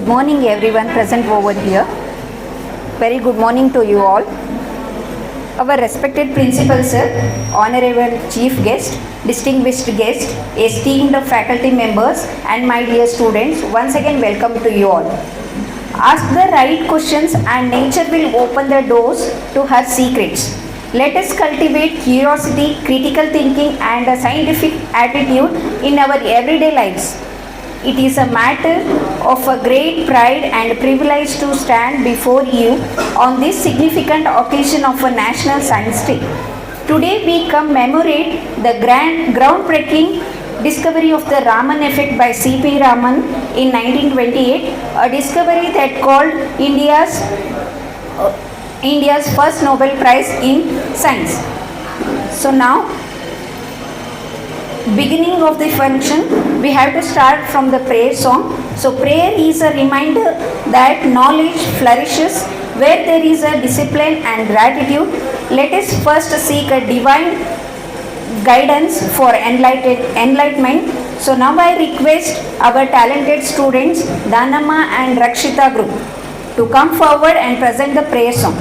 good morning everyone present over here. Very good morning to you all. Our respected principal sir, honorable chief guest, distinguished guest, esteemed faculty members and my dear students, once again welcome to you all. Ask the right questions and nature will open the doors to her secrets. Let us cultivate curiosity, critical thinking and a scientific attitude in our everyday lives. It is a matter of a great pride and privilege to stand before you on this significant occasion of a National Science Day. Today we commemorate the groundbreaking discovery of the Raman effect by C.P. Raman in 1928, a discovery that called India's first Nobel Prize in Science. So now, beginning of the function, we have to start from the prayer song. So prayer is a reminder that knowledge flourishes where there is a discipline and gratitude. Let us first seek a divine guidance for enlightenment. So now I request our talented students Danamma and Rakshita group to come forward and present the prayer song.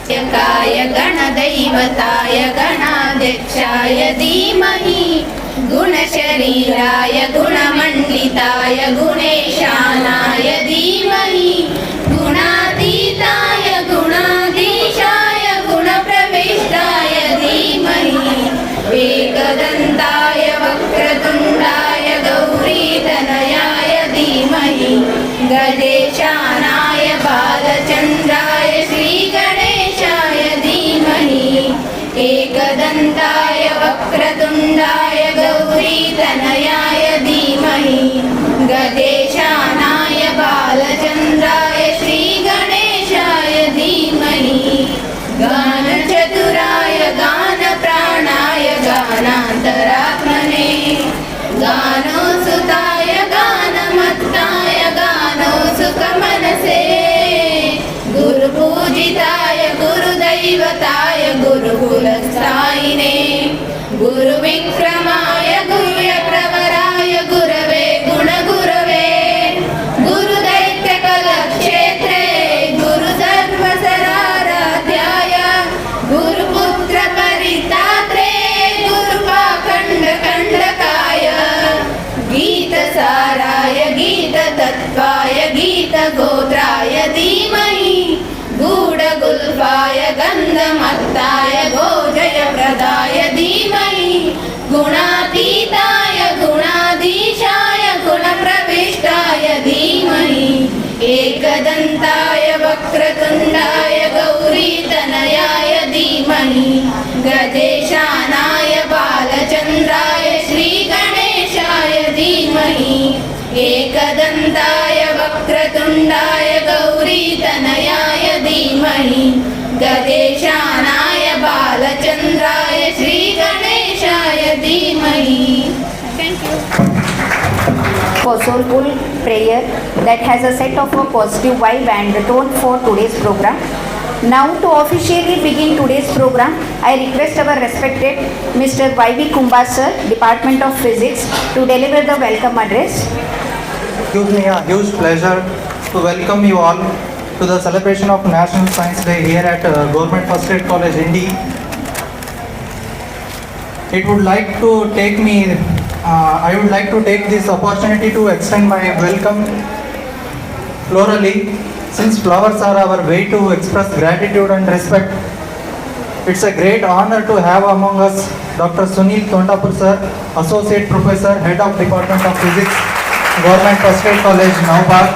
काय गणदैवताय गणाध्यक्षाय धीमहि गुणशरीराय गुणमण्डिताय गुणेशानाय धीमहि गुणातीताय गुणाधीशाय गुणप्रविष्टाय धीमहि एकदन्ताय वक्रतुण्डाय गौरीतनयाय धीमहि गजेशानाय बालचन्द्राय श्रीगणेशाय धीमहि एकदन्ताय वक्रतुण्डाय गौरीतनयाय धीमहि गजेशानाय बालचन्द्राय श्रीगणेशाय धीमहि गानचतुराय गानप्राणाय गानान्तरात्मने गानोसुताय गानमत्ताय गानोसुखमनसे गुरुपूजिताय गुरुदैवताय गुरुकुलस्थायिने गुरुविक्रमाय गुह्यप्रवराय गुरवे गुणगुरवे गुरुदैत्यकलक्षेत्रे गुरुसर्वसराराध्याय गुरुपुत्रपरितात्रे गुरुपाखण्डकण्डकाय गीतसाराय गीततत्त्वाय गीतगोत्राय धीमहि गूढगुल्फाय गन्धमत्ताय गोजयप्रदाय धीमहि गुणातीताय गुणाधीशाय गुणप्रविष्टाय धीमहि एकदन्ताय वक्रतुण्डाय गौरीतनयाय धीमहि गजेशानाय बालचन्द्राय श्रीगणेशाय धीमहि एकदन्ताय वक्रतुण्डाय गौरीतनयाय धीमहि गजेशानाय बालचन्द्राय श्रीगणेशाय धीमहि. Thank you. For soulful prayer that has a set of a positive vibe and tone for today's program. Now to officially begin today's program, I request our respected Mr. Y.V. Kumbhar sir, Department of Physics, to deliver the welcome address. It gives me a huge pleasure to welcome you all to the celebration of National Science Day here at Government First Aid College, Indi. I would like to take this opportunity to extend my welcome florally, since flowers are our way to express gratitude and respect. It's a great honor to have among us Dr. Sunil Tondapur sir, Associate Professor, Head of Department of Physics, Government First Aid College, Naubagh,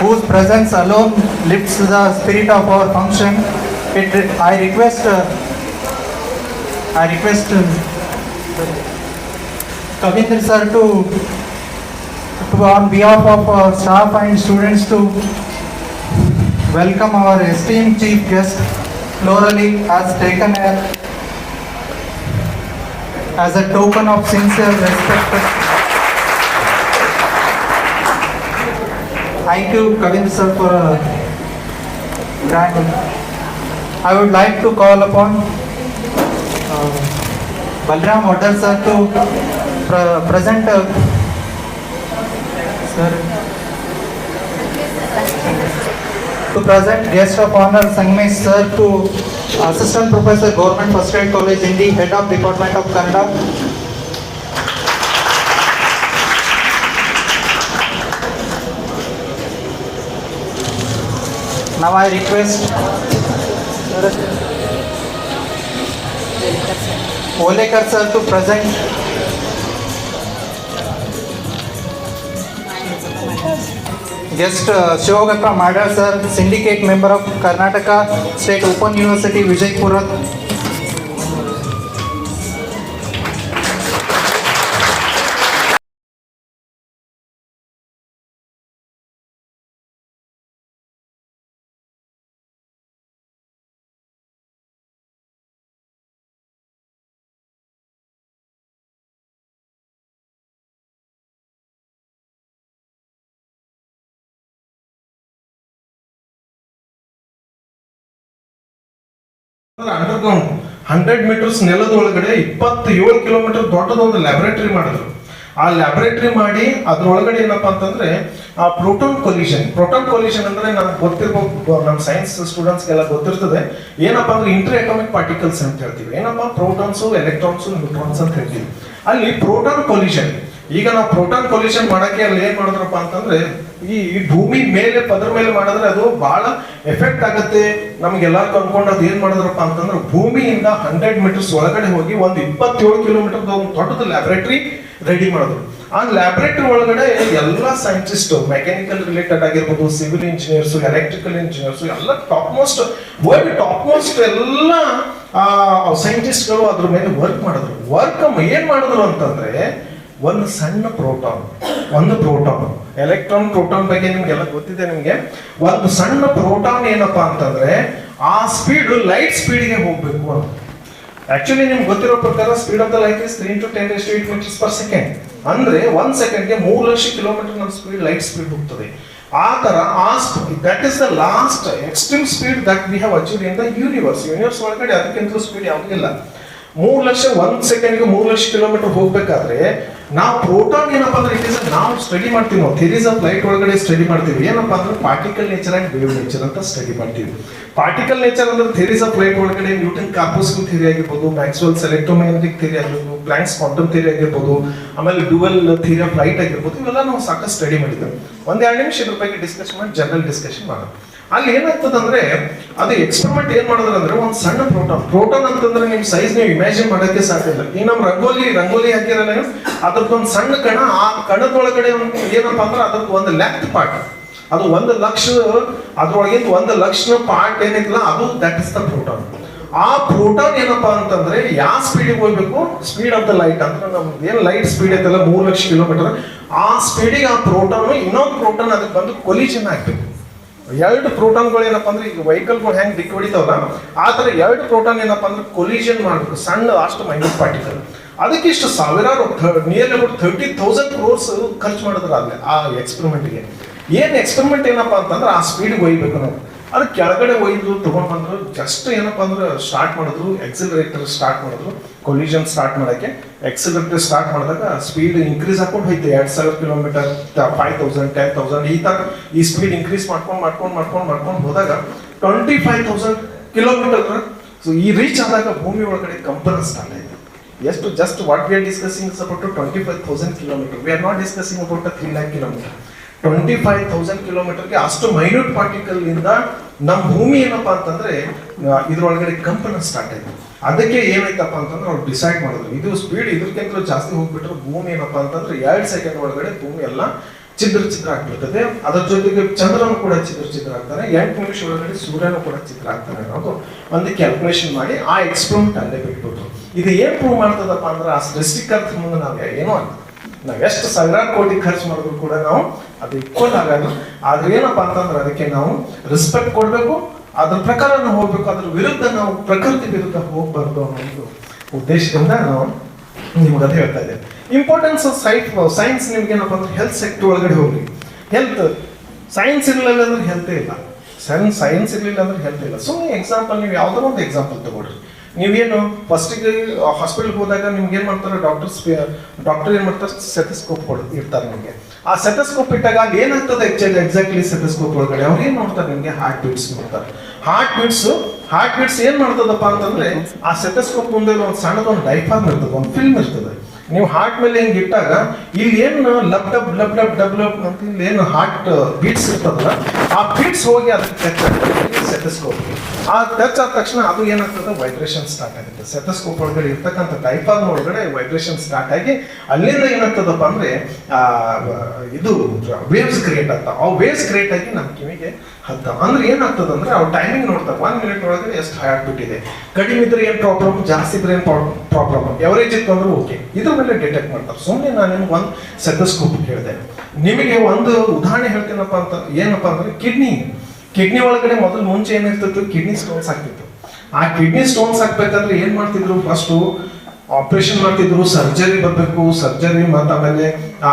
whose presence alone lifts the spirit of our function. I request Kavindra sir to on behalf of our staff and students to welcome our esteemed chief guest florally as taken as a token of sincere respect. Thank you, Kavindra sir, for a grand. I would like to call upon Balram Oddar sir to present sir To present guest of honor Sangesh sir to Assistant Professor Government First Grade College Hindi, Head of Department of Kannada. Now I request Olekar sir to present guest Shivagatra Madar sir, Syndicate Member of Karnataka State Open University, Vijaypura. Underground 100 meters ನೆಲದೊಳಗಡೆ 27 kilometer ದೊಡ್ಡದೊಂದು laboratory ಮಾಡಿದ್ರು. ಆ laboratory ಮಾಡಿ ಅದ್ರೊಳಗಡೆ ಏನಪ್ಪಾ ಅಂತಂದ್ರೆ ಆ proton collision ಅಂದ್ರೆ ನಮ್ಗೆ ಗೊತ್ತಿರ್ಬೇಕು, ನಮ್ಮ ಸೈನ್ಸ್ ಸ್ಟೂಡೆಂಟ್ಸ್ಗೆಲ್ಲ ಗೊತ್ತಿರ್ತದೆ. ಏನಪ್ಪಾ ಅಂದ್ರೆ ಇಂಟರ್ ಅಟಾಮಿಕ್ ಪಾರ್ಟಿಕಲ್ಸ್ ಅಂತ ಹೇಳ್ತೀವಿ. ಏನಪ್ಪಾ ಪ್ರೋಟಾನ್ಸ್, ಎಲೆಕ್ಟ್ರಾನ್ಸ್, ನ್ಯೂಟ್ರಾನ್ಸ್ ಅಂತ ಹೇಳ್ತೀವಿ. ಅಲ್ಲಿ ಪ್ರೋಟಾನ್ ಕೊಲಿಷನ್, ಈಗ ನಾವು ಪ್ರೋಟಾನ್ ಕೊಲಿಷನ್ ಮಾಡಕ್ಕೆ ಅಲ್ಲಿ ಏನ್ ಮಾಡಿದ್ರಪ್ಪ ಅಂತಂದ್ರೆ ಈ ಭೂಮಿ ಮೇಲೆ ಪದರ ಮೇಲೆ ಮಾಡಿದ್ರೆ ಅದು ಬಹಳ ಎಫೆಕ್ಟ್ ಆಗುತ್ತೆ ನಮ್ಗೆಲ್ಲರಿಗೂ ಅನ್ಕೊಂಡು ಅದು ಏನ್ ಮಾಡಿದ್ರಪ್ಪ ಅಂತಂದ್ರೆ ಭೂಮಿಯಿಂದ 100 ಮೀಟರ್ಸ್ ಒಳಗಡೆ ಹೋಗಿ ಒಂದು 27 ಕಿಲೋಮೀಟರ್ ದೊಡ್ಡದು ಲ್ಯಾಬೊರೇಟರಿ ರೆಡಿ ಮಾಡಿದ್ರು. ಆ ಲ್ಯಾಬೊರೇಟರಿ ಒಳಗಡೆ ಎಲ್ಲ ಸೈಂಟಿಸ್ಟ್, ಮೆಕ್ಯಾನಿಕಲ್ ರಿಲೇಟೆಡ್ ಆಗಿರ್ಬೋದು, ಸಿವಿಲ್ ಇಂಜಿನಿಯರ್ಸ್, ಎಲೆಕ್ಟ್ರಿಕಲ್ ಇಂಜಿನಿಯರ್ಸ್, ಎಲ್ಲ ಟಾಪ್ ಮೋಸ್ಟ್ ಎಲ್ಲ ಸೈಂಟಿಸ್ಟ್ಗಳು ಅದ್ರ ಮೇಲೆ ವರ್ಕ್ ಮಾಡಿದ್ರು. ಏನ್ ಮಾಡಿದ್ರು ಅಂತಂದ್ರೆ ಒಂದು ಸಣ್ಣ ಪ್ರೋಟಾನ್ ಎಲೆಕ್ಟ್ರಾನ್ ಪ್ರೋಟಾನ್ ಬಗ್ಗೆ ನಿಮ್ಗೆಲ್ಲ ಗೊತ್ತಿದೆ. ನಿಮ್ಗೆ ಒಂದು ಸಣ್ಣ ಪ್ರೋಟಾನ್ ಏನಪ್ಪಾ ಅಂತಂದ್ರೆ ಆ ಸ್ಪೀಡ್ ಲೈಟ್ ಸ್ಪೀಡ್ಗೆ ಹೋಗ್ಬೇಕು ಅಂತ. ಆಕ್ಚುಲಿ ನಿಮ್ಗೆ ಗೊತ್ತಿರೋ ಪ್ರಕಾರ speed of the light is 3 × 10⁸ metres per second. ಅಂದ್ರೆ 1 ಸೆಕೆಂಡ್ಗೆ 3 ಲಕ್ಷ ಕಿಲೋಮೀಟರ್ ನಮ್ಮ ಸ್ಪೀಡ್, ಲೈಟ್ ಸ್ಪೀಡ್ ಹೋಗ್ತದೆ. ಆ ತರ that is the last extreme speed that we have achieved in the universe ಒಳಗಡೆ ಅದಕ್ಕಿಂತಲೂ ಸ್ಪೀಡ್ ಯಾವುದಿಲ್ಲ. 3 ಲಕ್ಷ 1 ಸೆಕೆಂಡ್ಗೆ 3 ಲಕ್ಷ ಕಿಲೋಮೀಟರ್ ಹೋಗ್ಬೇಕಾದ್ರೆ ನಾವು ಪ್ರೋಟಾನ್ ಏನಪ್ಪಾ ಅಂದ್ರೆ ನಾವು ಸ್ಟಡಿ ಮಾಡ್ತೀವಿ, ನಾವು ಥಿಯರೀಸ್ ಆಫ್ ಲೈಟ್ ಒಳಗಡೆ ಸ್ಟಡಿ ಮಾಡ್ತೀವಿ. ಏನಪ್ಪಾ ಅಂದ್ರೆ particle nature and wave nature ಅಂತ ಸ್ಟಡಿ ಮಾಡ್ತೀವಿ. ಪಾರ್ಟಿಕಲ್ ನೇಚರ್ ಅಂದ್ರೆ ಥಿಯರೀಸ್ ಆಫ್ ಲೈಟ್ ಒಳಗಡೆ ನ್ಯೂಟನ್ ಕಾರ್ಪೂಸ್ಕಲ್ ಥಿಯರಿ ಆಗಿರ್ಬೋದು, ಮ್ಯಾಕ್ಸ್ವೆಲ್ಸ್ ಎಲೆಕ್ಟ್ರೋಮ್ಯಾಗ್ನೆಟಿಕ್ ಥಿಯರಿ ಆಗಿರ್ಬೋದು, ಪ್ಲಾಂಕ್ಸ್ ಕ್ವಾಂಟಮ್ ಥಿಯರಿ ಆಗಿರ್ಬೋದು, ಆಮೇಲೆ ಡ್ಯುಯಲ್ ಥಿಯರಿ ಆಫ್ ಲೈಟ್ ಆಗಿರ್ಬೋದು, ಇವೆಲ್ಲ ನಾವು ಸಾಕಷ್ಟು ಸ್ಟಡಿ ಮಾಡಿದ್ದೇವೆ. 1-2 ನಿಮಿಷ ಇದ್ರ ಬಗ್ಗೆ ಡಿಸ್ಕಷನ್ ಮಾಡಿ ಜನರಲ್ ಡಿಸ್ಕಷನ್ ಮಾಡೋಣ. ಅಲ್ಲಿ ಏನಾಗ್ತದಂದ್ರೆ ಅದು ಎಕ್ಸ್ಪೆರಿಮೆಂಟ್ ಏನ್ ಮಾಡಿದ್ರು ಅಂದ್ರೆ ಒಂದು ಸಣ್ಣ ಪ್ರೋಟಾನ್ ಅಂತಂದ್ರೆ ನಿಮ್ ಸೈಜ್ ನೀವು ಇಮ್ಯಾಜಿನ್ ಮಾಡೋಕೆ ಸಾಧ್ಯ ಇಲ್ಲ. ಈ ನಮ್ಮ ರಂಗೋಲಿ ಹಾಕಿರಲ್ಲ, ಅದ್ರದ್ದೊಂದು ಸಣ್ಣ ಕಣ, ಆ ಕಣದೊಳಗಡೆ ಏನಪ್ಪಾ ಅಂದ್ರೆ ಅದಕ್ಕೆ ಒಂದು ಲೆಫ್ಟ್ ಪಾರ್ಟ್, ಅದು 1 ಲಕ್ಷ, ಅದ್ರೊಳಗಿಂದ 1 ಲಕ್ಷ ಪಾರ್ಟ್ ಏನಿಲ್ಲ ಅದು ದಟ್ ಇಸ್ ದ ಪ್ರೋಟಾನ್. ಆ ಪ್ರೋಟಾನ್ ಏನಪ್ಪಾ ಅಂತಂದ್ರೆ ಯಾವ ಸ್ಪೀಡಿಗೆ ಹೋಗ್ಬೇಕು, ಸ್ಪೀಡ್ ಆಫ್ ದ ಲೈಟ್ ಅಂದ್ರೆ ನಮ್ದು ಏನ್ ಲೈಟ್ ಸ್ಪೀಡ್ ಐತಲ್ಲ 3 ಲಕ್ಷ ಕಿಲೋಮೀಟರ್, ಆ ಸ್ಪೀಡಿಗೆ ಆ ಪ್ರೋಟಾನ್ ಇನ್ನೊಂದು ಪ್ರೋಟಾನ್ ಅದಕ್ಕೆ ಬಂದು ಕೊಲಿಷನ್ ಆಗ್ಬೇಕು. 2 ಪ್ರೋಟಾನ್ಗಳು ಏನಪ್ಪಾ ಅಂದ್ರೆ ಈಗ ವೆಹಿಕಲ್ಗಳು ಹೆಂಗ್ ಡಿಕ್ ಹೊಡಿತಾವಲ್ಲ ಆ ತರ 2 ಪ್ರೋಟಾನ್ ಏನಪ್ಪಾ ಅಂದ್ರೆ ಕೊಲಿಷನ್ ಮಾಡ್ಬೇಕು, ಸಣ್ಣ ಅಷ್ಟು ಮೈನ್ಯೂಟ್ ಪಾರ್ಟಿಕಲ್. ಅದಕ್ಕೆ ಇಷ್ಟು ಸಾವಿರಾರು ನಿಯರ್ಲಿ ಅಬೌಟ್ 30,000 crores ಖರ್ಚು ಮಾಡಿದ್ರು ಅಲ್ಲಿ ಆ ಎಕ್ಸ್ಪೆರಿಮೆಂಟ್ಗೆ. ಏನ್ ಎಕ್ಸ್ಪೆರಿಮೆಂಟ್ ಏನಪ್ಪಾ ಅಂತಂದ್ರೆ ಆ ಸ್ಪೀಡ್ಗೆ ಒಯ್ಬೇಕು ನಾವು. ಅದು ಕೆಳಗಡೆ ಒಯ್ದು ತಗೊಂಡ್ ಬಂದ್ರು, ಜಸ್ಟ್ ಏನಪ್ಪಾ ಅಂದ್ರೆ ಸ್ಟಾರ್ಟ್ ಮಾಡಿದ್ರು, ಎಕ್ಸಿಲರೇಟರ್ ಸ್ಟಾರ್ಟ್ ಮಾಡಿದ್ರು, ಕೊಲಿಷನ್ ಸ್ಟಾರ್ಟ್ ಮಾಡಕ್ಕೆ ಎಕ್ಸಿಲರೇಟರ್ ಸ್ಟಾರ್ಟ್ ಮಾಡಿದಾಗ ಸ್ಪೀಡ್ ಇನ್ಕ್ರೀಸ್ ಹಾಕೊಂಡು ಹೋಯ್ತು. 2,000 ಕಿಲೋಮೀಟರ್, 5,000, 10,000 ಈ ತರ ಈ ಸ್ಪೀಡ್ ಇನ್ಕ್ರೀಸ್ ಮಾಡ್ಕೊಂಡು ಹೋದಾಗ 25,000 ಕಿಲೋಮೀಟರ್ ಈ ರೀಚ್ ಆದಾಗ ಭೂಮಿ ಒಳಗಡೆ ಕಂಪನ ಸ್ಟಾರ್ಟ್ ಆಯ್ತು. ಎಷ್ಟು just what we are discussing is about 25,000 kilometre. We are not discussing about 3 lakh kilometre. 25,000 ಕಿಲೋಮೀಟರ್ಗೆ ಅಷ್ಟು ಮೈನ್ಯೂಟ್ ಪಾರ್ಟಿಕಲ್ ಇಂದ ನಮ್ಮ ಭೂಮಿ ಏನಪ್ಪಾ ಅಂತಂದ್ರೆ ಇದ್ರೊಳಗಡೆ ಕಂಪನ ಸ್ಟಾರ್ಟ್ ಆಯ್ತು. ಅದಕ್ಕೆ ಏನಾಯ್ತಪ್ಪ ಅಂತಂದ್ರೆ ಅವ್ರು ಡಿಸೈಡ್ ಮಾಡಿದ್ರು ಇದು ಸ್ಪೀಡ್ ಇದಕ್ಕಿಂತ ಜಾಸ್ತಿ ಹೋಗ್ಬಿಟ್ರೆ ಭೂಮಿ ಏನಪ್ಪಾ ಅಂತಂದ್ರೆ 2 ಸೆಕೆಂಡ್ ಒಳಗಡೆ ಭೂಮಿ ಎಲ್ಲ ಚಿದ್ರ ಆಗ್ಬಿಡ್ತದೆ. ಅದ್ರ ಜೊತೆಗೆ ಚಂದ್ರನು ಕೂಡ ಚಿದ್ರ ಆಗ್ತಾನೆ, 8 ನಿಮಿಷ ಒಳಗಡೆ ಸೂರ್ಯನು ಕೂಡ ಚಿತ್ರ ಆಗ್ತಾನೆ ಅನ್ನೋದು ಒಂದು ಕ್ಯಾಲ್ಕುಲೇಷನ್ ಮಾಡಿ ಆ ಎಕ್ಸ್ಪೆರಿಮೆಂಟ್ ಅಲ್ಲೇ ಬಿಟ್ಬಿಟ್ರು. ಇದು ಏನ್ ಪ್ರೂವ್ ಮಾಡ್ತದಪ್ಪ ಅಂದ್ರೆ ಆ ಸೃಷ್ಟಿಕರ್ತ ಮುಂದೆ ನಾವು ಏನೋ ನಾವ್ ಎಷ್ಟು ಸಾವಿರಾರು ಕೋಟಿ ಖರ್ಚು ಮಾಡಿದ್ರು ಕೂಡ ನಾವು ಅದು ಈಕ್ವಲ್ ಆಗಲ್ಲ. ಆದ್ರೆ ಏನಪ್ಪಾ ಅಂತಂದ್ರೆ ಅದಕ್ಕೆ ನಾವು ರೆಸ್ಪೆಕ್ಟ್ ಕೊಡ್ಬೇಕು, ಅದ್ರ ಪ್ರಕಾರ ನಾವು ಹೋಗ್ಬೇಕು, ಅದ್ರ ವಿರುದ್ಧ ನಾವು ಪ್ರಕೃತಿ ವಿರುದ್ಧ ಹೋಗ್ಬಾರ್ದು ಅನ್ನೋ ಒಂದು ಉದ್ದೇಶದಿಂದ ನಾವು ನಿಮ್ಗೆ ಅದೇ ಹೇಳ್ತಾ ಇದ್ದೇವೆ. ಇಂಪಾರ್ಟೆನ್ಸ್ ಆಫ್ ಸೈನ್ಸ್ ನಿಮ್ಗೆ ಏನಪ್ಪಾ ಅಂದ್ರೆ ಹೆಲ್ತ್ ಸೆಕ್ಟರ್ ಒಳಗಡೆ ಹೋಗ್ಲಿ. ಹೆಲ್ತ್ ಸೈನ್ಸ್ ಇರಲಿಲ್ಲ ಅಂದ್ರೆ ಹೆಲ್ತೇ ಇಲ್ಲ, ಸೈನ್ಸ್ ಇರಲಿಲ್ಲ ಅಂದ್ರೆ ಹೆಲ್ತ್ ಇಲ್ಲ. ಸುಮ್ಮನೆ ಎಕ್ಸಾಂಪಲ್ ನೀವು ಯಾವ್ದಾರ ಒಂದು ಎಕ್ಸಾಂಪಲ್ ತಗೊಳ್ರಿ. ನೀವೇನು ಫಸ್ಟಿಗೆ ಹಾಸ್ಪಿಟಲ್ಗೆ ಹೋದಾಗ ನಿಮ್ಗೆ ಏನ್ ಮಾಡ್ತಾರೆ ಡಾಕ್ಟರ್ ಏನ್ ಮಾಡ್ತಾರೆ ಸ್ಟೆಥೋಸ್ಕೋಪ್ ಇರ್ತಾರೆ ನಿಮಗೆ. ಆ ಸೆಟಸ್ಕೋಪ್ ಇಟ್ಟಾಗ ಅಲ್ಲಿ ಏನಾಗ್ತದೆ ಎಕ್ಸಾಕ್ಟ್ಲಿ ಸೆಟಸ್ಕೋಪ್ ಒಳಗಡೆ ಅವ್ರು ಏನ್ ನೋಡ್ತಾರೆ ನಿಮ್ಗೆ ಹಾರ್ಟ್ ಬೀಟ್ಸ್ ನೋಡ್ತಾರೆ. ಹಾರ್ಟ್ ಬೀಟ್ಸ್ ಏನ್ ಮಾಡ್ತದಪ್ಪ ಅಂತಂದ್ರೆ ಆ ಸೆಟಸ್ಕೋಪ್ ಮುಂದೆ ಒಂದು ಸಣ್ಣದೊಂದು ಡೈಫಾರ್ಮ್ ಇರ್ತದೆ, ಒಂದು ಫಿಲ್ಮ್ ಇರ್ತದೆ. ನೀವು ಹಾರ್ಟ್ ಮೇಲೆ ಹಿಂಗೆ ಇಟ್ಟಾಗ ಇಲ್ಲಿ ಏನು ಲಬ್ ಡಬ್ ಲಬ್ ಡಬ್ ಡಬ್ ಲಬ್ ಅಂತ ಇಲ್ಲಿ ಏನು ಹಾರ್ಟ್ ಬೀಟ್ಸ್ ಇರ್ತದಲ್ಲ, ಆ ಬೀಟ್ಸ್ ಹೋಗಿ ಅದಕ್ಕೆ ಟಚ್ ಆಗ್ತದೆ ಸೆಟಸ್ಕೋಪ್. ಆ ಟಚ್ ಆದ ತಕ್ಷಣ ಅದು ಏನಾಗ್ತದೆ, ವೈಬ್ರೇಷನ್ ಸ್ಟಾರ್ಟ್ ಆಗುತ್ತೆ. ಸೆಟಸ್ಕೋಪ್ ಒಳಗಡೆ ಇರ್ತಕ್ಕಂಥ ಡೈಫಾರ್ಮ್ ಒಳಗಡೆ ವೈಬ್ರೇಷನ್ ಸ್ಟಾರ್ಟ್ ಆಗಿ ಅಲ್ಲಿಂದ ಏನಾಗ್ತದಪ್ಪ ಅಂದ್ರೆ ಇದು ವೇವ್ಸ್ ಕ್ರಿಯೇಟ್ ಆಗ್ತಾವ. ಆ ವೇವ್ಸ್ ಕ್ರಿಯೇಟ್ ಆಗಿ ನಮ್ಮ ಕಿವಿಗೆ ಹತ್ತಾವ. ಅಂದ್ರೆ ಏನಾಗ್ತದೆ ಅಂದ್ರೆ ಅವ್ರು ಟೈಮಿಂಗ್ ನೋಡ್ತಾರೆ, 1 ಮಿನಿಟ್ ಒಳಗಡೆ ಎಷ್ಟು ಹಾರ್ಟ್ ಬೀಟ್ ಇದೆ. ಕಡಿಮೆ ಇದ್ರೆ ಏನ್ ಪ್ರಾಬ್ಲಮ್, ಜಾಸ್ತಿ ಇದ್ರೆ ಏನ್ ಪ್ರಾಬ್ಲಮ್, ಎವರೇಜ್ ಇತ್ತು ಅಂದ್ರೆ ಓಕೆ, ಇದ್ರ ಮೇಲೆ ಡಿಟೆಕ್ಟ್ ಮಾಡ್ತಾರೆ. ಸುಮ್ಮನೆ ನಾನು ನಿಮ್ಗೆ ಒಂದು ಸೆಟಸ್ಕೋಪ್ ಹೇಳಿದೆ. ನಿಮಗೆ ಒಂದು ಉದಾಹರಣೆ ಹೇಳ್ತೀನಪ್ಪ ಅಂತ, ಏನಪ್ಪಾ ಅಂದ್ರೆ ಕಿಡ್ನಿ ಒಳಗಡೆ ಮೊದಲು ಮುಂಚೆ ಏನಿರ್ತಿತ್ತು, ಕಿಡ್ನಿ ಸ್ಟೋನ್ಸ್ ಆಗ್ತಿತ್ತು. ಆ ಕಿಡ್ನಿ ಸ್ಟೋನ್ಸ್ ಹಾಕ್ಬೇಕಂದ್ರೆ ಏನ್ ಮಾಡ್ತಿದ್ರು, ಫಸ್ಟು ಆಪರೇಷನ್ ಮಾಡ್ತಿದ್ರು, ಸರ್ಜರಿ ಬರಬೇಕು, ಸರ್ಜರಿ ಮತ್ತು ಆಮೇಲೆ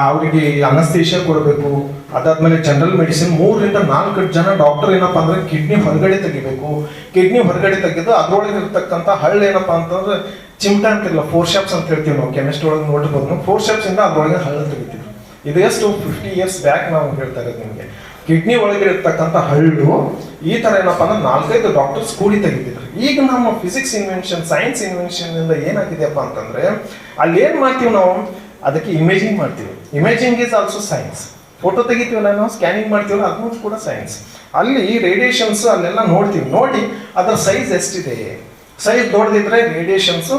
ಅವರಿಗೆ ಅನಸ್ತೇಷಿಯಾ ಕೊಡಬೇಕು. ಅದಾದ್ಮೇಲೆ ಜನರಲ್ ಮೆಡಿಸಿನ್ 3 ರಿಂದ 4 ಜನ ಡಾಕ್ಟರ್ ಏನಪ್ಪಾ ಅಂದ್ರೆ ಕಿಡ್ನಿ ಹೊರಗಡೆ ತೆಗಿಬೇಕು. ಕಿಡ್ನಿ ಹೊರಗಡೆ ತೆಗೆದು ಅದ್ರೊಳಗೆ ಇರ್ತಕ್ಕಂಥ ಹಳ್ಳ ಏನಪ್ಪಾ ಅಂತಂದ್ರೆ ಚಿಮ್ಟ ಅಂತಿಲ್ಲ, ಫೋರ್ಶಾಪ್ಸ್ ಅಂತ ಹೇಳ್ತೀವಿ ನಾವು, ಕೆಮಿಸ್ಟ್ರಿ ಒಳಗೆ ನೋಡ್ಬೋದು. ಫೋರ್ಶಾಪ್ಸ್ ಇಂದ ಅದ್ರೊಳಗೆ ಹಳ್ಳ ತೆಗಿತಿದ್ರು. ಇದು ಎಷ್ಟು 50 ಇಯರ್ಸ್ ಬ್ಯಾಕ್ ನಾವು ಹೇಳ್ತಾ ಇರೋದು ನಿಮಗೆ. ಕಿಡ್ನಿ ಒಳಗೆ ಇರ್ತಕ್ಕಂಥ ಹಳ್ಳು ಈ ತರ ಏನಪ್ಪಾ ಅಂದ್ರೆ 4-5 ಡಾಕ್ಟರ್ಸ್ ಕೂಡಿ ತೆಗಿತಿದ್ರು. ಈಗ ನಮ್ಮ ಫಿಸಿಕ್ಸ್ ಇನ್ವೆನ್ಷನ್, ಸೈನ್ಸ್ ಇನ್ವೆನ್ಷನ್ ಇಂದ ಏನಾಗಿದೆಯಪ್ಪ ಅಂತಂದ್ರೆ ಅಲ್ಲಿ ಏನ್ ಮಾಡ್ತೀವಿ ನಾವು, ಅದಕ್ಕೆ ಇಮೇಜಿಂಗ್ ಮಾಡ್ತೀವಿ. Imaging is also science. Photo ತೆಗಿತೀವಲ್ಲ ನಾವು, ಸ್ಕ್ಯಾನಿಂಗ್ ಮಾಡ್ತೀವಲ್ಲ, ಅದನ್ನು ಕೂಡ ಸೈನ್ಸ್. ಅಲ್ಲಿ ರೇಡಿಯೇಷನ್ಸ್ ಅಲ್ಲೆಲ್ಲ ನೋಡ್ತೀವಿ, ನೋಡಿ ಅದರ ಸೈಜ್ ಎಷ್ಟಿದೆ. ಸೈಜ್ ದೊಡ್ಡದಿದ್ರೆ ರೇಡಿಯೇಷನ್ಸ್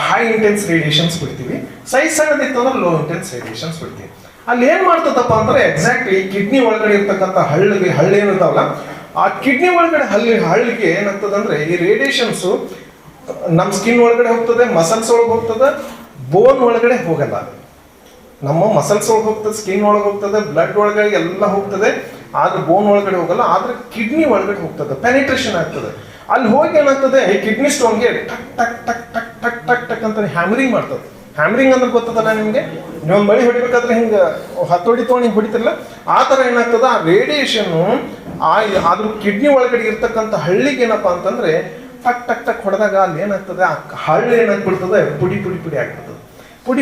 ಹೈ ಇಂಟೆನ್ಸ್ ರೇಡಿಯೇಷನ್ಸ್ ಬಿಡ್ತೀವಿ, ಸೈಜ್ ಸಣ್ಣದಿತ್ತು ಅಂದ್ರೆ ಲೋ ಇಂಟೆನ್ಸ್ ರೇಡಿಯೇಷನ್ಸ್ ಬಿಡ್ತೀವಿ. ಅಲ್ಲಿ ಏನ್ ಮಾಡ್ತದಪ್ಪ ಅಂದ್ರೆ ಎಕ್ಸಾಕ್ಟ್ಲಿ ಕಿಡ್ನಿ ಒಳಗಡೆ ಇರ್ತಕ್ಕಂಥ ಹಳ್ಳಿ ಏನಿರ್ತಾವಲ್ಲ, ಆ ಕಿಡ್ನಿ ಒಳಗಡೆ ಹಳ್ಳಿಗೆ ಏನಾಗ್ತದಂದ್ರೆ ಈ ರೇಡಿಯೇಷನ್ಸ್ ನಮ್ಮ ಸ್ಕಿನ್ ಒಳಗಡೆ ಹೋಗ್ತದೆ, ಮಸಲ್ಸ್ ಒಳಗೆ ಹೋಗ್ತದೆ, ಬೋನ್ ಒಳಗಡೆ ಹೋಗಲ್ಲ. ನಮ್ಮ ಮಸಲ್ಸ್ ಒಳಗೆ ಹೋಗ್ತದೆ, ಸ್ಕಿನ್ ಒಳಗೆ ಹೋಗ್ತದೆ, ಬ್ಲಡ್ ಒಳಗಡೆ ಎಲ್ಲ ಹೋಗ್ತದೆ, ಆದ್ರೆ ಬೋನ್ ಒಳಗಡೆ ಹೋಗಲ್ಲ. ಆದ್ರೆ ಕಿಡ್ನಿ ಒಳಗಡೆ ಹೋಗ್ತದೆ, ಪೆನಿಟ್ರೇಷನ್ ಆಗ್ತದೆ. ಅಲ್ಲಿ ಹೋಗಿ ಏನಾಗ್ತದೆ, ಕಿಡ್ನಿ ಸ್ಟೋನ್ಗೆ ಟಕ್ ಟಕ್ ಟಕ್ ಟಕ್ ಟಕ್ ಟಕ್ ಟಕ್ ಅಂತ ಹ್ಯಾಮರಿಂಗ್ ಮಾಡ್ತದೆ. ಹ್ಯಾಮರಿಂಗ್ ಅಂದ್ರೆ ಗೊತ್ತದಲ್ಲ ನಿಮ್ಗೆ, ನೀವು ಬಳಿ ಹೊಡಿಬೇಕಾದ್ರೆ ಹಿಂಗೆ ಹತ್ತೋಡಿ ತೊಗೊಂಡು ಹಿಂಗೆ ಹೊಡಿತಿರಲ್ಲ, ಆ ಥರ ಏನಾಗ್ತದೆ, ಆ ರೇಡಿಯೇಷನ್ ಅದ್ರ ಕಿಡ್ನಿ ಒಳಗಡೆ ಇರ್ತಕ್ಕಂಥ ಹಳ್ಳಿಗೆ ಏನಪ್ಪಾ ಅಂತಂದ್ರೆ ಟಕ್ ಟಕ್ ಟಕ್ ಹೊಡೆದಾಗ ಅಲ್ಲಿ ಏನಾಗ್ತದೆ, ಆ ಹಳ್ಳಿ ಏನಾಗ್ಬಿಡ್ತದೆ, ಪುಡಿ ಆಗ್ತದೆ.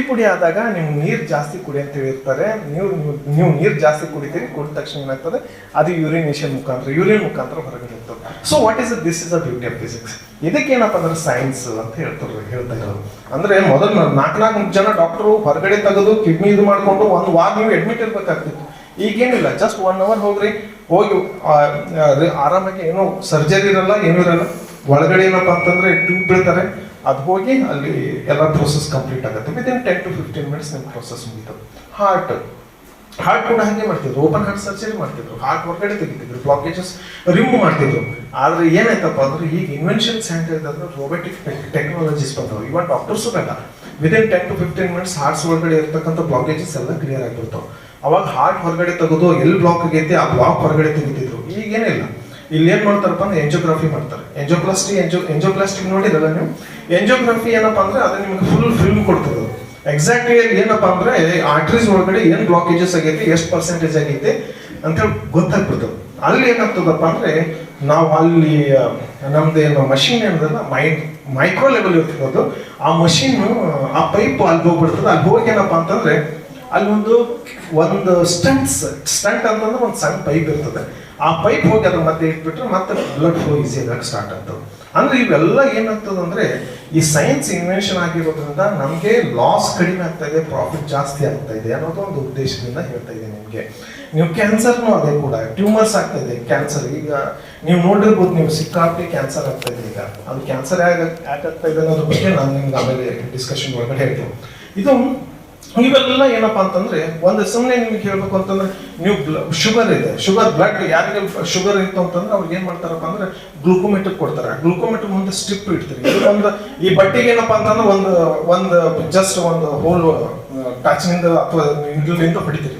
ಪುಡಿ ಆದಾಗ ನೀವು ನೀರು ಜಾಸ್ತಿ ಕುಡಿ ಅಂತ ಹೇಳಿರ್ತಾರೆ. ನೀವು ನೀರು ಜಾಸ್ತಿ ಕುಡಿತೀರಿ, ಕುಡಿದ ತಕ್ಷಣ ಏನಾಗ್ತದೆ, ಅದು ಯೂರಿನ್ ಮುಖಾಂತರ ಹೊರಗಡೆ ಇರ್ತದೆ. So what is this is a beauty of physics. ಇದಕ್ಕೇನಪ್ಪ ಅಂದ್ರೆ ಸೈನ್ಸ್ ಅಂತ ಹೇಳ್ತಾ ಇರೋದು. ಅಂದ್ರೆ ಮೊದಲು 4 ಜನ ಡಾಕ್ಟರು ಹೊರಗಡೆ ತೆಗೆದು ಕಿಡ್ನಿ ಇದು ಮಾಡ್ಕೊಂಡು 1 ವಾರ ನೀವು ಅಡ್ಮಿಟ್ ಇರ್ಬೇಕಾಗ್ತಿತ್ತು. ಈಗೇನಿಲ್ಲ, ಜಸ್ಟ್ 1 ಅವರ್ ಹೋಗಿ ಆರಾಮಾಗಿ, ಏನೋ ಸರ್ಜರಿ ಇರಲ್ಲ, ಏನೂ ಇರಲ್ಲ. ಒಳಗಡೆ ಏನಪ್ಪಾ ಅಂತಂದ್ರೆ ಟ್ಯೂಬ್ ಬಿಡ್ತಾರೆ, ಅದು ಹೋಗಿ ಅಲ್ಲಿ ಎಲ್ಲ ಪ್ರೋಸೆಸ್ ಕಂಪ್ಲೀಟ್ ಆಗುತ್ತೆ. ವಿದಿನ್ 10 to 15 ಮಿನಿಟ್ಸ್ ನಿಮ್ಮ ಪ್ರೋಸೆಸ್ ಮುಗಿತದೆ. ಹಾರ್ಟ್ ಕೂಡ ಹಾಗೆ ಮಾಡ್ತಿದ್ರು, ಓಪನ್ ಹಾರ್ಟ್ ಸರ್ಜರಿ ಮಾಡ್ತಿದ್ರು, ಹಾರ್ಟ್ ಹೊರಗಡೆ ತೆಗಿತಿದ್ರು, ಬ್ಲಾಕೇಜಸ್ ರಿಮೂವ್ ಮಾಡ್ತಿದ್ರು. ಆದ್ರೆ ಏನಾಯ್ತಪ್ಪ ಅಂದ್ರೆ ಈಗ ಇನ್ವೆನ್ಷನ್ಸ್ ಹೆಂಗಾಯ್ತಂದ್ರೆ ರೋಬೋಟಿಕ್ ಟೆಕ್ನಾಲಜೀಸ್ ಬಂದವು. ಇವಾಗ ಡಾಕ್ಟರ್ಸು ಬೇಡ, ವಿದಿನ್ 10 to 15 ಮಿನಿಟ್ಸ್ ಹಾರ್ಟ್ಸ್ ಒಳಗಡೆ ಇರ್ತಕ್ಕಂಥ ಬ್ಲಾಕೇಜಸ್ ಎಲ್ಲ ಕ್ಲಿಯರ್ ಆಗಿರ್ತಾವೆ. ಅವಾಗ ಹಾರ್ಟ್ ಹೊರಗಡೆ ತೆಗೆದು ಎಲ್ಲಿ ಬ್ಲಾಕ್ ಆಗೈತಿ ಆ ಬ್ಲಾಕ್ ಹೊರಗಡೆ ತೆಗಿತಿದ್ರು. ಈಗೇನಿಲ್ಲ, ಇಲ್ಲಿ ಏನ್ ಮಾಡ್ತಾರಪ್ಪ ಅಂದ್ರೆ ಎಂಜಿಯೋಗ್ರಫಿ ಮಾಡ್ತಾರೆ. ಎಂಜಿಯೋಪ್ಲಾಸ್ಟಿಕ್ ನೋಡಿರಲ್ಲ ನೀವು. ಎಂಜಿಯೋಗ್ರಫಿ ಏನಪ್ಪಾ ಅಂದ್ರೆ ಅದು ನಿಮ್ಗೆ ಫುಲ್ ಫಿಲ್ಮ್ ಕೊಡ್ತದೆ. ಎಕ್ಸಾಕ್ಟ್ಲಿ ಏನಪ್ಪಾ ಅಂದ್ರೆ ಆರ್ಟರೀಸ್ ಒಳಗಡೆ ಏನ್ ಬ್ಲಾಕೇಜಸ್ ಆಗೈತಿ, ಎಷ್ಟು ಪರ್ಸೆಂಟೇಜ್ ಆಗೈತಿ ಅಂತ ಹೇಳಿ ಗೊತ್ತಾಗ್ಬಿಡ್ತದೆ. ಅಲ್ಲಿ ಏನಾಗ್ತದಪ್ಪ ಅಂದ್ರೆ ನಾವು ಅಲ್ಲಿ ನಮ್ದೇನು ಮಷೀನ್ ಏನದಲ್ಲ, ಮೈಕ್ರೋ ಲೆವೆಲ್ ಇರ್ತದೆ, ಆ ಮಷೀನ್ ಆ ಪೈಪ್ ಅಲ್ಲಿ ಹೋಗ್ಬಿಡ್ತದೆ. ಅಲ್ಲಿ ಹೋಗಿ ಏನಪ್ಪಾ ಅಂತಂದ್ರೆ ಅಲ್ಲಿ ಒಂದು ಸ್ಟಂಟ್ ಅಂತಂದ್ರೆ ಒಂದು ಸಣ್ಣ ಪೈಪ್ ಇರ್ತದೆ. ಆ ಪೈಪ್ ಹೋಗಿ ಅದ್ರ ಮತ್ತೆ ಇಟ್ಬಿಟ್ರೆ ಮತ್ತೆ ಬ್ಲಡ್ ಫ್ಲೋ ಈಸಿ ಆಗಕ್ಕೆ ಸ್ಟಾರ್ಟ್ ಆಗ್ತದೆ. ಅಂದ್ರೆ ಇವೆಲ್ಲ ಏನಾಗ್ತದೆ ಅಂದ್ರೆ ಈ ಸೈನ್ಸ್ ಇನ್ವೆನ್ಷನ್ ಆಗಿರೋದ್ರಿಂದ ನಮಗೆ ಲಾಸ್ ಕಡಿಮೆ ಆಗ್ತಾ ಇದೆ, ಪ್ರಾಫಿಟ್ ಜಾಸ್ತಿ ಆಗ್ತಾ ಇದೆ ಅನ್ನೋದು ಒಂದು ಉದ್ದೇಶದಿಂದ ಹೇಳ್ತಾ ಇದೆ ನಿಮಗೆ. ನೀವು ಕ್ಯಾನ್ಸರ್ನು ಅದೇ ಕೂಡ, ಟ್ಯೂಮರ್ಸ್ ಆಗ್ತಾ ಇದೆ. ಕ್ಯಾನ್ಸರ್ ಈಗ ನೀವು ನೋಡಿರ್ಬೋದು, ನೀವು ಸಿಕ್ಕಾಪಟ್ಟೆ ಕ್ಯಾನ್ಸರ್ ಆಗ್ತಾ ಇದೆ. ಈಗ ಅದು ಕ್ಯಾನ್ಸರ್ ಯಾಕಾಗ್ತಾ ಇದೆ ಅನ್ನೋದ್ರ ಬಗ್ಗೆ ನಾನು ನಿಮ್ಗೆ ಆಮೇಲೆ ಡಿಸ್ಕಷನ್ ಒಳಗಡೆ ಹೇಳ್ತೇವೆ. ಇದು ಇವೆಲ್ಲ ಏನಪ್ಪಾ ಅಂತಂದ್ರೆ ಒಂದು ಸುಮ್ಮನೆ ನಿಮ್ಗೆ ಹೇಳ್ಬೇಕು ಅಂತಂದ್ರೆ, ನೀವು ಶುಗರ್ ಇದೆ, ಬ್ಲಡ್ ಯಾರಿಗೆ ಶುಗರ್ ಇತ್ತು ಅಂತಂದ್ರೆ ಅವ್ರಿಗೆ ಏನ್ ಮಾಡ್ತಾರಪ್ಪ ಅಂದ್ರೆ ಗ್ಲೂಕೋಮೀಟರ್ ಕೊಡ್ತಾರೆ. ಗ್ಲೂಕೋಮೀಟರ್ ಮುಂದೆ ಸ್ಟ್ರಿಪ್ ಇಡ್ತೀರಿ. ಈ ಬಟ್ಟೆಗೆ ಏನಪ್ಪಾ ಅಂತಂದ್ರೆ ಒಂದು ಜಸ್ಟ್ ಒಂದು ಹೋಲ್ ಟಚ್ನಿಂದ ಅಥವಾ ಇಂದ ಹೊಡಿತೀರಿ,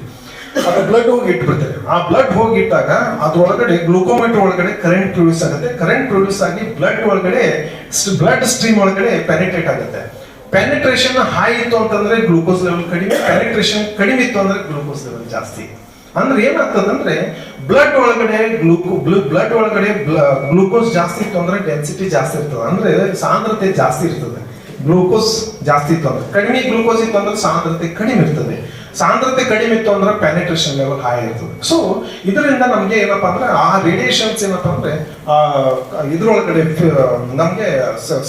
ಅದು ಬ್ಲಡ್ ಹೋಗಿ ಇಟ್ಬಿಡ್ತಾರೆ. ಆ ಬ್ಲಡ್ ಹೋಗಿ ಇಟ್ಟಾಗ ಅದ್ರೊಳಗಡೆ ಗ್ಲೂಕೋಮೀಟರ್ ಒಳಗಡೆ ಕರೆಂಟ್ ಪ್ರೊಡ್ಯೂಸ್ ಆಗುತ್ತೆ. ಕರೆಂಟ್ ಪ್ರೊಡ್ಯೂಸ್ ಆಗಿ ಬ್ಲಡ್ ಒಳಗಡೆ ಬ್ಲಡ್ ಸ್ಟ್ರೀಮ್ ಒಳಗಡೆ ಪೆನಿಟ್ರೇಟ್ ಆಗುತ್ತೆ. ಪೆನಿಟ್ರೇಷನ್ ಹೈ ಇತ್ತು ಅಂತಂದ್ರೆ ಗ್ಲೂಕೋಸ್ ಲೆವೆಲ್ ಕಡಿಮೆ, ಪೆನಿಟ್ರೇಷನ್ ಕಡಿಮೆ ಇತ್ತು ಅಂದ್ರೆ ಗ್ಲೂಕೋಸ್ ಲೆವೆಲ್ ಜಾಸ್ತಿ. ಅಂದ್ರೆ ಏನಾಗ್ತದಂದ್ರೆ ಬ್ಲಡ್ ಒಳಗಡೆ ಗ್ಲೂಕೋಸ್ ಜಾಸ್ತಿ ಇತ್ತು ಅಂದ್ರೆ ಡೆನ್ಸಿಟಿ ಜಾಸ್ತಿ ಇರ್ತದೆ, ಅಂದ್ರೆ ಸಾಂದ್ರತೆ ಜಾಸ್ತಿ ಇರ್ತದೆ. ಗ್ಲೂಕೋಸ್ ಜಾಸ್ತಿ ಇತ್ತು ಅಂದ್ರೆ, ಕಡಿಮೆ ಗ್ಲೂಕೋಸ್ ಇತ್ತು ಅಂದ್ರೆ ಸಾಂದ್ರತೆ ಕಡಿಮೆ ಇರ್ತದೆ. ಸಾಂದ್ರತೆ ಕಡಿಮೆ ಇತ್ತು ಅಂದ್ರೆ ಪೆನಿಟ್ರೇಷನ್ ಲೆವೆಲ್ ಹೈ ಇರ್ತದೆ. ಸೊ ಇದರಿಂದ ನಮ್ಗೆ ಏನಪ್ಪಾ ಅಂದ್ರೆ ಆ ರೇಡಿಯೇಷನ್ಸ್ ಏನಪ್ಪಾ ಅಂದ್ರೆ ಇದ್ರೊಳಗಡೆ ನಮ್ಗೆ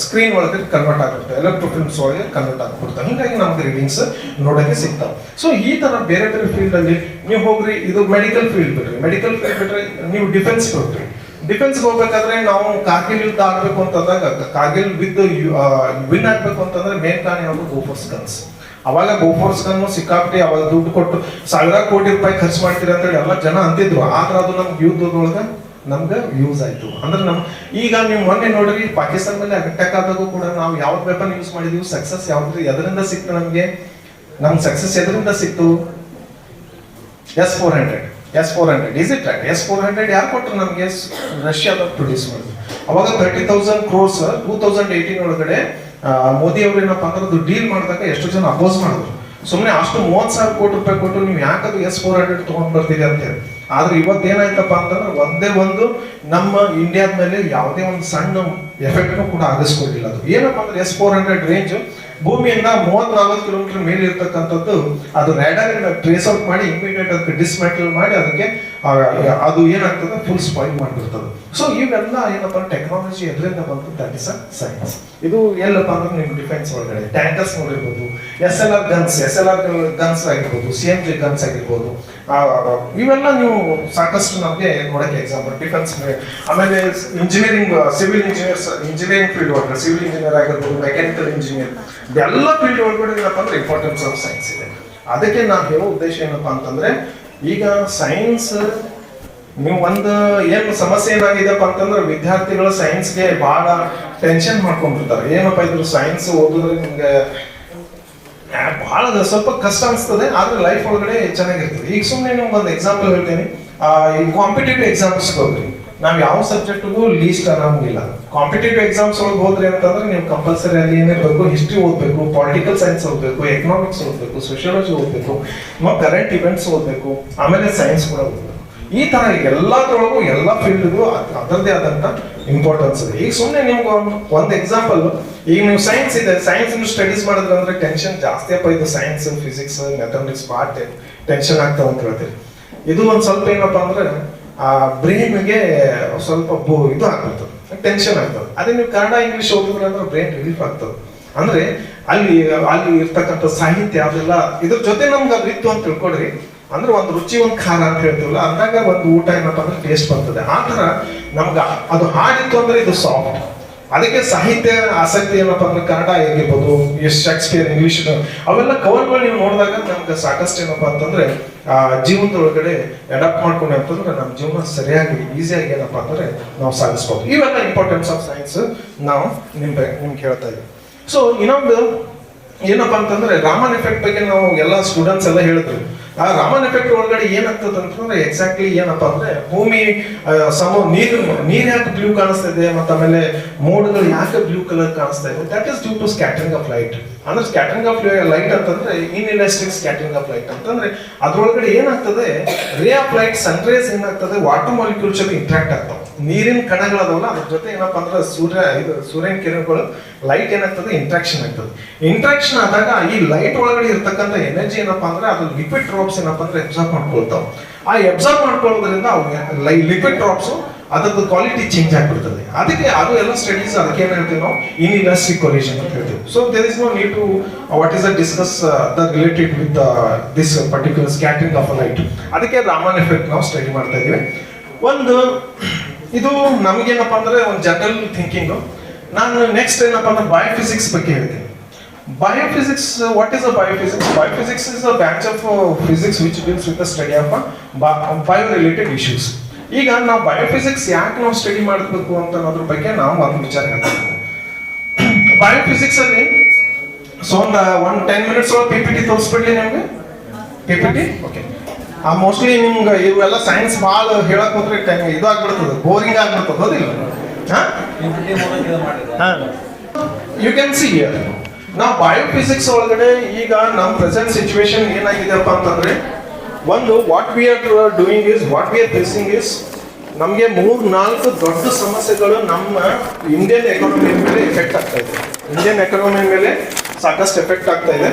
ಸ್ಕ್ರೀನ್ ಒಳಗಡೆ ಕನ್ವರ್ಟ್ ಆಗಿರುತ್ತೆ, ಎಲೆಕ್ಟ್ರೋಫಿಲ್ಮ್ಸ್ ಒಳಗೆ ಕನ್ವರ್ಟ್ ಆಗ್ಬಿಡ್ತಾರೆ. ಹಿಂಗಾಗಿ ನಮ್ಗೆ ರೀಡಿಂಗ್ಸ್ ನೋಡಕ್ಕೆ ಸಿಗ್ತಾವೆ. ಸೊ ಈ ತರ ಬೇರೆ ಬೇರೆ ಫೀಲ್ಡ್ ಅಲ್ಲಿ ನೀವು ಹೋಗ್ರಿ, ಇದು ಮೆಡಿಕಲ್ ಫೀಲ್ಡ್ ಬಿಡ್ರಿ, ಮೆಡಿಕಲ್ ಫೀಲ್ಡ್ ಬಿಟ್ರೆ ನೀವು ಡಿಫೆನ್ಸ್ ಹೋಗ್ರಿ. ಡಿಫೆನ್ಸ್ ಹೋಗ್ಬೇಕಾದ್ರೆ ನಾವು ಕಾರ್ಗಿಲ್ ಯುದ್ಧ ಆಡ್ಬೇಕು ಅಂತಂದಾಗ, ಕಾರ್ಗಿಲ್ ವಿತ್ ವಿನ್ ಆಗ್ಬೇಕು ಅಂತಂದ್ರೆ ಮೇನ್ ಕಾರಣ ಯಾವುದು ಬೋಫೋರ್ಸ್ ಗನ್ಸ್. ಅವಾಗ ಬೋಫೋರ್ಸ್ ಗನ್ ಸಿಕ್ಕಾಪಟ್ಟೆ ಅವಾಗ ದುಡ್ಡು ಕೊಟ್ಟು ಸಾವಿರಾರು ಕೋಟಿ ರೂಪಾಯಿ ಖರ್ಚು ಮಾಡ್ತೀರಿ ಅಂತ ಹೇಳಿ ಎಲ್ಲ ಜನ ಅಂತಿದ್ರು. ಆದ್ರೆ ಅದು ನಮ್ಗೆ ಯುದ್ಧದೊಳಗೆ ನಮ್ಗೆ ಯೂಸ್ ಆಯ್ತು. ಅಂದ್ರೆ ಈಗ ನೀವು ಮೊನ್ನೆ ನೋಡ್ರಿ ಪಾಕಿಸ್ತಾನ ಮೇಲೆ ಅಟ್ಯಾಕ್ ಆದಾಗೂ ಕೂಡ ನಾವು ಯಾವ್ದು ವೆಪನ್ ಯೂಸ್ ಮಾಡಿದೀವಿ, ಸಕ್ಸಸ್ ಯಾವ್ದು ಎದರಿಂದ ಸಿಕ್ತು ನಮ್ಗೆ ಸಕ್ಸಸ್ ಎದರಿಂದ ಸಿಕ್ತು? S-400 is it right? S-400 ಯಾರು ಕೊಟ್ಟರು ನಮ್ಗೆ? ರಷ್ಯಾದವ್ರು ಪ್ರೊಡ್ಯೂಸ್ ಮಾಡಿದ್ರು. ಅವಾಗ 30,000 crores 2018 ಒಳಗಡೆ ಮೋದಿ ಅವರು ಏನಪ್ಪಾ ಅಂದ್ರೆ ಡೀಲ್ ಮಾಡಿದಾಗ ಎಷ್ಟು ಜನ ಅಪೋಸ್ ಮಾಡಿದ್ರು. ಸುಮ್ಮನೆ ಅಷ್ಟು 30,000 ಕೋಟಿ ರೂಪಾಯಿ ಕೊಟ್ಟು ನೀವು ಯಾಕದು S-400 ತಗೊಂಡ್ ಬರ್ತೀರಿ ಅಂತ ಹೇಳಿ. ಆದ್ರೆ ಇವತ್ತೇನಾಯ್ತಪ್ಪ ಅಂತಂದ್ರೆ ಒಂದೇ ಒಂದು ನಮ್ಮ ಇಂಡಿಯಾದ ಮೇಲೆ ಯಾವುದೇ ಒಂದು ಸಣ್ಣ ಎಫೆಕ್ಟ್ ಕೂಡ ಆಗಿಸ್ಕೊಂಡಿಲ್ಲ. ಅದು ಏನಪ್ಪಾ ಅಂದ್ರೆ S-400 ರೇಂಜ್ ಭೂಮಿಯಿಂದ 30-40 ಕಿಲೋಮೀಟರ್ ಮೇಲೆ ಇರ್ತಕ್ಕಂಥದ್ದು ಅದು ರ್ಯಾಡರ್ ಟ್ರೇಸ್ ಔಟ್ ಮಾಡಿ ಇಮಿಡಿಯೇಟ್ ಅದಕ್ಕೆ ಡಿಸ್ಮೆಟಲ್ ಮಾಡಿ ಅದಕ್ಕೆ ಅದು ಏನಾಗ್ತದೆ ಫುಲ್ ಸ್ಪಾಯಿಲ್ ಮಾಡಿಬಿಡ್ತದೆ. ಸೊ ಇವೆಲ್ಲ ಏನಪ್ಪಾ ಟೆಕ್ನಾಲಜಿ ಎದರಿಂದ ಬಂತು? That is a science. ಇದು ಎಲ್ಲಪ್ಪ ಅಂದ್ರೆ ನಿಮ್ ಡಿಫೆನ್ಸ್ ಒಳಗಡೆ ಟ್ಯಾಂಕರ್ಸ್ ನೋಡಿರ್ಬೋದು, SLR ಗನ್ಸ್ ಆಗಿರ್ಬೋದು, CNG ಗನ್ಸ್ ಆಗಿರ್ಬೋದು, ಇವೆಲ್ಲ ನೀವು ಸಾಕಷ್ಟು ನಮಗೆ ನೋಡಕ್ಕೆ ಎಕ್ಸಾಂಪಲ್ ಡಿಫೆನ್ಸ್. ಆಮೇಲೆ ಇಂಜಿನಿಯರಿಂಗ್, ಸಿವಿಲ್ ಇಂಜಿನಿಯರಿಂಗ್ ಫೀಲ್ಡ್ ಒಳಗಡೆ ಸಿವಿಲ್ ಇಂಜಿನಿಯರ್ ಆಗಿರ್ಬೋದು, ಮೆಕ್ಯಾನಿಕಲ್ ಇಂಜಿನಿಯರ್, ಎಲ್ಲ ಫೀಲ್ಡ್ ಒಳಗಡೆ ಏನಪ್ಪಾ ಅಂದ್ರೆ ಇಂಪಾರ್ಟೆನ್ಸ್ ಆಫ್ ಸೈನ್ಸ್ ಇದೆ. ಅದಕ್ಕೆ ನಾವು ಹೇಳೋ ಉದ್ದೇಶ ಏನಪ್ಪಾ ಅಂತಂದ್ರೆ ಈಗ ಸೈನ್ಸ್ ನೀವು ಒಂದು ಏನು ಸಮಸ್ಯೆ ಏನಾಗಿದೆಪ್ಪ ಅಂತಂದ್ರೆ ವಿದ್ಯಾರ್ಥಿಗಳು ಸೈನ್ಸ್ಗೆ ಬಹಳ ಟೆನ್ಷನ್ ಮಾಡ್ಕೊಂಡಿರ್ತಾರೆ. ಏನಪ್ಪಾ ಇದ್ರು ಸೈನ್ಸ್ ಓದಿದ್ರೆ ನಿಮ್ಗೆ ಬಹಳ ಸ್ವಲ್ಪ ಕಷ್ಟ ಅನಿಸ್ತದೆ, ಆದ್ರೆ ಲೈಫ್ ಒಳಗಡೆ ಚೆನ್ನಾಗಿರ್ತದೆ. ಈಗ ಸುಮ್ಮನೆ ನಿಮ್ಗೆ ಒಂದು ಎಕ್ಸಾಂಪಲ್ ಹೇಳ್ತೀನಿ. ಈ ಕಾಂಪಿಟೇಟಿವ್ ಎಕ್ಸಾಮ್ಸ್ ಹೋಗ್ರಿ, ನಾವು ಯಾವ ಸಬ್ಜೆಕ್ಟ್ಗೂ ಲೀಸ್ಟ್ ಅನ್ನೋಂಗಿಲ್ಲ. ಕಾಂಪಿಟೇಟಿವ್ ಎಕ್ಸಾಮ್ಸ್ ಒಳಗೆ ಹೋದ್ರಿ ಅಂತಂದ್ರೆ ನೀವು ಕಂಪಲ್ಸರಿ ಅಲ್ಲಿ ಏನಿರಬೇಕು, ಹಿಸ್ಟ್ರಿ ಓದಬೇಕು, ಪೊಲಿಟಿಕಲ್ ಸೈನ್ಸ್ ಓದಬೇಕು, ಎಕನಾಮಿಕ್ಸ್ ಓದಬೇಕು, ಸೋಷಿಯಾಲಜಿ ಓದಬೇಕು, ಕರೆಂಟ್ ಇವೆಂಟ್ಸ್ ಓದಬೇಕು, ಆಮೇಲೆ ಸೈನ್ಸ್ ಕೂಡ ಓದಬೇಕು. ಈ ತರ ಎಲ್ಲದರೊಳಗೂ ಎಲ್ಲ ಫೀಲ್ಡ್ಗೂ ಅದರದೇ ಆದಂತ ಇಂಪಾರ್ಟೆನ್ಸ್ ಇದೆ. ಈಗ ಸುಮ್ಮನೆ ನಿಮ್ಗೆ ಒಂದು ಎಕ್ಸಾಂಪಲ್, ಈಗ ನೀವು ಸೈನ್ಸ್ ಇದೆ, ಸೈನ್ಸ್ ಸ್ಟಡೀಸ್ ಮಾಡಿದ್ರೆ ಅಂದ್ರೆ ಟೆನ್ಷನ್ ಜಾಸ್ತಿ ಅಪ್ಪ. ಇದು ಸೈನ್ಸ್, ಫಿಸಿಕ್ಸ್, ಮ್ಯಾಥಮೆಟಿಕ್ಸ್ ಭಾಳ ಟೆನ್ಷನ್ ಆಗ್ತಾವ ಅಂತ ಹೇಳ್ತೀವಿ. ಇದು ಒಂದ್ ಸ್ವಲ್ಪ ಏನಪ್ಪಾ ಅಂದ್ರೆ ಬ್ರೈನ್ಗೆ ಸ್ವಲ್ಪ ಇದು ಆಗ್ಬಿಡ್ತದೆ, ಟೆನ್ಷನ್ ಆಗ್ತದೆ. ಅದೇ ನೀವು ಕನ್ನಡ ಇಂಗ್ಲಿಷ್ ಓದಿದ್ರೆ ಅಂದ್ರೆ ಬ್ರೈನ್ ರಿಲೀಫ್ ಆಗ್ತದೆ. ಅಂದ್ರೆ ಅಲ್ಲಿ ಇರ್ತಕ್ಕಂಥ ಸಾಹಿತ್ಯ ಅದೆಲ್ಲ ಇದ್ರ ಜೊತೆ ನಮ್ಗೆ ಅದು ಇತ್ತು ಅಂತ ತಿಳ್ಕೊಡ್ರಿ. ಅಂದ್ರೆ ಒಂದು ರುಚಿ, ಒಂದು ಖಾರ ಅಂತ ಹೇಳ್ತೀವಲ್ಲ, ಅಂದಾಗ ಒಂದು ಊಟ ಏನಪ್ಪಾ ಅಂದ್ರೆ ಟೇಸ್ಟ್ ಬರ್ತದೆ. ಆ ತರ ನಮ್ಗ ಅದು ಹಾಡಿತ್ತು ಅಂದ್ರೆ ಇದು ಸಾಫ್ಟ್. ಅದಕ್ಕೆ ಸಾಹಿತ್ಯ ಆಸಕ್ತಿ ಏನಪ್ಪಾ ಅಂದ್ರೆ ಕನ್ನಡ ಹೇಗಿರ್ಬೋದು, ಶೇಕ್ಸ್ಪಿಯರ್, ಇಂಗ್ಲಿಷ್ ಅವೆಲ್ಲ ಕವರ್ಗಳು ನೀವು ನೋಡಿದಾಗ ನಮ್ಗೆ ಸಾಕಷ್ಟು ಏನಪ್ಪಾ ಅಂತಂದ್ರೆ ಜೀವನದೊಳಗಡೆ ಅಡಾಪ್ಟ್ ಮಾಡ್ಕೊಂಡೆ ಅಂತಂದ್ರೆ ನಮ್ಮ ಜೀವನ ಸರಿಯಾಗಿ ಈಸಿಯಾಗಿ ಏನಪ್ಪಾ ಅಂದ್ರೆ ನಾವು ಸಾಗಿಸ್ಬೋದು. ಇವೆಲ್ಲ ಇಂಪಾರ್ಟೆನ್ಸ್ ಆಫ್ ಸೈನ್ಸ್ ನಾವು ನಿಮ್ಗೆ ಹೇಳ್ತಾ ಇದ್ದೀವಿ. ಸೊ ಇನ್ನೊಂದು ಏನಪ್ಪಾ ಅಂತಂದ್ರೆ ರಾಮನ್ ಎಫೆಕ್ಟ್ ಬಗ್ಗೆ ನಾವು ಎಲ್ಲ ಸ್ಟೂಡೆಂಟ್ಸ್ ಎಲ್ಲ ಹೇಳಿದ್ರು. ಆ ರಾಮನ್ ಎಫೆಕ್ಟ್ ಒಳಗಡೆ ಏನಾಗ್ತದೆ ಅಂತಂದ್ರೆ ಎಕ್ಸಾಕ್ಟ್ಲಿ ಏನಪ್ಪಾ ಅಂದ್ರೆ ಭೂಮಿ ನೀರ್ ಯಾಕೆ ಬ್ಲೂ ಕಾಣಿಸ್ತಾ ಇದೆ, ಮತ್ತೆ ಆಮೇಲೆ ಮೋಡ್ಗಳು ಯಾಕೆ ಬ್ಲೂ ಕಲರ್ ಕಾಣಿಸ್ತಾ ಇದೆ, that is due to scattering of light. ಅಂದ್ರೆ ಸ್ಕ್ಯಾಟರಿಂಗ್ ಆಫ್ ಲೈಟ್ ಅಂತಂದ್ರೆ ಇನ್ಎಲಾಸ್ಟಿಕ್ ಸ್ಕ್ಯಾಟರಿಂಗ್ ಆಫ್ ಲೈಟ್ ಅಂತಂದ್ರೆ ಅದ್ರೊಳಗಡೆ ಏನಾಗ್ತದೆ, ray of light, sun rays ಏನಾಗ್ತದೆ, ವಾಟರ್ ಮಾಲಿಕ್ಯೂಲ್ ಜೊತೆ ಇಂಟ್ರಾಕ್ಟ್ ಆಗ್ತಾವೆ. ನೀರಿನ ಕಣಗಳದವಲ್ಲ ಅದ್ರ ಜೊತೆ ಏನಪ್ಪಾ ಅಂದ್ರೆ ಸೂರ್ಯನ ಕಿರಣಗಳು ಲೈಟ್ ಏನಾಗ್ತದೆ, ಇಂಟ್ರಾಕ್ಷನ್ ಆಗ್ತದೆ. ಇಂಟ್ರಾಕ್ಷನ್ ಆದಾಗ ಈ ಲೈಟ್ ಒಳಗಡೆ ಇರ್ತಕ್ಕಂಥ ಎನರ್ಜಿ ಏನಪ್ಪಾ ಅಂದ್ರೆ ಅದು ಲಿಕ್ವಿಡ್ ಡ್ರಾಪ್ಸ್ ಏನಪ್ಪಾ ಅಂದ್ರೆ ಅಬ್ಸರ್ವ್ ಮಾಡ್ಕೊಳ್ತಾವ. ಆ ಅಬ್ಸರ್ವ್ ಮಾಡ್ಕೊಳ್ಳೋದ್ರಿಂದ ಲಿಕ್ವಿಡ್ ಡ್ರಾಪ್ಸ್ ಅದರದ್ದು ಕ್ವಾಲಿಟಿ ಚೇಂಜ್ ಆಗ್ಬಿಡ್ತದೆ. ಅದಕ್ಕೆ ಅದು ಎಲ್ಲ ಸ್ಟಡೀಸ್ ಅದಕ್ಕೆ ಏನ್ ಹೇಳ್ತೀವಿ ನಾವು ಇನ್ಎಲಾಸ್ಟಿಕ್ ಕೊಲಿಷನ್ ಅಂತ ಹೇಳ್ತೀವಿ. So there is no need to what is discuss the related with this particular scattering of light. ಅದಕ್ಕೆ ರಾಮನ್ ಎಫೆಕ್ಟ್ ನಾವು ಸ್ಟಡಿ ಮಾಡ್ತಾ ಇದೀವಿ. ಒಂದು ಇದು ನಮಗೇನಪ್ಪಾ ಅಂದ್ರೆ ಒಂದು ಜನರಲ್ ಥಿಂಕಿಂಗ್. ನಾನು ನೆಕ್ಸ್ಟ್ ಏನಪ್ಪಾ ಅಂದ್ರೆ ಬಯೋಫಿಸಿಕ್ಸ್ ಬಗ್ಗೆ ಹೇಳ್ತೀನಿ. Biophysics, what is a biophysics? Biophysics is a branch of physics which deals with the study of bio-related issues. ಈಗ ನಾವು ಬಯೋಫಿಸಿಕ್ಸ್ ಯಾಕೆ ನಾವು ಸ್ಟಡಿ ಮಾಡಬೇಕು ಅಂತ ಅನ್ನೋದ್ರ ಬಗ್ಗೆ ನಾವು ಒಂದು ವಿಚಾರ ಹೇಳ್ತೀವಿ. ಬಯೋಫಿಸಿಕ್ಸ್ ಅಲ್ಲಿ ಒಂದು 10 minutes ಒಳಗೆ PPT ತೋರಿಸ್ಬಿಡ್ಲಿ ನಿಮ್ಗೆ. PPT okay. ಮೋಸ್ಟ್ಲಿ ನಿಮ್ಗೆ ಇವೆಲ್ಲ ಸೈನ್ಸ್ ಭಾಳ ಹೇಳಕ್ ಹೋದ್ರೆ ಇದು ಆಗ್ಬಿಡ್ತದೆ, ಬೋರಿಂಗ್ ಆಗ್ಬಿಡ್ತದೆ, ಹೌದಿಲ್ಲ? ಯು ಕ್ಯಾನ್ ಸಿ ಹಿಯರ್ ನಾವು ಬಯೋಫಿಸಿಕ್ಸ್ ಒಳಗಡೆ ಈಗ ನಮ್ಮ ಪ್ರೆಸೆಂಟ್ ಸಿಚುವೇಶನ್ ಏನಾಗಿದೆಪ್ಪ ಅಂತಂದ್ರೆ, ಒಂದು what we are doing is, what we are facing is, ನಮಗೆ 3-4 ದೊಡ್ಡ ಸಮಸ್ಯೆಗಳು ನಮ್ಮ ಇಂಡಿಯನ್ ಎಕಾನಮಿ ಮೇಲೆ ಎಫೆಕ್ಟ್ ಆಗ್ತಾ ಇದೆ. ಇಂಡಿಯನ್ ಎಕಾನಮಿ ಮೇಲೆ ಸಾಕಷ್ಟು ಎಫೆಕ್ಟ್ ಆಗ್ತಾ ಇದೆ.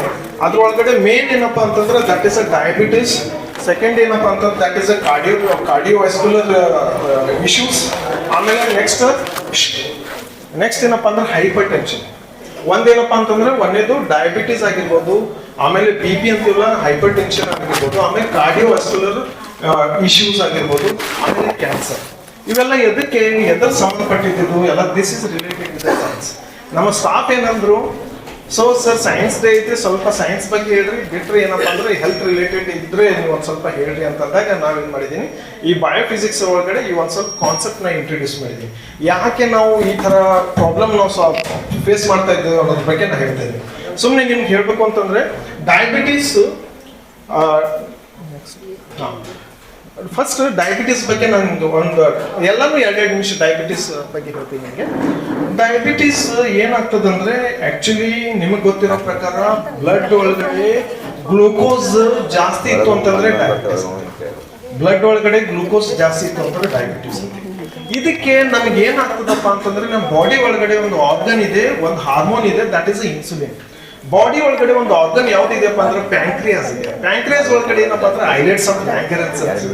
ಅದ್ರೊಳಗಡೆ ಮೇನ್ ಏನಪ್ಪಾ ಅಂತಂದ್ರೆ that is a diabetes. Second ಏನಪ್ಪಾ ಅಂತಂದ್ರೆ that is a cardiovascular issues. ಆಮೇಲೆ ನೆಕ್ಸ್ಟ್ ಏನಪ್ಪಾ ಅಂದ್ರೆ ಹೈಪರ್ ಟೆನ್ಷನ್. ಒಂದೇನಪ್ಪಾ ಅಂತಂದ್ರೆ ಒಂದೇದು ಡಯಾಬಿಟಿಸ್ ಆಗಿರ್ಬೋದು, ಆಮೇಲೆ BP ಅಂತೀವಲ್ಲ ಹೈಪರ್ ಟೆನ್ಷನ್ ಆಗಿರ್ಬೋದು, ಆಮೇಲೆ ಕಾರ್ಡಿಯೋವ್ಯಾಸ್ಕ್ಯುಲರ್ ಇಶ್ಯೂಸ್ ಆಗಿರ್ಬೋದು, ಆಮೇಲೆ ಕ್ಯಾನ್ಸರ್. ಇವೆಲ್ಲ ಎದ್ರ ಸಂಬಂಧಪಟ್ಟಿದ್ದು ಎಲ್ಲ this is related with the science. ನಮ್ಮ ಸ್ಟಾಫ್ ಏನಂದ್ರು, ಸೊ ಸರ್ ಸೈನ್ಸ್ ಡೇ ಐತಿ, ಸ್ವಲ್ಪ ಸೈನ್ಸ್ ಬಗ್ಗೆ ಹೇಳ್ರಿ, ಬಿಟ್ರೆ ಏನಪ್ಪಾ ಅಂದ್ರೆ ಹೆಲ್ತ್ ರಿಲೇಟೆಡ್ ಇದ್ರೆ ನೀವು ಒಂದ್ ಸ್ವಲ್ಪ ಹೇಳ್ರಿ ಅಂತಂದಾಗ ನಾವೇನ್ ಮಾಡಿದೀನಿ, ಈ ಬಯೋಫಿಸಿಕ್ಸ್ ಒಳಗಡೆ ಈ ಒಂದ್ ಸ್ವಲ್ಪ ಕಾನ್ಸೆಪ್ಟ್ ನ ಇಂಟ್ರೊಡ್ಯೂಸ್ ಮಾಡಿದೀನಿ. ಯಾಕೆ ನಾವು ಈ ತರ ಪ್ರಾಬ್ಲಮ್ ನಾವು ಫೇಸ್ ಮಾಡ್ತಾ ಇದ್ದೇವೆ ಅನ್ನೋದ್ರ ಬಗ್ಗೆ ನಾ ಹೇಳ್ತಾ ಇದ್ದೀನಿ. ಸುಮ್ಮನೆ ನಿಮ್ಗೆ ಹೇಳ್ಬೇಕು ಅಂತಂದ್ರೆ ಡಯಾಬಿಟೀಸ್, ಫಸ್ಟ್ ಡಯಾಬಿಟಿಸ್ ಬಗ್ಗೆ ನಾನು ಎಲ್ಲಾನು 2 ನಿಮಿಷ ಡಯಾಬಿಟಿಸ್ ಬಗ್ಗೆ ಹೇಳ್ತೀನಿ ನಿಮಗೆ. ಡಯಾಬಿಟಿಸ್ ಏನಾಗ್ತದಂದ್ರೆ ಆಕ್ಚುಲಿ ನಿಮಗೆ ಗೊತ್ತಿರೋ ಪ್ರಕಾರ ಬ್ಲಡ್ ಒಳಗಡೆ ಗ್ಲೂಕೋಸ್ ಜಾಸ್ತಿ ಇತ್ತು ಅಂತಂದ್ರೆ ಡಯಾಬಿಟಿಸ್. ಬ್ಲಡ್ ಒಳಗಡೆ ಗ್ಲೂಕೋಸ್ ಜಾಸ್ತಿ ಇತ್ತು ಅಂತಂದ್ರೆ ಡಯಾಬಿಟಿಸ್. ಇದಕ್ಕೆ ನಮ್ಗೆ ಏನಾಗ್ತದಪ್ಪ ಅಂತಂದ್ರೆ ನಮ್ಮ ಬಾಡಿ ಒಳಗಡೆ ಒಂದು ಆರ್ಗನ್ ಇದೆ, ಒಂದು ಹಾರ್ಮೋನ್ ಇದೆ, ದಟ್ ಇಸ್ ಇನ್ಸುಲಿನ್. ಬಾಡಿ ಒಳಗಡೆ ಒಂದು ಆರ್ಗನ್ ಯಾವ್ದಿದೆಯಪ್ಪ ಅಂದ್ರೆ ಪ್ಯಾಂಕ್ರಿಯಾಸ್ ಇದೆ. ಪ್ಯಾಂಕ್ರಿಯಾಸ್ ಒಳಗಡೆ ಏನಪ್ಪಾ ಅಂದ್ರೆ ಐಲೆಟ್ಸ್ ಆಫ್ ಲ್ಯಾಂಗರೆನ್ಸಸ್.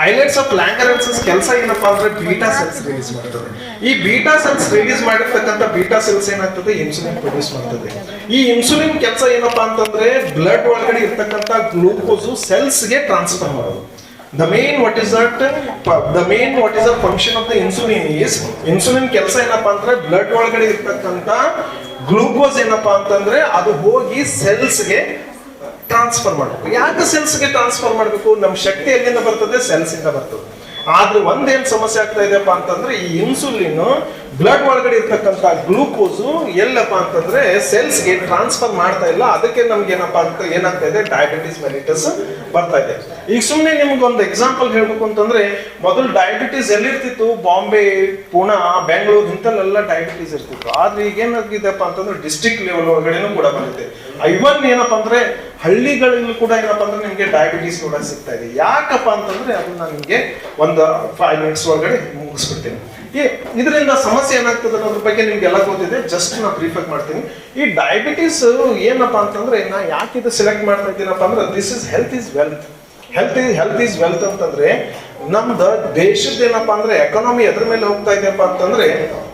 ಐಲೆಟ್ಸ್ ಆಫ್ ಲ್ಯಾಂಗರೆನ್ಸಸ್ ಕೆಲಸ ಏನಪ್ಪಾ ಅಂದ್ರೆ ಬೀಟಾ ಸೆಲ್ಸ್ ರಿಲೀಸ್ ಮಾಡ್ತದೆ. ಈ ಬೀಟಾ ಸೆಲ್ಸ್ ರಿಲೀಸ್ ಮಾಡಿರ್ತಕ್ಕಂಥ ಬೀಟಾ ಸೆಲ್ಸ್ ಏನಾಗ್ತದೆ, ಇನ್ಸುಲಿನ್ ಪ್ರೊಡ್ಯೂಸ್ ಮಾಡ್ತದೆ. ಈ ಇನ್ಸುಲಿನ್ ಕೆಲಸ ಏನಪ್ಪಾ ಅಂತಂದ್ರೆ ಬ್ಲಡ್ ಒಳಗಡೆ ಇರ್ತಕ್ಕಂಥ ಗ್ಲೂಕೋಸ್ ಸೆಲ್ಸ್ಗೆ ಟ್ರಾನ್ಸ್ಫರ್ ಮಾಡೋದು. The main what is the function of the insulin is, insulin ಕೆಲಸ ಏನಪ್ಪಾ ಅಂದ್ರೆ ಬ್ಲಡ್ ಒಳಗಡೆ ಇರ್ತಕ್ಕಂಥ ಗ್ಲೂಕೋಸ್ ಏನಪ್ಪಾ ಅಂತಂದ್ರೆ ಅದು ಹೋಗಿ ಸೆಲ್ಸ್ಗೆ ಟ್ರಾನ್ಸ್ಫರ್ ಮಾಡಬೇಕು. ಯಾಕೆ ಸೆಲ್ಸ್ಗೆ ಟ್ರಾನ್ಸ್ಫರ್ ಮಾಡಬೇಕು? ನಮ್ಮ ಶಕ್ತಿ ಎಲ್ಲಿಂದ ಬರ್ತದೆ? ಸೆಲ್ಸ್ ಇಂದ ಬರ್ತದೆ. ಆದ್ರೆ ಒಂದೇನ್ ಸಮಸ್ಯೆ ಆಗ್ತಾ ಇದೆಯಪ್ಪ ಅಂತಂದ್ರೆ ಈ ಇನ್ಸುಲಿನ್ ಬ್ಲಡ್ ಒಳಗಡೆ ಇರ್ತಕ್ಕಂಥ ಗ್ಲೂಕೋಸ್ ಎಲ್ಲಪ್ಪ ಅಂತಂದ್ರೆ ಸೆಲ್ಸ್ಗೆ ಟ್ರಾನ್ಸ್ಫರ್ ಮಾಡ್ತಾ ಇಲ್ಲ. ಅದಕ್ಕೆ ನಮ್ಗೆ ಏನಪ್ಪಾ ಅಂತ ಏನಾಗ್ತಾ ಇದೆ, ಡಯಾಬಿಟಿಸ್ ಮೆಲಿಟಸ್ ಬರ್ತಾ ಇದೆ. ಈಗ ಸುಮ್ಮನೆ ನಿಮ್ಗೆ ಒಂದು ಎಕ್ಸಾಂಪಲ್ ಹೇಳ್ಬೇಕು ಅಂತಂದ್ರೆ, ಮೊದಲು ಡಯಾಬಿಟಿಸ್ ಎಲ್ಲಿರ್ತಿತ್ತು? ಬಾಂಬೆ, ಪುಣಾ, ಬೆಂಗಳೂರು ಇಂಥಲ್ಲೆಲ್ಲ ಡಯಾಬಿಟಿಸ್ ಇರ್ತಿತ್ತು. ಆದ್ರೆ ಈಗ ಏನಾಗಿದೆಪ್ಪ ಅಂತಂದ್ರೆ ಡಿಸ್ಟ್ರಿಕ್ಟ್ ಲೆವೆಲ್ ಒಳಗಡೆನೂ ಕೂಡ ಬಂದಿದೆ. ಇವನ್ ಏನಪ್ಪಾ ಅಂದ್ರೆ ಹಳ್ಳಿಗಳಲ್ಲಿ ಕೂಡ ಏನಪ್ಪಾ ಅಂದ್ರೆ ನಿಮ್ಗೆ ಡಯಾಬಿಟಿಸ್ ಕೂಡ ಸಿಗ್ತಾ ಇದೆ. ಯಾಕಪ್ಪ ಅಂತಂದ್ರೆ ಅದನ್ನ ನಿಮ್ಗೆ ಒಂದು 5 minutes ಒಳಗಡೆ ಮುಗಿಸ್ಬಿಡ್ತೀನಿ. ಇದರಿಂದ ಸಮಸ್ಯೆ ಏನಾಗ್ತದೆ ಅನ್ನೋದ್ರ ಬಗ್ಗೆ ನಿಮ್ಗೆಲ್ಲ ಗೊತ್ತಿದೆ, ಜಸ್ಟ್ ನಾ ಬ್ರೀಫ್ ಆಗಿ ಮಾಡ್ತೀನಿ. ಈ ಡಯಾಬಿಟಿಸ್ ಏನಪ್ಪಾ ಅಂತಂದ್ರೆ ನಾ ಯಾಕೆ ಇದು ಸೆಲೆಕ್ಟ್ ಮಾಡ್ತಾ ಇದ್ದೀನಪ್ಪ ಅಂದ್ರೆ this is health is wealth. Health is wealth ಅಂತಂದ್ರೆ ನಮ್ದು ದೇಶದ ಏನಪ್ಪಾ ಅಂದ್ರೆ ಎಕಾನಮಿ ಎದ್ರ ಮೇಲೆ ಹೋಗ್ತಾ ಇದೆಯಪ್ಪ ಅಂತಂದ್ರೆ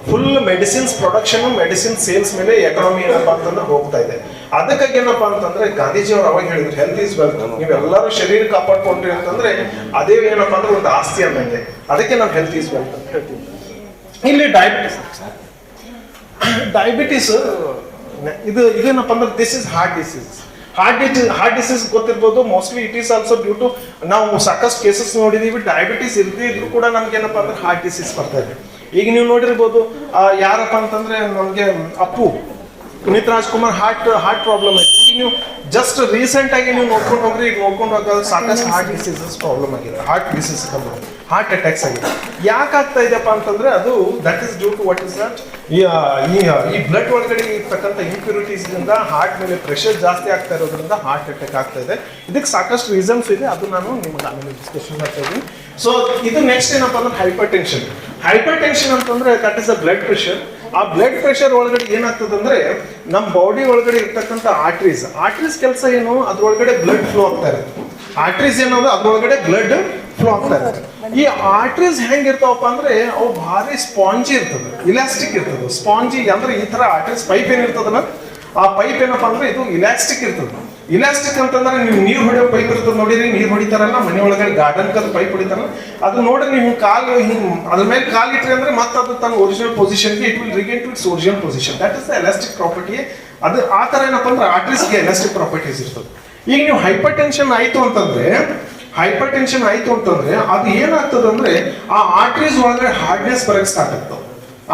full medicines production, medicine sales ಮೇಲೆ ಎಕಾನಮಿ ಏನಪ್ಪಾ ಅಂತಂದ್ರೆ ಹೋಗ್ತಾ ಇದೆ. ಅದಕ್ಕಾಗಿ ಏನಪ್ಪಾ ಅಂತಂದ್ರೆ ಗಾಂಧೀಜಿ ಅವರು ಅವಾಗ ಹೇಳಿದ್ರು ಹೆಲ್ತ್ ಈಸ್ ವೆಲ್ತ್. ನೀವೆಲ್ಲರೂ ಶರೀರ ಕಾಪಾಡ್ಕೊಂಡ್ರಿ ಅಂತಂದ್ರೆ ಅದೇ ಏನಪ್ಪಾ ಅಂದ್ರೆ ಒಂದು ಆಸ್ತಿ ಅನ್ನಂಗೆ. ಅದಕ್ಕೆ ನಾವು ಹೆಲ್ತ್ ಈಸ್ ವೆಲ್ತ್ ಅಂತ ಹೇಳ್ತೀವಿ. ಇಲ್ಲಿ ಡಯಾಬಿಟಿಸ್ ಇದೇನಪ್ಪ ಅಂದ್ರೆ this is heart disease. Heart disease ಗೊತ್ತಿರ್ಬೋದು. Mostly it is also due to, ನಾವು ಸಾಕಷ್ಟು ಕೇಸಸ್ ನೋಡಿದೀವಿ ಡಯಾಬಿಟಿಸ್ ಇದ್ರೂ ಕೂಡ ನಮ್ಗೆ ಏನಪ್ಪಾ ಅಂದ್ರೆ ಹಾರ್ಟ್ ಡಿಸೀಸ್ ಬರ್ತಾ ಇದೆ. ಈಗ ನೀವು ನೋಡಿರ್ಬೋದು, ಯಾರಪ್ಪ ಅಂತಂದ್ರೆ ನಮ್ಗೆ ಅಪ್ಪು ಪುನೀತ್ ರಾಜ್ಕುಮಾರ್ ಹಾರ್ಟ್ ಪ್ರಾಬ್ಲಮ್ ಐತಿ. ಈಗ ನೀವು ಜಸ್ಟ್ ರೀಸೆಂಟ್ ಆಗಿ ನೀವು ನೋಡ್ಕೊಂಡು ಹೋಗ್ರಿ, ಈಗ ನೋಡ್ಕೊಂಡು ಹೋಗೋದು ಸಾಕಷ್ಟು ಹಾರ್ಟ್ ಡಿಸೀಸಸ್ ಪ್ರಾಬ್ಲಮ್ ಆಗಿದೆ. ಹಾರ್ಟ್ ಡಿಸೀಸ್ ಹಾರ್ಟ್ ಅಟ್ಯಾಕ್ಸ್ ಆಗಿದೆ. ಯಾಕೆ ಆಗ್ತಾ ಇದೆಯಪ್ಪ ಅಂತಂದ್ರೆ ಅದು that is due to what is that, ಈ ಬ್ಲಡ್ ಒಳಗಡೆ ಇರ್ತಕ್ಕಂಥ ಇಂಪ್ಯೂರಿಟೀಸ್ ಇಂದ ಹಾರ್ಟ್ ಮೇಲೆ ಪ್ರೆಷರ್ ಜಾಸ್ತಿ ಆಗ್ತಾ ಇರೋದ್ರಿಂದ ಹಾರ್ಟ್ ಅಟ್ಯಾಕ್ ಆಗ್ತಾ ಇದೆ. ಇದಕ್ಕೆ ಸಾಕಷ್ಟು ರೀಸನ್ಸ್ ಇದೆ, ಅದು ನಾನು ನಿಮ್ಗೆ ಆಮೇಲೆ ಡಿಸ್ಕಷನ್ ಮಾಡ್ತಾ ಇದ್ದೀನಿ. ಸೊ ಇದು ನೆಕ್ಸ್ಟ್ ಏನಪ್ಪಾ ಅಂದ್ರೆ ಹೈಪರ್ ಟೆನ್ಷನ್ ಅಂತಂದ್ರೆ that is the blood pressure. ಆ ಬ್ಲಡ್ ಪ್ರೆಷರ್ ಒಳಗಡೆ ಏನಾಗ್ತದೆ ಅಂದ್ರೆ ನಮ್ಮ ಬಾಡಿ ಒಳಗಡೆ ಇರ್ತಕ್ಕಂಥ ಆರ್ಟ್ರೀಸ್ ಕೆಲಸ ಏನು, ಅದ್ರೊಳಗಡೆ ಬ್ಲಡ್ ಫ್ಲೋ ಆಗ್ತಾ ಇರುತ್ತೆ. ಆರ್ಟ್ರೀಸ್ ಏನಂದ್ರೆ ಅದ್ರೊಳಗಡೆ ಬ್ಲಡ್ ಫ್ಲೋ ಆಗ್ತಾ ಇರುತ್ತೆ. ಈ ಆರ್ಟ್ರೀಸ್ ಹೆಂಗಿರ್ತಾವಪ್ಪ ಅಂದ್ರೆ ಅವು ಭಾರಿ ಸ್ಪಾಂಜಿ ಇರ್ತದೆ, ಇಲಾಸ್ಟಿಕ್ ಇರ್ತದೆ. ಸ್ಪಾಂಜಿ ಅಂದ್ರೆ ಈ ತರ ಆರ್ಟ್ರೀಸ್ ಪೈಪ್ ಏನಿರ್ತದಲ್ಲ, ಆ ಪೈಪ್ ಏನಪ್ಪಾ ಅಂದ್ರೆ ಇದು ಇಲಾಸ್ಟಿಕ್ ಇರ್ತದೆ. ಇಲಾಸ್ಟಿಕ್ ಅಂತಂದ್ರೆ ನೀವು ನೀರು ಹೊಡೆಯೋ ಪೈಪ್ ಇರ್ತದೆ ನೋಡಿರಿ, ನೀರು ಹೊಡಿತಾರಲ್ಲ ಮನೆ ಒಳಗಡೆ ಗಾರ್ಡನ್ ಕಲ್ ಪೈಪ್ ಹೊಡಿತಾರಲ್ಲ, ಅದು ನೋಡ್ರಿ ನೀವು ಕಾಲು ಹಿಂಗ್ ಅದ್ರ ಮೇಲೆ ಕಾಲು ಇಟ್ರಿ ಅಂದ್ರೆ ಮತ್ತೆ ಅದು ತನ್ನ ಒರಿಜಿನಲ್ ಪೊಸಿಷನ್ಗೆ it will regain to its original position. That is the elastic property. ಅದು ಆ ತರ ಏನಪ್ಪಾ ಅಂದ್ರೆ ಆರ್ಟ್ರೀಸ್ಗೆ ಎಲಾಸ್ಟಿಕ್ ಪ್ರಾಪರ್ಟೀಸ್ ಇರ್ತದೆ. ಈಗ ನೀವು ಹೈಪರ್ ಟೆನ್ಷನ್ ಆಯ್ತು ಅಂತಂದ್ರೆ ಅದು ಏನಾಗ್ತದೆ ಅಂದ್ರೆ ಆ ಆರ್ಟ್ರೀಸ್ ಒಳಗಡೆ ಹಾರ್ಡ್ನೆಸ್ ಬರಕ್ ಸ್ಟಾರ್ಟ್ ಆಗ್ತಾವ.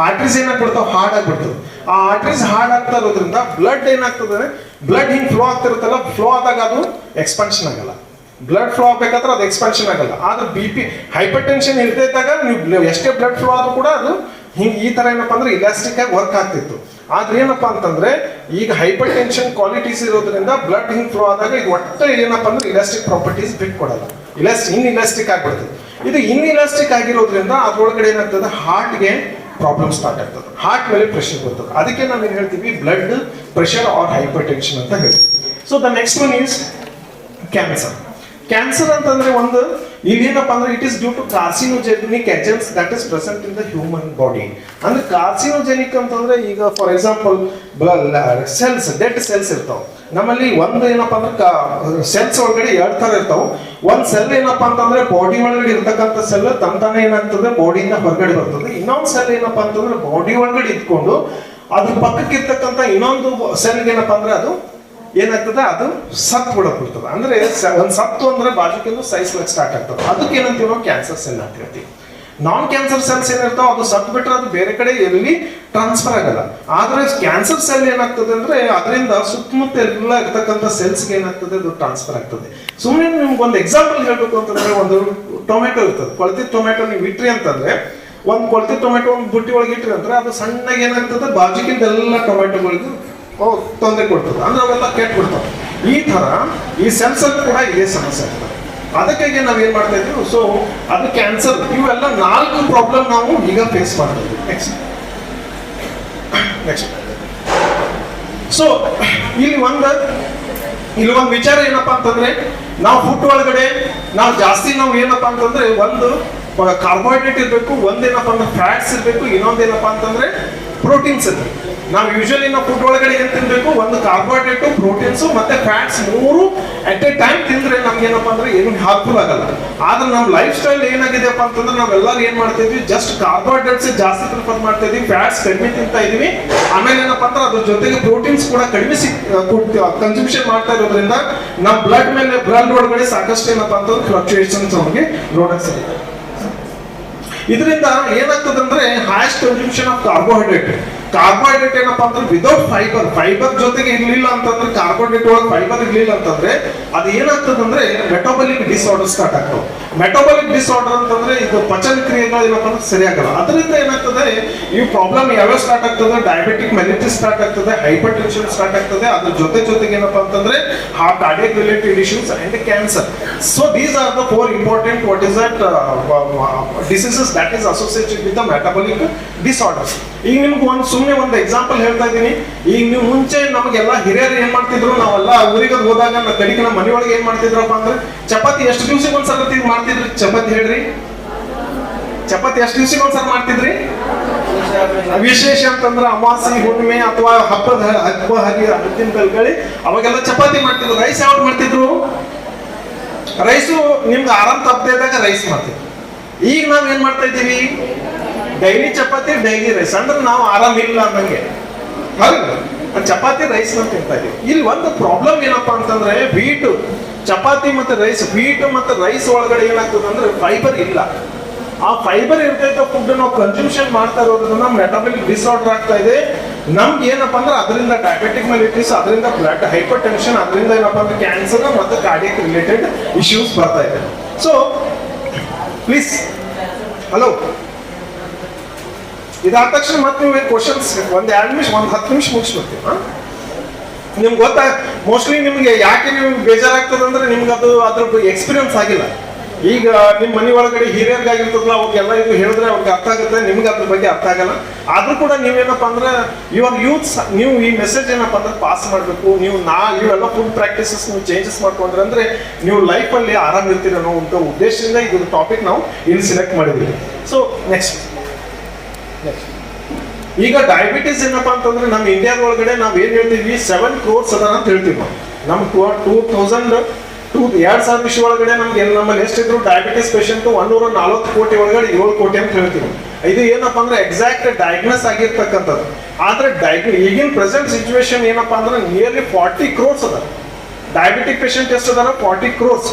ಆರ್ಟ್ರೀಸ್ ಏನಾಗ್ಬಿಡ್ತಾವ, ಹಾರ್ಡ್ ಆಗ್ಬಿಡ್ತಾವ. ಆ ಆರ್ಟ್ರೀಸ್ ಹಾರ್ಡ್ ಆಗ್ತಾ ಇರೋದ್ರಿಂದ ಬ್ಲಡ್ ಏನಾಗ್ತದೆ, ಬ್ಲಡ್ ಹಿಂಗ್ ಫ್ಲೋ ಆಗ್ತಿರುತ್ತಲ್ಲ, ಫ್ಲೋ ಆದಾಗ ಅದು ಎಕ್ಸ್ಪಾನ್ಷನ್ ಆಗಲ್ಲ. ಬ್ಲಡ್ ಫ್ಲೋ ಆಗ್ಬೇಕಾದ್ರೆ ಅದು ಎಕ್ಸ್ಪಾನ್ಷನ್ ಆಗಲ್ಲ. ಆದ್ರೆ BP ಹೈಪರ್ ಟೆನ್ಷನ್ ಇರ್ತಾ ಇದ್ದಾಗ ನೀವು ಎಷ್ಟೇ ಬ್ಲಡ್ ಫ್ಲೋ ಆದ್ರೂ ಕೂಡ ಅದು ಹಿಂಗ್ ಈ ತರ ಏನಪ್ಪಾ ಅಂದ್ರೆ ಇಲಾಸ್ಟಿಕ್ ಆಗಿ ವರ್ಕ್ ಆಗ್ತಿತ್ತು. ಆದ್ರೆ ಏನಪ್ಪಾ ಅಂತಂದ್ರೆ ಈಗ ಹೈಪರ್ ಟೆನ್ಷನ್ ಕ್ವಾಲಿಟೀಸ್ ಇರೋದ್ರಿಂದ ಬ್ಲಡ್ ಹಿಂಗ್ ಫ್ಲೋ ಆದಾಗ ಇದು ಒಟ್ಟು ಏನಪ್ಪಾ ಅಂದ್ರೆ ಇಲಾಸ್ಟಿಕ್ ಪ್ರಾಪರ್ಟೀಸ್ ಬಿಟ್ಕೊಡಲ್ಲ, ಇನ್ ಇಲಾಸ್ಟಿಕ್ ಆಗ್ಬಿಡ್ತದೆ. ಇದು ಇನ್ ಇಲಾಸ್ಟಿಕ್ ಆಗಿರೋದ್ರಿಂದ ಅದ್ರೊಳಗಡೆ ಏನಾಗ್ತದೆ, ಹಾರ್ಟ್ಗೆ ಪ್ರಾಬ್ಲಮ್ ಸ್ಟಾರ್ಟ್ ಆಗ್ತದೆ, ಹಾರ್ಟ್ ಮೇಲೆ ಪ್ರೆಷರ್ ಬರ್ತದೆ. ಅದಕ್ಕೆ ನಾವೇನು ಹೇಳ್ತೀವಿ, blood pressure or hypertension ಅಂತ ಹೇಳ್ತೀವಿ. So the next one is cancer. Cancer ಅಂತಂದ್ರೆ ಒಂದು ಇಲ್ಲೇನಪ್ಪ ಅಂದ್ರೆ it is due to carcinogenic agents that is present in the human body. ಅಂದ್ರೆ ಕಾರ್ಸಿನೋಜೆನಿಕ್ ಅಂತಂದ್ರೆ ಈಗ for example cells, dead cells ಇರ್ತಾವ ನಮ್ಮಲ್ಲಿ. ಒಂದು ಏನಪ್ಪಾ ಅಂದ್ರೆ ಸೆಲ್ಸ್ ಒಳಗಡೆ 2 ತರ ಇರ್ತಾವ. ಒಂದ್ ಸೆಲ್ ಏನಪ್ಪಾ ಅಂತಂದ್ರೆ ಬಾಡಿ ಒಳಗಡೆ ಇರ್ತಕ್ಕಂಥ ಸೆಲ್ ತಂತಾನೆ ಏನಾಗ್ತದೆ ಬಾಡಿಯಿಂದ ಹೊರಗಡೆ ಬರ್ತದೆ. ಇನ್ನೊಂದು ಸೆಲ್ ಏನಪ್ಪಾ ಅಂತಂದ್ರೆ ಬಾಡಿ ಒಳಗಡೆ ಇದ್ಕೊಂಡು ಅದ್ರ ಪಕ್ಕಕ್ಕೆ ಇರ್ತಕ್ಕಂಥ ಇನ್ನೊಂದು ಸೆಲ್ ಏನಪ್ಪಾ ಅಂದ್ರೆ ಅದು ಏನಾಗ್ತದೆ, ಅದು ಸತ್ ಬಿಡಕ್ಬಿಡ್ತದೆ. ಅಂದ್ರೆ ಒಂದ್ ಸತ್ತು ಅಂದ್ರೆ ಬಾಜುಕಿಂದು ಸೈಸ್ಲಕ್ ಸ್ಟಾರ್ಟ್ ಆಗ್ತದೆ. ಅದಕ್ಕೆ ಏನಂತೀವಿ ನಾವು ಕ್ಯಾನ್ಸರ್ ಸೆಲ್ ಅಂತ ಹೇಳ್ತೀವಿ. ನಾನ್ ಕ್ಯಾನ್ಸರ್ ಸೆಲ್ಸ್ ಏನಿರ್ತಾವ ಅದು ಸತ್ ಬಿಟ್ರೆ ಅದು ಬೇರೆ ಕಡೆ ಎಲ್ಲಿ ಟ್ರಾನ್ಸ್ಫರ್ ಆಗಲ್ಲ. ಆದ್ರೆ ಕ್ಯಾನ್ಸರ್ ಸೆಲ್ ಏನಾಗ್ತದೆ ಅಂದ್ರೆ ಅದರಿಂದ ಸುತ್ತಮುತ್ತ ಎಲ್ಲ ಇರ್ತಕ್ಕಂಥ ಸೆಲ್ಸ್ಗೆ ಏನಾಗ್ತದೆ, ಅದು ಟ್ರಾನ್ಸ್ಫರ್ ಆಗ್ತದೆ. ಸುಮ್ಮನೆ ನಿಮ್ಗೆ ಒಂದು ಎಕ್ಸಾಂಪಲ್ ಹೇಳ್ಬೇಕು ಅಂತಂದ್ರೆ, ಒಂದು ಟೊಮೆಟೊ ಇರ್ತದೆ, ಕೊಳ್ತಿದ ಟೊಮೆಟೊ ನೀವು ಇಟ್ರಿ ಅಂತಂದ್ರೆ, ಒಂದು ಕೊಳ್ತಿದ ಟೊಮೆಟೊ ಒಂದು ಬುಟ್ಟಿ ಒಳಗೆ ಇಟ್ರಿ ಅಂದ್ರೆ ಅದು ಸಣ್ಣಗೆ ಏನಾಗ್ತದೆ, ಬಾಜುಕಿಂದ ಎಲ್ಲ ಟೊಮೆಟೊಗಳಿಗೂ ತೊಂದರೆ ಕೊಡ್ತದೆ, ಅಂದ್ರೆ ಅವೆಲ್ಲ ಕೆಟ್ಬಿಡ್ತಾವೆ. ಈ ತರ ಈ ಸೆಲ್ಸ್ ಅಲ್ಲಿ ಕೂಡ ಇದೇ ಸಮಸ್ಯೆ ಆಗ್ತದೆ. ಅದಕ್ಕಾಗಿ ನಾವ್ ಏನ್ ಮಾಡ್ತಾ ಇದ್ವಿ, ಸೊ ಅದು ಕ್ಯಾನ್ಸರ್. ಇವೆಲ್ಲ 4 ಪ್ರಾಬ್ಲಮ್ ನಾವು ಈಗ ಫೇಸ್ ಮಾಡ್ತಾ ಇದ್ವಿ. ನೆಕ್ಸ್ಟ್ ಸೊ ಇಲ್ಲಿ ಒಂದು ವಿಚಾರ ಏನಪ್ಪಾ ಅಂತಂದ್ರೆ, ನಾವು ಫುಡ್ ಒಳಗಡೆ ನಾವು ಜಾಸ್ತಿ ನಾವು ಏನಪ್ಪಾ ಅಂತಂದ್ರೆ, ಒಂದು ಕಾರ್ಬೋಹೈಡ್ರೇಟ್ ಇರಬೇಕು, ಒಂದೇನಪ್ಪಾ ಅಂದ್ರೆ ಫ್ಯಾಟ್ಸ್ ಇರಬೇಕು, ಇನ್ನೊಂದೇನಪ್ಪಾ ಅಂತಂದ್ರೆ ಪ್ರೋಟೀನ್ಸ್ ಇರಬೇಕು. ನಾವು ಯೂಶಲಿ ನಾವು ಫುಡ್ ಒಳಗಡೆ ಏನ್ ತಿನ್ಬೇಕು, ಒಂದು ಕಾರ್ಬೋಹೈಡ್ರೇಟ್, ಪ್ರೋಟೀನ್ಸ್ ಮತ್ತೆ ಫ್ಯಾಟ್ಸ್ 3 ಅಟ್ ಎ ಟೈಮ್ ತಿಂದ್ರೆ ನಮ್ಗೆ ಏನಪ್ಪಾ ಅಂದ್ರೆ ಏನು ಹಾರ್ಮ್ಫುಲ್ ಆಗಲ್ಲ. ಆದ್ರೆ ನಮ್ಮ ಲೈಫ್ ಸ್ಟೈಲ್ ಏನಾಗಿದೆಯಪ್ಪ ಅಂತಂದ್ರೆ, ನಾವೆಲ್ಲರೂ ಏನ್ ಮಾಡ್ತಾ ಇದ್ವಿ, ಜಸ್ಟ್ ಕಾರ್ಬೋಹೈಡ್ರೇಟ್ಸ್ ಜಾಸ್ತಿ ಪ್ರಿಫರ್ ಮಾಡ್ತಾ ಇದೀವಿ, ಫ್ಯಾಟ್ಸ್ ಕಡಿಮೆ ತಿಂತಾ ಇದೀವಿ. ಆಮೇಲೆ ಏನಪ್ಪಾ ಅಂದ್ರೆ ಅದ್ರ ಜೊತೆಗೆ ಪ್ರೋಟೀನ್ಸ್ ಕೂಡ ಕಡಿಮೆ ಕನ್ಸಂಪ್ಷನ್ ಮಾಡ್ತಾ ಇರೋದ್ರಿಂದ ನಮ್ಮ ಬ್ಲಡ್ ಒಳಗಡೆ ಸಾಕಷ್ಟು ಏನಪ್ಪಾ ಅಂತಂದ್ರೆ ಫ್ಲಕ್ಚುಯೇಷನ್ಸ್ ನಮಗೆ ನೋಡಕ್ ಸಿಗುತ್ತೆ. ಇದರಿಂದ ಏನಾಗ್ತದೆ ಅಂದ್ರೆ ಹೈಯೆಸ್ಟ್ ಕನ್ಸಂಪ್ಷನ್ ಆಫ್ ಕಾರ್ಬೋಹೈಡ್ರೇಟ್ ಏನಪ್ಪಾ ಅಂದ್ರೆ ವಿದೌಟ್ ಫೈಬರ್ ಜೊತೆಗೆ ಇರ್ಲಿಲ್ಲ ಅಂತಂದ್ರೆ, ಕಾರ್ಬೋಹೈಡ್ರೇಟ್ ಒಳಗೆ ಫೈಬರ್ ಇರ್ಲಿಲ್ಲ ಅಂತಂದ್ರೆ ಅದು ಏನಾಗ್ತದೆ ಅಂದ್ರೆ ಮೆಟಾಬಲಿಕ್ ಡಿಸಾರ್ಡರ್ ಸ್ಟಾರ್ಟ್ ಆಗ್ತವೆ. ಮೆಟಾಬಲಿಕ್ ಡಿಸಾರ್ಡರ್ ಅಂತಂದ್ರೆ ಇದು ಪಚನ ಕ್ರಿಯೆಗಳು ಏನಪ್ಪಾ ಅಂದ್ರೆ ಸರಿಯಾಗಲ್ಲ. ಅದರಿಂದ ಏನಾಗ್ತದೆ, ಈ ಪ್ರಾಬ್ಲಮ್ ಯಾವ್ಯಾವ ಸ್ಟಾರ್ಟ್ ಆಗ್ತದೆ, ಡಯಾಬಿಟಿಕ್ ಮೆಲಿಟಸ್ ಸ್ಟಾರ್ಟ್ ಆಗ್ತದೆ, ಹೈಪರ್ ಟೆನ್ಷನ್ ಸ್ಟಾರ್ಟ್ ಆಗ್ತದೆ. ಅದ್ರ ಜೊತೆಗೆ ಏನಪ್ಪಾ ಅಂತಂದ್ರೆ cardiac related issues and cancer. So these are the 4 important what is that diseases that is associated with the metabolic disorders. ಈಗ ನಿಮ್ಗೆ ಸುಮ್ಮನೆ ಒಂದು ಎಕ್ಸಾಂಪಲ್ ಹೇಳ್ತಾ ಇದ್ದೀನಿ. ಈಗ ನೀವು ಮುಂಚೆ ನಮಗೆಲ್ಲ ಹಿರಿಯರು ಏನ್ ಮಾಡ್ತಿದ್ರು, ನಾವೆಲ್ಲ ಊರಿಗೆ ಹೋದಾಗ ಕಡೆಗೆ ನಮ್ಮ ಮನೆಯೊಳಗೆ ಏನ್ ಮಾಡ್ತಿದ್ರಪ್ಪ ಅಂದ್ರೆ, ಚಪಾತಿ ಎಷ್ಟು ದಿವ್ಸಕ್ಕೆ ಒಂದ್ಸಲ ಮಾಡ್ತಿದ್ರಿ? ಚಪಾತಿ ಹೇಳ್ರಿ, ಚಪಾತಿ ಎಷ್ಟು ದಿವ್ಸಕ್ಕೆ ಒಂದ್ಸಲ ಮಾಡ್ತಿದ್ರಿ? ವಿಶೇಷ ಅಂತಂದ್ರೆ ಅಮಾವಾಸ್ಯೆ, ಹುಣ್ಣಿಮೆ ಅಥವಾ ಹಬ್ಬ ಹರಿದಿನ ಕಲ್ಗಳಿ ಅವಾಗೆಲ್ಲ ಚಪಾತಿ ಮಾಡ್ತಿದ್ರು. ರೈಸ್ ಯಾವ್ದು ಮಾಡ್ತಿದ್ರು? ರೈಸು ನಿಮ್ಗೆ ಆರಾಮ್ ತಪ್ಪದಾಗ ರೈಸ್ ಮಾಡ್ತಿದ್ರು. ಈಗ ನಾವ್ ಏನ್ ಮಾಡ್ತಾ ಇದ್ದೀವಿ, ಡೈಲಿ ಚಪಾತಿ ಡೈಲಿ ರೈಸ್. ಅಂದ್ರೆ ನಾವು ಆರಾಮಿಲ್ಲ ಅನ್ನಂಗೆ ಚಪಾತಿ ರೈಸ್ ಅಂತ ತಿಂತಾ ಇದೀವಿ. ಇಲ್ಲಿ ಒಂದು ಪ್ರಾಬ್ಲಮ್ ಏನಪ್ಪಾ ಅಂತಂದ್ರೆ, ವೀಟ್ ಚಪಾತಿ ಮತ್ತೆ ರೈಸ್, ವೀಟ್ ಮತ್ತೆ ರೈಸ್ ಒಳಗಡೆ ಏನಾಗ್ತದೆ ಅಂದ್ರೆ ಫೈಬರ್ ಇಲ್ಲ. ಆ ಫೈಬರ್ ಇರ್ತೈತೆ ಫುಡ್ ನಾವು ಕನ್ಸಂಪ್ಷನ್ ಮಾಡ್ತಾ ಇರೋದ್ರಿಂದ ಮೆಟಾಬಲಿಕ್ ಡಿಸಾರ್ಡರ್ ಆಗ್ತಾ ಇದೆ. ನಮ್ಗೆ ಏನಪ್ಪಾ ಅಂದ್ರೆ ಅದರಿಂದ ಡಯಾಬಿಟಿಕ್ ಮೆಲಿಟಸ್, ಅದರಿಂದ ಬ್ಲಡ್ ಹೈಪರ್ ಟೆನ್ಷನ್, ಅದರಿಂದ ಏನಪ್ಪಾ ಅಂದ್ರೆ ಕ್ಯಾನ್ಸರ್ ಮತ್ತೆ ಕಾರ್ಡಿಯಾಕ್ ರಿಲೇಟೆಡ್ ಇಶ್ಯೂಸ್ ಬರ್ತಾ ಇದೆ. ಸೊ ಪ್ಲೀಸ್, ಹಲೋ, ಇದಾದ ತಕ್ಷಣ ಮತ್ತೆ ನೀವು ಕ್ವಶನ್ಸ್ ಒಂದ್ 2 ನಿಮಿಷ, 10 ನಿಮಿಷ ಮುಗಿಸ್ಬಿಡ್ತೀವಿ. ನಿಮ್ಗೆ ಗೊತ್ತಾ, ಮೋಸ್ಟ್ಲಿ ನಿಮ್ಗೆ ಯಾಕೆ ನೀವು ಬೇಜಾರಾಗ್ತದೆ ಅಂದ್ರೆ, ನಿಮ್ಗೆ ಅದ್ರ ಎಕ್ಸ್ಪೀರಿಯನ್ಸ್ ಆಗಿಲ್ಲ. ಈಗ ನಿಮ್ಮ ಮನೆ ಒಳಗಡೆ ಹಿರಿಯರ್ಗಾಗಿರ್ತದಲ್ಲ, ಅವ್ರಿಗೆಲ್ಲ ಇದು ಹೇಳಿದ್ರೆ ಅವ್ರಿಗೆ ಅರ್ಥ ಆಗುತ್ತೆ, ನಿಮ್ಗೆ ಅದ್ರ ಬಗ್ಗೆ ಅರ್ಥ ಆಗಲ್ಲ. ಆದ್ರೂ ಕೂಡ ನೀವೇನಪ್ಪ ಅಂದ್ರೆ ಯುವರ್ ಯೂತ್ಸ್, ನೀವು ಈ ಮೆಸೇಜ್ ಏನಪ್ಪ ಅಂದ್ರೆ ಪಾಸ್ ಮಾಡಬೇಕು. ಇವೆಲ್ಲ ಫುಡ್ ಪ್ರಾಕ್ಟೀಸಸ್ ನೀವು ಚೇಂಜಸ್ ಮಾಡ್ಕೊಂಡ್ರೆ ಅಂದ್ರೆ ನೀವು ಲೈಫಲ್ಲಿ ಆರಾಮ್ ಇರ್ತೀರ ಅನ್ನೋ ಒಂದು ಉದ್ದೇಶದಿಂದ ಇದು ಟಾಪಿಕ್ ನಾವು ಇಲ್ಲಿ ಸಿಲೆಕ್ಟ್ ಮಾಡಿದ್ದೀವಿ. ಸೊ ನೆಕ್ಸ್ಟ್ ಈಗ ಡಯಾಬಿಟಿಸ್ ಏನಪ್ಪಾ ಅಂತಂದ್ರೆ, ನಮ್ಮ ಇಂಡಿಯಾದ ಒಳಗಡೆ ನಾವ್ ಏನ್ ಹೇಳ್ತೀವಿ, 7 crores ಅದ ಅಂತ ಹೇಳ್ತೀವಿ ನಾವು. ನಮ್ 2000 ಇಶ್ಯೂ ಒಳಗಡೆ ನಮ್ಗೆ ನಮ್ಮಲ್ಲಿ ಎಷ್ಟಿದ್ರು ಡಯಾಬಿಟಿಸ್ ಪೇಷಂಟ್ 140 ಕೋಟಿ ಒಳಗಡೆ 7 ಕೋಟಿ ಅಂತ ಹೇಳ್ತೀವಿ. ಇದು ಏನಪ್ಪಾ ಅಂದ್ರೆ ಎಕ್ಸಾಕ್ಟ್ ಡಯಾಗ್ನೋಸ್ ಆಗಿರ್ತಕ್ಕಂಥದ್ದು. ಆದ್ರೆ ಈಗಿನ ಪ್ರೆಸೆಂಟ್ ಸಿಚುವೇಶನ್ ಏನಪ್ಪಾ ಅಂದ್ರೆ ನಿಯರ್ಲಿ 40 crores ಅದ ಡಯಾಬಿಟಿಕ್ ಪೇಷಂಟ್. ಎಷ್ಟು ಅದಾರ? 40 crores.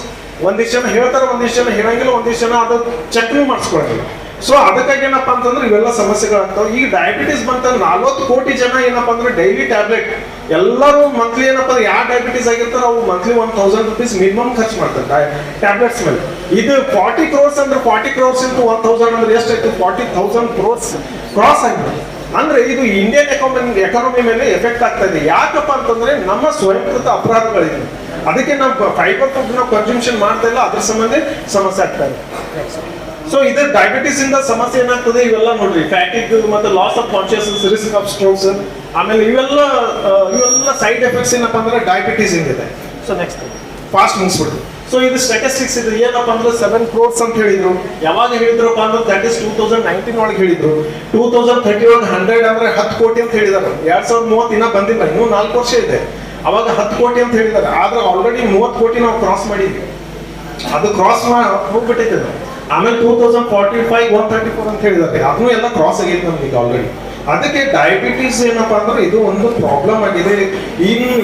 ಒಂದಿಷ್ಟು ಜನ ಹೇಳ್ತಾರೆ, ಒಂದಿಷ್ಟು ಜನ ಹೇಳಂಗಿಲ್ಲ, ಒಂದಿಷ್ಟು ಜನ ಅದು ಚೆಕ್ನು ಮಾಡಿಸ್ಕೊಳಂಗಿಲ್ಲ. ಸೊ ಅದಕ್ಕಾಗಿ ಏನಪ್ಪಾ ಅಂತಂದ್ರೆ ಇವೆಲ್ಲ ಸಮಸ್ಯೆಗಳಾಗ್ತಾವೆ. ಈಗ ಡಯಾಬಿಟಿಸ್ ಬಂತ 40 ಕೋಟಿ ಜನ ಏನಪ್ಪಾ ಅಂದ್ರೆ ಡೈಲಿ ಟ್ಯಾಬ್ಲೆಟ್, ಎಲ್ಲರೂ ಮಂತ್ಲಿ ಏನಪ್ಪಾ ಅಂದ್ರೆ ಯಾರು ಡಯಾಬಿಟಿಸ್ ಆಗಿರ್ತಾರೆ ಅವ್ರು ಮಂತ್ಲಿ 1000 rupees ಮಿನಿಮಮ್ ಖರ್ಚು ಮಾಡ್ತಾರೆ ಟ್ಯಾಬ್ಲೆಟ್ಸ್ ಮೇಲೆ. ಇದು 40 crores ಅಂದ್ರೆ 40 crores ಇಂಟು 1000 ಅಂದ್ರೆ ಎಷ್ಟಾಯ್ತು? 40,000 crores ಕ್ರಾಸ್ ಆಗಿದೆ. ಅಂದ್ರೆ ಇದು ಇಂಡಿಯನ್ ಎಕಾನಮಿ ಮೇಲೆ ಎಫೆಕ್ಟ್ ಆಗ್ತಾ ಇದೆ. ಯಾಕಪ್ಪ ಅಂತಂದ್ರೆ ನಮ್ಮ ಸ್ವಯಂಕೃತ ಅಪರಾಧಗಳಿದೆ. ಅದಕ್ಕೆ ನಾವು ಫೈಬರ್ ಫುಡ್ ನಾವು ಕನ್ಸಂಪ್ಷನ್ ಮಾಡ್ತಾ ಇಲ್ಲ, ಅದ್ರ ಸಂಬಂಧ ಸಮಸ್ಯೆ ಆಗ್ತಾ ಇದೆ. ಸೊ ಇದು ಡಯಾಬಿಟಿಸ್ ಇಂದ ಸಮಸ್ಯೆ ಏನಾಗ್ತದೆ ಇವೆಲ್ಲ ನೋಡ್ರಿ, ಫ್ಯಾಟಿಗ್ ಮತ್ತೆ loss of consciousness, risk of strokes, ಆಮೇಲೆ ಇವೆಲ್ಲ ಸೈಡ್ ಎಫೆಕ್ಟ್ಸ್ ಏನಪ್ಪಾ ಅಂದ್ರೆ ಡಯಾಬಿಟಿಸ್ ಇಂದಿದೆ. ಸೊ ನೆಕ್ಸ್ಟ್ ಫಾಸ್ಟ್ ಮುಗಿಸ್ಬಿಡ್ತು. ಸೊ ಇದು ಸ್ಟ್ಯಾಟಿಸ್ಟಿಕ್ಸ್ ಇದು ಏನಪ್ಪಾ ಅಂದ್ರೆ 7 crores ಅಂತ ಹೇಳಿದ್ರು. ಯಾವಾಗ ಹೇಳಿದ್ರಪ್ಪ ಅಂದ್ರೆ ದಟ್ ಇಸ್ 2019 ಒಳಗೆ ಹೇಳಿದ್ರು. 2030 ಒಳಗೆ 100 ಅಂದ್ರೆ 10 ಕೋಟಿ ಅಂತ ಹೇಳಿದಾರೆ. 2030 ಇನ್ನ ಬಂದಿಲ್ಲ, ಇನ್ನೂ 4 ವರ್ಷ ಇದೆ. ಅವಾಗ 10 ಕೋಟಿ ಅಂತ ಹೇಳಿದ್ದಾರೆ, ಆದ್ರೆ ಆಲ್ರೆಡಿ 30 ಕೋಟಿ ನಾವು ಕ್ರಾಸ್ ಮಾಡಿದ್ವಿ. ಅದು ಕ್ರಾಸ್ ಹೋಗ್ಬಿಟ್ಟಿದೆ. ಆಮೇಲೆ 2045 134 ಅಂತ ಹೇಳಿದ್ದಾರೆ, ಅದನ್ನು ಎಲ್ಲ ಕ್ರಾಸ್ ಆಗೈತೆ ನಮ್ಗೆ ಈಗ ಆಲ್ರೆಡಿ. ಅದಕ್ಕೆ ಡಯಾಬಿಟಿಸ್ ಏನಪ್ಪಾ ಅಂದ್ರೆ ಇದು ಒಂದು ಪ್ರಾಬ್ಲಮ್ ಆಗಿದೆ.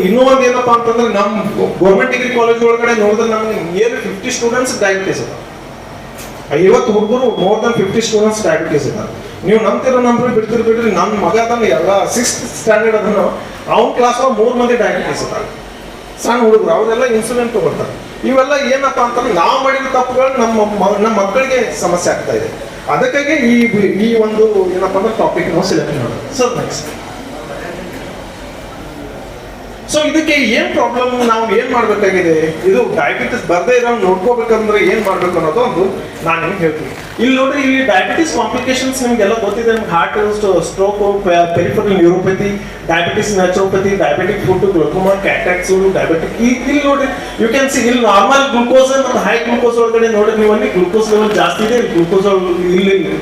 ಇನ್ನೂ ಒಂದು ಏನಪ್ಪಾ ಅಂತಂದ್ರೆ ನಮ್ ಗೌರ್ಮೆಂಟ್ ಡಿಗ್ರಿ ಕಾಲೇಜ್ ಒಳಗಡೆ ನೋಡಿದ್ರೆ ನಮ್ಗೆ ನಿಯರ್ 50 ಸ್ಟೂಡೆಂಟ್ಸ್ ಡಯಾಬಿಟಿಸ್ ಇದೆ. 50 ಹುಡುಗರು ಮೋರ್ ದನ್ 50 ಸ್ಟೂಡೆಂಟ್ಸ್ ಡಯಾಬಿಟಿಸ್ ಇದ್ದಾರೆ. ನೀವು ನಂಬ್ರಿ ಬಿಡ್ರಿ, ನನ್ನ ಮಗ ಅದನ್ನ ಎಲ್ಲ 6th ಸ್ಟ್ಯಾಂಡರ್ಡ್ ಅದನ್ನು ಅವ್ನ ಕ್ಲಾಸ್ 3 ಮಂದಿ ಡಯಾಬಿಟಿಸ್ ಇದ್ದಾರೆ, ಸಣ್ಣ ಹುಡುಗರು. ಅವರೆಲ್ಲ ಇನ್ಸುಲಿನ್ ತಗೊಳ್ತಾರೆ. ಇವೆಲ್ಲ ಏನಪ್ಪಾ ಅಂತಂದ್ರೆ ನಾವು ಮಾಡಿದ ತಪ್ಪುಗಳು ನಮ್ಮ ಮಕ್ಕಳಿಗೆ ಸಮಸ್ಯೆ ಆಗ್ತಾ ಇದೆ. ಅದಕ್ಕಾಗಿ ಈ ಒಂದು ಏನಪ್ಪಾ ಅಂದ್ರೆ ಟಾಪಿಕ್ ನಾವು ಸೆಲೆಕ್ಟ್ ಮಾಡೋದು. Sir next. ಸೊ ಇದಕ್ಕೆ ಏನ್ ಪ್ರಾಬ್ಲಮ್, ನಾವು ಏನ್ ಮಾಡ್ಬೇಕಾಗಿದೆ, ಇದು ಡಯಾಬಿಟಿಸ್ ಬರ್ದೇ ಇರೋ ನೋಡ್ಕೋಬೇಕಂದ್ರೆ ಏನ್ ಮಾಡ್ಬೇಕು ಅನ್ನೋದು ಒಂದು ನಾನು ನಿಮ್ಗೆ ಹೇಳ್ತೀನಿ. ಇಲ್ಲಿ ನೋಡ್ರಿ, ಇಲ್ಲಿ ಡಯಾಬಿಟಿಸ್ ಕಾಂಪ್ಲಿಕೇಶನ್ಸ್ ನಿಮ್ಗೆಲ್ಲ ಗೊತ್ತಿದೆ. ನಿಮ್ಗೆ heart stroke, peripheral neuropathy, diabetes naturopathy, diabetic food, glaucoma, cataracts, diabetic. ಇಲ್ಲಿ ನೋಡ್ರಿ, ಯು ಕ್ಯಾನ್ ಸಿ ಇಲ್ಲಿ ನಾರ್ಮಲ್ ಗ್ಲೂಕೋಸ್ ಮತ್ತು ಹೈ ಗ್ಲೂಕೋಸ್ ಒಳಗಡೆ ನೋಡ್ರಿ, ನೀವು ಅಲ್ಲಿ ಗ್ಲೂಕೋಸ್ ಲೆವೆಲ್ ಜಾಸ್ತಿ ಇದೆ, ಗ್ಲೂಕೋಸ್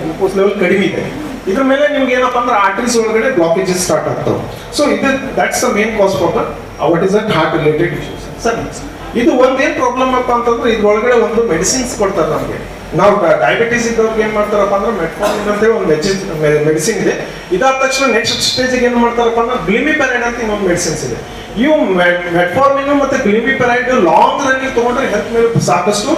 ಗ್ಲೂಕೋಸ್ ಲೆವೆಲ್ ಕಡಿಮೆ ಇದೆ. ಇದ್ರ ಮೇಲೆ ನಿಮ್ಗೆ ಏನಪ್ಪಾ ಅಂದ್ರೆ ಆರ್ಟರೀಸ್ ಒಳಗಡೆ ಬ್ಲಾಕೇಜಸ್ ಸ್ಟಾರ್ಟ್ ಆಗ್ತವೆ. So that's the main cause for what is that heart related issues. Sir ಇದು ಒಂದೇನ್ ಪ್ರಾಬ್ಲಮ್ ಅಪ್ಪ ಅಂತಂದ್ರೆ ಇದ್ರೊಳಗಡೆ ಒಂದು ಮೆಡಿಸಿನ್ಸ್ ಕೊಡ್ತಾರೆ ನಮಗೆ. ನಾವು ಡಯಾಬಿಟಿಸ್ ಇದ್ದವ್ರಿಗೆ ಏನ್ ಮಾಡ್ತಾರಪ್ಪ ಅಂದ್ರೆ ಮೆಟ್ಫಾರ್ಮಿನ್ ಅಂತ ಒಂದು ಮೆಡಿಸಿನ್ ಇದೆ. ಇದಾದ ತಕ್ಷಣ ನೆಕ್ಸ್ಟ್ ಸ್ಟೇಜಿಗೆ ಏನ್ ಮಾಡ್ತಾರಪ್ಪ ಅಂದ್ರೆ ಗ್ಲಿಮಿಪೆರೈಡ್ ಅಂತ ಇನ್ನೊಂದು ಮೆಡಿಸಿನ್ಸ್ ಇದೆ. ಇವು ಮೆಟ್ಫಾರ್ಮಿನ್ ಮತ್ತೆ ಗ್ಲಿಮಿಪೆರೈಡ್ ಲಾಂಗ್ ರನ್ನಿಂಗ್ ತಗೊಂಡ್ರೆ ಹೆಲ್ತ್ ಮೇಲೆ ಸಾಕಷ್ಟು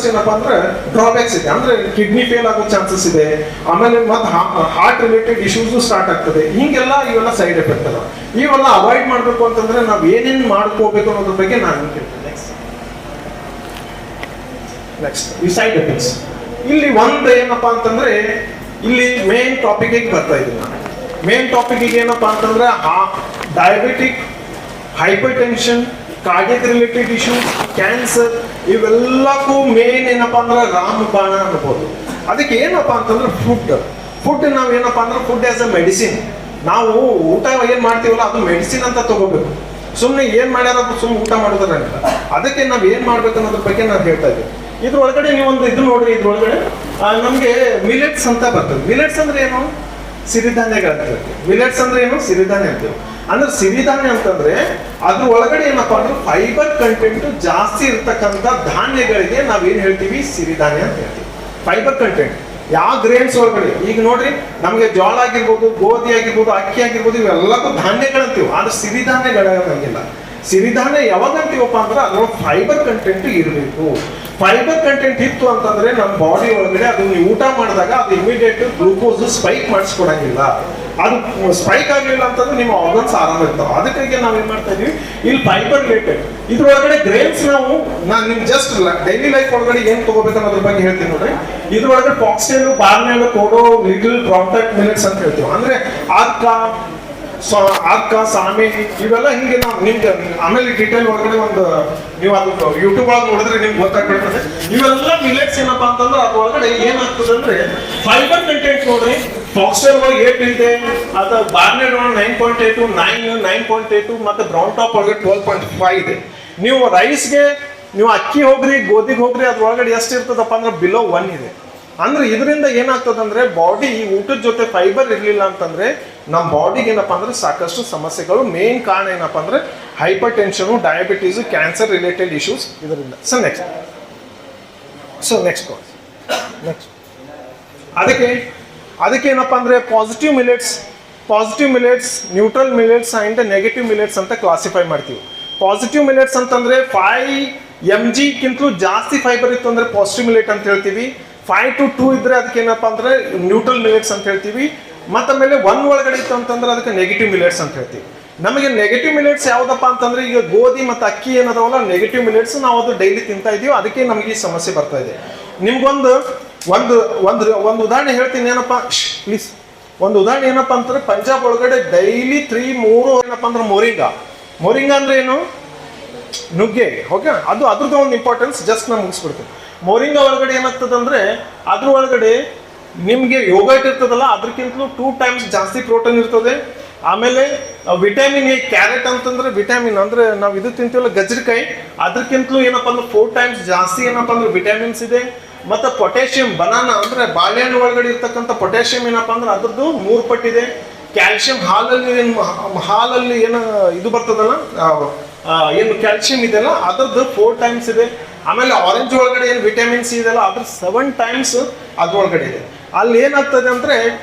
ಏನಪ್ಪಾ ಅಂದ್ರೆ ಡ್ರಾಬ್ಯಾಕ್ಸ್ ಇದೆ. ಅಂದ್ರೆ ಕಿಡ್ನಿ ಫೇಲ್ ಆಗೋ ಚಾನ್ಸಸ್ ಇದೆ, ಆಮೇಲೆ ಮತ್ತೆ ಹಾರ್ಟ್ ರಿಲೇಟೆಡ್ ಇಶ್ಯೂಸ್ ಸ್ಟಾರ್ಟ್ ಆಗ್ತದೆ. ಇವೆಲ್ಲ ಸೈಡ್ ಎಫೆಕ್ಟ್ ಅದ. ಇವೆಲ್ಲ ಅವಾಯ್ಡ್ ಮಾಡ್ಬೇಕು ಅಂತಂದ್ರೆ ನಾವ್ ಏನೇನ್ ಮಾಡ್ಕೋಬೇಕು ಅನ್ನೋದ್ರ ಬಗ್ಗೆ ನಾನು ಹೇಳ್ತೇನೆ. ನೆಕ್ಸ್ಟ್ ಈ ಸೈಡ್ ಎಫೆಕ್ಟ್ಸ್. ಇಲ್ಲಿ ಒಂದು ಏನಪ್ಪಾ ಅಂತಂದ್ರೆ ಇಲ್ಲಿ ಮೇನ್ ಟಾಪಿಕ್ ಬರ್ತಾ ಇದ್ದೀನಿ ನಾನು. ಮೇನ್ ಟಾಪಿಕ್ ಏನಪ್ಪಾ ಅಂತಂದ್ರೆ diabetic, hypertension, cardiac related issues, cancer, ಇವೆಲ್ಲಕ್ಕೂ ಮೇನ್ ಏನಪ್ಪಾ ಅಂದ್ರೆ ರಾಮಬಾಣ ಅನ್ಬೋದು. ಅದಕ್ಕೆ ಏನಪ್ಪಾ ಅಂತಂದ್ರೆ ಫುಡ್ ನಾವ್ ಏನಪ್ಪಾ ಅಂದ್ರೆ ಫುಡ್ ಆಸ್ ಅ ಮೆಡಿಸಿನ್. ನಾವು ಊಟ ಏನ್ ಮಾಡ್ತೀವಲ್ಲ ಅದು ಮೆಡಿಸಿನ್ ಅಂತ ತಗೋಬೇಕು. ಸುಮ್ಮನೆ ಏನ್ ಮಾಡ್ಯಾರ ಸುಮ್ಮನೆ ಊಟ ಮಾಡೋದ್ರಂಗಿಲ್ಲ. ಅದಕ್ಕೆ ನಾವ್ ಏನ್ ಮಾಡ್ಬೇಕು ಅನ್ನೋದ್ರ ಬಗ್ಗೆ ನಾನು ಹೇಳ್ತಾ ಇದ್ದೀನಿ. ಇದ್ರೊಳಗಡೆ ನೀವೊಂದು ಇದು ನೋಡ್ರಿ, ಇದ್ರೊಳಗಡೆ ನಮ್ಗೆ ಮಿಲೆಟ್ಸ್ ಅಂತ ಬರ್ತದೆ. ಮಿಲೆಟ್ಸ್ ಅಂದ್ರೆ ಏನು? ಸಿರಿಧಾನ್ಯಗಳು. ಮಿಲೆಟ್ಸ್ ಅಂದ್ರೆ ಏನು? ಸಿರಿಧಾನ್ಯ ಅಂತೀವಿ. ಅಂದ್ರೆ ಸಿರಿಧಾನ್ಯ ಅಂತಂದ್ರೆ ಅದ್ರ ಒಳಗಡೆ ಏನಪ್ಪಾ ಅಂದ್ರೆ ಫೈಬರ್ ಕಂಟೆಂಟ್ ಜಾಸ್ತಿ ಇರ್ತಕ್ಕಂಥ ಧಾನ್ಯಗಳಿಗೆ ನಾವೇನ್ ಹೇಳ್ತೀವಿ? ಸಿರಿಧಾನ್ಯ ಅಂತ ಹೇಳ್ತೀವಿ. ಫೈಬರ್ ಕಂಟೆಂಟ್ ಯಾವ ಗ್ರೇನ್ಸ್ ಒಳಗಡೆ, ಈಗ ನೋಡ್ರಿ ನಮ್ಗೆ ಜೋಳ ಆಗಿರ್ಬೋದು, ಗೋಧಿ ಆಗಿರ್ಬೋದು, ಅಕ್ಕಿ ಆಗಿರ್ಬೋದು, ಇವೆಲ್ಲಕ್ಕೂ ಧಾನ್ಯಗಳಂತೀವಿ. ಆದ್ರೆ ಸಿರಿಧಾನ್ಯಗಳಾಗಂಗಿಲ್ಲ. ಸಿರಿಧಾನ್ಯ ಯಾವಾಗ ಅಂತೀವಪ್ಪ ಅಂದ್ರೆ ಅದ್ರೊಳಗೆ ಫೈಬರ್ ಕಂಟೆಂಟ್ ಇರಬೇಕು. ಫೈಬರ್ ಕಂಟೆಂಟ್ ಇತ್ತು ಅಂತಂದ್ರೆ ನಮ್ಮ ಬಾಡಿ ಒಳಗಡೆ ಅದು ನೀವು ಊಟ ಮಾಡಿದಾಗ ಅದು ಇಮಿಡಿಯೇಟ್ ಗ್ಲೂಕೋಸ್ ಸ್ಪೈಕ್ ಮಾಡಿಸ್ಕೊಡಂಗಿಲ್ಲ. ಅದು ಸ್ಪೈಕ್ ಆಗಲಿಲ್ಲ ಅಂತಂದ್ರೆ ನಿಮ್ಮ ಆರ್ಗನ್ಸ್ ಆರಾಮ ಇರ್ತಾವೆ. ಅದಕ್ಕಾಗಿ ನಾವ್ ಏನ್ ಮಾಡ್ತಾ ಇದೀವಿ, ಇಲ್ಲಿ ಫೈಬರ್ ರಿಲೇಟೆಡ್ ಇದ್ರೊಳಗಡೆ ಗ್ರೇನ್ಸ್ ನಾನು ನಿಮ್ ಜಸ್ಟ್ ಡೈಲಿ ಲೈಫ್ ಒಳಗಡೆ ಏನ್ ತಗೋಬೇಕು ಅನ್ನೋದ್ರ ಬಗ್ಗೆ ಹೇಳ್ತೀನಿ ನೋಡ್ರಿ. ಇದ್ರೊಳಗಡೆ ಫಾಕ್ಸ್ಟೇಲ್, ಬಾರ್ನೆಲ್, ಕೋಡೋ, ಲಿಟಲ್ ಪ್ರಾಂಪ್ಟ್ ಮಿಲೆಟ್ಸ್ ಅಂತ ಹೇಳ್ತೀವಿ. ಅಂದ್ರೆ ಆರ್ಕ, ಸಾಮೆ, ಇವೆಲ್ಲ ಹಿಂಗೆ ನಾವು ನಿಮ್ಗೆ ಆಮೇಲೆ ಡೀಟೇಲ್ ಒಳಗಡೆ ಒಂದು ನೀವು ಅದು ಯೂಟ್ಯೂಬ್ ಒಳಗೆ ನೋಡಿದ್ರೆ ನಿಮ್ಗೆ ಗೊತ್ತಾಗ್ಬಿಡ್ತದೆ. ಇವೆಲ್ಲ ಮಿಲೆಟ್ಸ್ ಏನಪ್ಪಾ ಅಂತಂದ್ರೆ ಅದ್ರೊಳಗಡೆ ಏನಾಗ್ತದೆ ಅಂದ್ರೆ ಫೈಬರ್ ಕಂಟೆಂಟ್ ನೋಡ್ರಿ. ಫಾಕ್ಸ್ಟೇಲ್ ಒಳಗೆ 8 ಇದೆ, ಅಥವಾ ಬಾರ್ನೆಟ್ ಒಳಗೆ 9.82, 9.82 ಮತ್ತೆ ಬ್ರೌನ್ ಟಾಪ್ ಒಳಗೆ 12.5 ಇದೆ. ನೀವು ರೈಸ್ಗೆ ನೀವು ಅಕ್ಕಿ ಹೋಗ್ರಿ, ಗೋಧಿಗೆ ಹೋಗ್ರಿ, ಅದ್ರೊಳಗಡೆ ಎಷ್ಟು ಇರ್ತದಪ್ಪ ಅಂದ್ರೆ ಬಿಲೋ 1 ಇದೆ. ಅಂದ್ರೆ ಇದರಿಂದ ಏನಾಗ್ತದಂದ್ರೆ ಬಾಡಿ ಈ ಊಟದ ಜೊತೆ ಫೈಬರ್ ಇರ್ಲಿಲ್ಲ ಅಂತಂದ್ರೆ ನಮ್ಮ ಬಾಡಿಗೆ ಏನಪ್ಪಾ ಅಂದ್ರೆ ಸಾಕಷ್ಟು ಸಮಸ್ಯೆಗಳು. ಮೇನ್ ಕಾರಣ ಏನಪ್ಪಾ ಅಂದ್ರೆ hypertension, diabetes, cancer related issues ಇದರಿಂದ. ನೆಕ್ಸ್ಟ್ ಅದಕ್ಕೆ ಏನಪ್ಪಾ ಅಂದ್ರೆ positive millets, neutral millets and negative millets ಅಂತ ಕ್ಲಾಸಿಫೈ ಮಾಡ್ತೀವಿ. ಪಾಸಿಟಿವ್ ಮಿಲೆಟ್ಸ್ ಅಂತಂದ್ರೆ 5 mg ಗಿಂತಲೂ ಜಾಸ್ತಿ ಫೈಬರ್ ಇತ್ತು ಅಂದ್ರೆ ಪಾಸಿಟಿವ್ ಮಿಲೆಟ್ ಅಂತ ಹೇಳ್ತೀವಿ. 5 to 2 ಇದ್ರೆ ಅದಕ್ಕೆ ಏನಪ್ಪಾ ಅಂದ್ರೆ ನ್ಯೂಟ್ರಲ್ ಮಿಲೆಟ್ಸ್ ಅಂತ ಹೇಳ್ತೀವಿ. ಮತ್ತಮೇಲೆ 1 ಒಳಗಡೆ ಇತ್ತು ಅಂತಂದ್ರೆ ಅದಕ್ಕೆ ನೆಗೆಟಿವ್ ಮಿಲೆಟ್ಸ್ ಅಂತ ಹೇಳ್ತೀವಿ. ನಮಗೆ ನೆಗೆಟಿವ್ ಮಿಲೆಟ್ಸ್ ಯಾವ್ದಪ್ಪ ಅಂತಂದ್ರೆ ಈಗ ಗೋಧಿ ಮತ್ತು ಅಕ್ಕಿ ಏನದಾವಲ್ಲ ನೆಗೆಟಿವ್ ಮಿಲೆಟ್ಸ್, ನಾವು ಅದು ಡೈಲಿ ತಿಂತಾ ಇದೀವಿ, ಅದಕ್ಕೆ ನಮಗೆ ಈ ಸಮಸ್ಯೆ ಬರ್ತಾ ಇದೆ. ನಿಮ್ಗೊಂದು ಒಂದು ಉದಾಹರಣೆ ಹೇಳ್ತೀನಿ ಏನಪ್ಪಾ ಪ್ಲೀಸ್. ಒಂದು ಉದಾಹರಣೆ ಏನಪ್ಪಾ ಅಂತಂದ್ರೆ ಪಂಜಾಬ್ ಒಳಗಡೆ ಡೈಲಿ 3 ಏನಪ್ಪಾ ಅಂದ್ರೆ ಮೊರಿಂಗಾ ಅಂದ್ರೆ ಏನು? ನುಗ್ಗೆ. ಓಕೆ, ಅದ್ರದ್ದು ಒಂದು ಇಂಪಾರ್ಟೆನ್ಸ್ ಜಸ್ಟ್ ನಾನು ಮುಗಿಸ್ಬಿಡ್ತೀನಿ. ಮೋರಿಂಗ ಒಳಗಡೆ ಏನಾಗ್ತದಂದ್ರೆ ಅದ್ರ ಒಳಗಡೆ ನಿಮಗೆ ಯೋಗಟ್ ಇರ್ತದಲ್ಲ ಅದಕ್ಕಿಂತಲೂ 2 times ಜಾಸ್ತಿ ಪ್ರೋಟೀನ್ ಇರ್ತದೆ. ಆಮೇಲೆ ವಿಟಮಿನ್ ಎ, ಕ್ಯಾರೆಟ್ ಅಂತಂದ್ರೆ ವಿಟಮಿನ್ ಅಂದ್ರೆ ನಾವು ಇದು ತಿಂತೀವಲ್ಲ ಗಜ್ರಿಕಾಯಿ, ಅದಕ್ಕಿಂತಲೂ ಏನಪ್ಪ ಅಂದ್ರೆ 4 times ಜಾಸ್ತಿ ಏನಪ್ಪ ಅಂದ್ರೆ ವಿಟಮಿನ್ಸ್ ಇದೆ. ಮತ್ತು ಪೊಟ್ಯಾಷಿಯಂ, ಬನಾನಾ ಅಂದ್ರೆ ಬಾಳೆಹಣ್ಣು ಒಳಗಡೆ ಇರ್ತಕ್ಕಂಥ ಪೊಟ್ಯಾಷಿಯಂ ಏನಪ್ಪ ಅಂದ್ರೆ ಅದ್ರದ್ದು 3 ಪಟ್ಟಿದೆ. ಕ್ಯಾಲ್ಸಿಯಂ ಹಾಲಲ್ಲಿ ಏನು ಇದು ಬರ್ತದಲ್ಲ ಏನು ಕ್ಯಾಲ್ಸಿಯಂ ಇದೆಯಲ್ಲ ಅದ್ರದ್ದು 4 times ಇದೆ. ಆಮೇಲೆ ಆರೆಂಜ್ ಒಳಗಡೆ ಏನು ವಿಟಮಿನ್ ಸಿ ಇದೆಯಲ್ಲ ಅದ್ರ 7 times ಅದ್ರೊಳಗಡೆ ಇದೆ. ಅಲ್ಲಿ ಏನಾಗ್ತದೆ ಅಂದ್ರೆ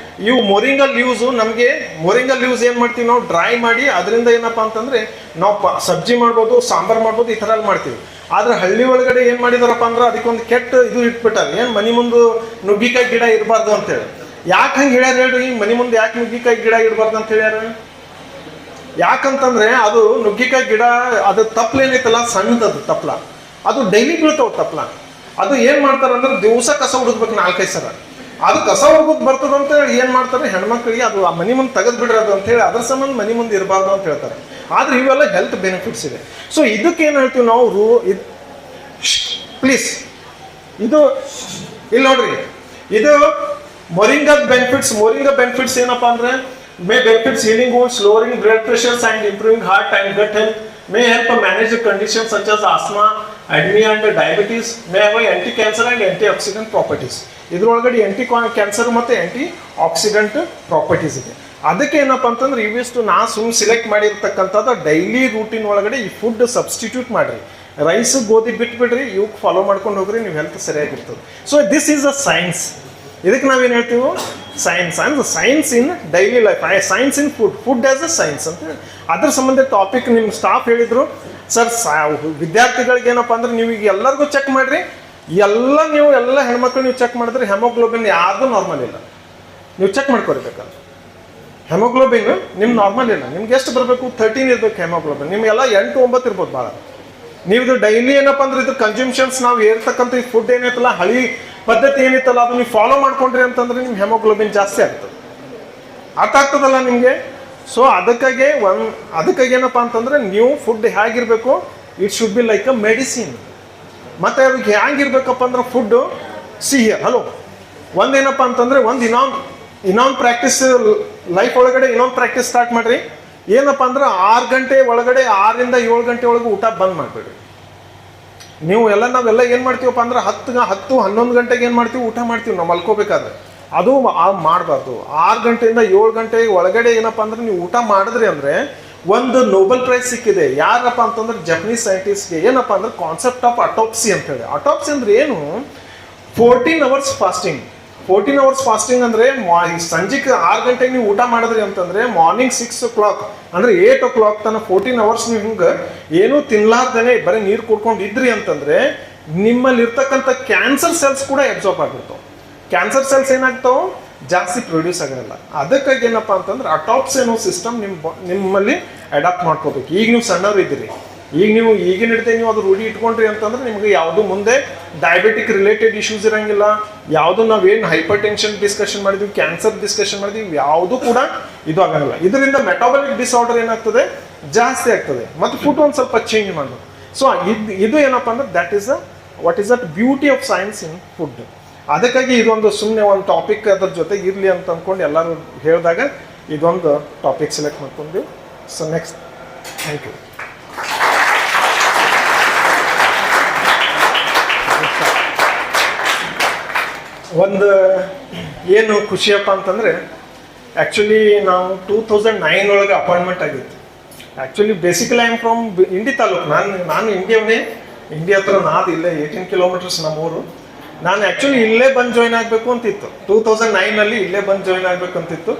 ಇವು ಮೊರಿಂಗಾ ಲೀವ್ಸು ನಮಗೆ ಮೊರಿಂಗಾ ಲೀವ್ಸ್ ಏನು ಮಾಡ್ತೀವಿ ನಾವು ಡ್ರೈ ಮಾಡಿ ಅದರಿಂದ ಏನಪ್ಪ ಅಂತಂದ್ರೆ ನಾವು ಸಬ್ಜಿ ಮಾಡ್ಬೋದು, ಸಾಂಬಾರು ಮಾಡ್ಬೋದು, ಈ ಥರ ಎಲ್ಲ ಮಾಡ್ತೀವಿ. ಆದ್ರೆ ಹಳ್ಳಿ ಒಳಗಡೆ ಏನು ಮಾಡಿದಾರಪ್ಪ ಅಂದ್ರೆ ಅದಕ್ಕೊಂದು ಕೆಟ್ಟ ಇದು ಇಟ್ಬಿಟ್ಟಾರೆ, ಏನು ಮನೆ ಮುಂದೆ ನುಗ್ಗಿಕಾಯಿ ಗಿಡ ಇರಬಾರ್ದು ಅಂತೇಳಿ. ಯಾಕೆ ಹಂಗೆ ಹೇಳ್ಯಾರ ಹೇಳ್ರಿ? ಮನೆ ಮುಂದೆ ಯಾಕೆ ನುಗ್ಗಿಕಾಯಿ ಗಿಡ ಇಡಬಾರ್ದು ಅಂತ ಹೇಳ್ಯಾರ? ಯಾಕಂತಂದ್ರೆ ಅದು ನುಗ್ಗಿಕಾಯಿ ಗಿಡ ಅದು ತಪ್ಪಲೇನೈತಲ್ಲ ಸಣ್ಣದದು ತಪ್ಪಲ, ಅದು ಡೈಲಿ ಬೀಳ್ತಾವ ತಪ್ಪಲ. ಅದು ಏನು ಮಾಡ್ತಾರೆ ಅಂದ್ರೆ ದಿವಸ ಕಸ ಹುಡುಕ್ಬೇಕು 4-5 ಸಲ. ಅದು ಕಸ ಹುಡುಗೋದು ಬರ್ತದೆ ಅಂತ ಹೇಳಿ ಏನು ಮಾಡ್ತಾರೆ ಹೆಣ್ಮಕ್ಳಿಗೆ ಅದು ಆ ಮನೆ ಮುಂದೆ ತೆಗೆದು ಬಿಡ್ರದು ಅಂತ ಹೇಳಿ ಅದ್ರ ಸಂಬಂಧ ಮನೆ ಮುಂದೆ ಇರಬಾರ್ದು ಅಂತ ಹೇಳ್ತಾರೆ. ಆದ್ರೆ ಇವೆಲ್ಲ ಹೆಲ್ತ್ ಬೆನಿಫಿಟ್ಸ್ ಇದೆ. ಸೊ ಇದಕ್ಕೆ ಏನು ಹೇಳ್ತೀವಿ ನಾವು ಪ್ಲೀಸ್ ಇದು ಇಲ್ಲಿ ನೋಡ್ರಿ, ಇದು ಮೊರಿಂಗಾ ಬೆನಿಫಿಟ್ಸ್ ಏನಪ್ಪಾ ಅಂದ್ರೆ may benefits healing wounds, lowering blood pressures and improving heart and gut health, may help manage conditions such as asthma, anemia and diabetes, may have anti-cancer and antioxidant properties. ಇದರೊಳಗಡೆ cancer ಮತ್ತು accident properties ಇದೆ. ಅದಕ್ಕೆ ಏನಪ್ಪ ಅಂತಂದ್ರೆ ಇವಿಷ್ಟು ನಾ select ಮಾಡಿರ್ತಕ್ಕಂಥದ್ದು daily routine ಒಳಗಡೆ ಈ ಫುಡ್ ಸಬ್ಸ್ಟಿಟ್ಯೂಟ್ ಮಾಡಿರಿ. ರೈಸ್ ಗೋಧಿ ಬಿಟ್ಬಿಡ್ರಿ, ಇವಕ್ಕೆ ಫಾಲೋ ಮಾಡ್ಕೊಂಡು ಹೋಗ್ರಿ, ನೀವು ಹೆಲ್ತ್ ಸರಿಯಾಗಿರ್ತದೆ. So this is a science. ಇದಕ್ಕೆ ನಾವೇನು ಹೇಳ್ತೀವಿ? Science in daily life, science in food as a science ಅಂತ ಹೇಳಿ ಅದ್ರ ಸಂಬಂಧ ಟಾಪಿಕ್ ನಿಮ್ಮ ಸ್ಟಾಫ್ ಹೇಳಿದ್ರು. ಸರ್ ವಿದ್ಯಾರ್ಥಿಗಳಿಗೆ ಏನಪ್ಪ ಅಂದ್ರೆ ನೀವು ಈಗ ಎಲ್ಲರಿಗೂ ಚೆಕ್ ಮಾಡಿರಿ, ಎಲ್ಲ ಹೆಣ್ಮಕ್ಳು ನೀವು ಚೆಕ್ ಮಾಡಿದ್ರೆ ಹೆಮೋಗ್ಲೋಬಿನ್ ಯಾರ್ದು ನಾರ್ಮಲ್ ಇಲ್ಲ. ನೀವು ಚೆಕ್ ಮಾಡ್ಕೊಳ್ಬೇಕಲ್ಲ, ಹೆಮೋಗ್ಲೋಬಿನ್ ನಿಮ್ಮ ನಾರ್ಮಲ್ ಇಲ್ಲ. ನಿಮ್ಗೆ ಎಷ್ಟು ಬರಬೇಕು? 13 ಇರ್ಬೇಕು ಹೆಮೋಗ್ಲೋಬಿನ್. ನಿಮಗೆಲ್ಲ 8-9 ಇರ್ಬೋದು ಭಾಳ. ನೀವು ಡೈಲಿ ಏನಪ್ಪ ಅಂದ್ರೆ ಇದು ಕನ್ಸ್ಯೂಮ್ಷನ್ಸ್ ನಾವು ಏರ್ತಕ್ಕಂಥ ಈ ಫುಡ್ ಏನೈತಲ್ಲ ಹಳಿ ಪದ್ಧತಿ ಏನಿತ್ತಲ್ಲ ಅದು ನೀವು ಫಾಲೋ ಮಾಡ್ಕೊಂಡ್ರಿ ಅಂತಂದ್ರೆ ನಿಮ್ಮ ಹೆಮೋಗ್ಲೋಬಿನ್ ಜಾಸ್ತಿ ಆಗ್ತದೆ. ಅರ್ಥ ಆಗ್ತದಲ್ಲ ನಿಮಗೆ? ಸೊ ಅದಕ್ಕಾಗಿ ಏನಪ್ಪ ಅಂತಂದ್ರೆ ನೀವು ಫುಡ್ ಹೇಗಿರ್ಬೇಕು? It should be like a medicine. ಮತ್ತೆ ಅದಕ್ಕೆ ಹೇಗಿರ್ಬೇಕಪ್ಪ ಅಂದ್ರೆ ಫುಡ್ಡು ಹಲೋ ಒಂದೇನಪ್ಪ ಅಂತಂದ್ರೆ ಇನ್ನೊಂದು ಪ್ರಾಕ್ಟೀಸ್ ಲೈಫ್ ಒಳಗಡೆ ಇನ್ನೊಂದು ಪ್ರಾಕ್ಟೀಸ್ ಸ್ಟಾರ್ಟ್ ಮಾಡ್ರಿ. ಏನಪ್ಪ ಅಂದ್ರೆ 6 ಗಂಟೆ ಒಳಗಡೆ 6ರಿಂದ 7 ಗಂಟೆ ಒಳಗೆ ಊಟ ಬಂದ್ ಮಾಡ್ಬೇಡ್ರಿ. ನಾವೆಲ್ಲ ಏನು ಮಾಡ್ತೀವಪ್ಪ ಅಂದ್ರೆ 10-11 ಗಂಟೆಗೆ ಏನು ಮಾಡ್ತೀವಿ? ಊಟ ಮಾಡ್ತೀವಿ ನಾವು ಮಲ್ಕೋಬೇಕಾದ್ರೆ. ಅದು ಮಾಡಬಾರ್ದು. 6 ಗಂಟೆಯಿಂದ 7 ಗಂಟೆ ಒಳಗಡೆ ಏನಪ್ಪ ಅಂದ್ರೆ ನೀವು ಊಟ ಮಾಡಿದ್ರಿ ಅಂದರೆ ಒಂದು ನೋಬೆಲ್ ಪ್ರೈಸ್ ಸಿಕ್ಕಿದೆ. ಯಾರಪ್ಪ ಅಂತಂದ್ರೆ ಜಪನೀಸ್ ಸೈಂಟಿಸ್ಟ್ಗೆ. ಏನಪ್ಪ ಅಂದ್ರೆ ಕಾನ್ಸೆಪ್ಟ್ ಆಫ್ ಅಟಾಪ್ಸಿ ಅಂತ ಹೇಳಿ. ಅಟಾಪ್ಸಿ ಅಂದ್ರೆ ಏನು? 14 hours ಫಾಸ್ಟಿಂಗ್. 14 hours ಫಾಸ್ಟಿಂಗ್ ಅಂದರೆ ಸಂಜೆಗೆ 6 ಗಂಟೆಗೆ ನೀವು ಊಟ ಮಾಡಿದ್ರಿ ಅಂತಂದ್ರೆ ಮಾರ್ನಿಂಗ್ 6 o'clock ಅಂದ್ರೆ 8 o'clock ತನಕ 14 hours ನೀವು ಹಿಂಗೆ ಏನೂ ತಿನ್ಲಾರ್ದೇನೆ ಬರೀ ನೀರು ಕುಡ್ಕೊಂಡು ಇದ್ರಿ ಅಂತಂದ್ರೆ ನಿಮ್ಮಲ್ಲಿ ಇರ್ತಕ್ಕಂಥ ಕ್ಯಾನ್ಸರ್ ಸೆಲ್ಸ್ ಕೂಡ ಎಬ್ಸಾರ್ಬ್ ಆಗಿರ್ತಾವೆ. ಕ್ಯಾನ್ಸರ್ ಸೆಲ್ಸ್ ಏನಾಗ್ತಾವೆ? ಜಾಸ್ತಿ ಪ್ರೊಡ್ಯೂಸ್ ಆಗಿರಲ್ಲ. ಅದಕ್ಕಾಗಿ ಏನಪ್ಪ ಅಂತಂದ್ರೆ ಅಟಾಪ್ಸಿ ಅನ್ನೋ ಸಿಸ್ಟಮ್ ನಿಮ್ಮಲ್ಲಿ ಅಡಾಪ್ಟ್ ಮಾಡ್ಕೋಬೇಕು. ಈಗ ನೀವು ಸಣ್ಣವ್ರು ಇದ್ದೀರಿ, ಈಗಿನ ಹಿಡಿದೇ ನೀವು ಅದು ರೂಢಿ ಇಟ್ಕೊಂಡ್ರಿ ಅಂತಂದ್ರೆ ನಿಮಗೆ ಯಾವುದು ಮುಂದೆ ಡಯಾಬಿಟಿಕ್ ರಿಲೇಟೆಡ್ ಇಶ್ಯೂಸ್ ಇರಂಗಿಲ್ಲ. ಯಾವುದು ನಾವೇನು ಹೈಪರ್ ಟೆನ್ಷನ್ ಡಿಸ್ಕಷನ್ ಮಾಡಿದ್ವಿ, ಕ್ಯಾನ್ಸರ್ ಡಿಸ್ಕಷನ್ ಮಾಡಿದ್ವಿ, ಯಾವುದು ಕೂಡ ಇದು ಆಗಲ್ಲ. ಇದರಿಂದ ಮೆಟಾಬಲಿಕ್ ಡಿಸಾರ್ಡರ್ ಏನಾಗ್ತದೆ? ಜಾಸ್ತಿ ಆಗ್ತದೆ. ಮತ್ತು ಫುಡ್ ಒಂದು ಸ್ವಲ್ಪ ಚೇಂಜ್ ಮಾಡಬೇಕು. ಸೊ ಇದು ಏನಪ್ಪ ಅಂದ್ರೆ what is that beauty of science in food. ಅದಕ್ಕಾಗಿ ಇದೊಂದು ಸುಮ್ಮನೆ ಒಂದು ಟಾಪಿಕ್ ಅದ್ರ ಜೊತೆಗೆ ಇರಲಿ ಅಂತ ಅಂದ್ಕೊಂಡು ಎಲ್ಲರೂ ಹೇಳಿದಾಗ ಇದೊಂದು ಟಾಪಿಕ್ ಸೆಲೆಕ್ಟ್ ಮಾಡ್ಕೊಂಡ್ವಿ. So next, thank you. ಒಂದು ಏನು ಖುಷಿಯಪ್ಪ ಅಂತಂದರೆ ಆ್ಯಕ್ಚುಲಿ ನಾವು 2009 ಒಳಗೆ ಅಪಾಯಿಂಟ್ಮೆಂಟ್ ಆಗಿತ್ತು. Actually basically I am from Indi ತಾಲೂಕು. ನಾನು ಇಂಡಿಯಾ ಹತ್ರ ನಾದು ಇಲ್ಲೇ 18 kilometers ನಮ್ಮೂರು. ನಾನು ಆ್ಯಕ್ಚುಲಿ ಇಲ್ಲೇ ಬಂದು ಜಾಯ್ನ್ ಆಗಬೇಕು ಅಂತಿತ್ತು. 2009 ಇಲ್ಲೇ ಬಂದು ಜಾಯ್ನ್ ಆಗಬೇಕು ಅಂತಿತ್ತು.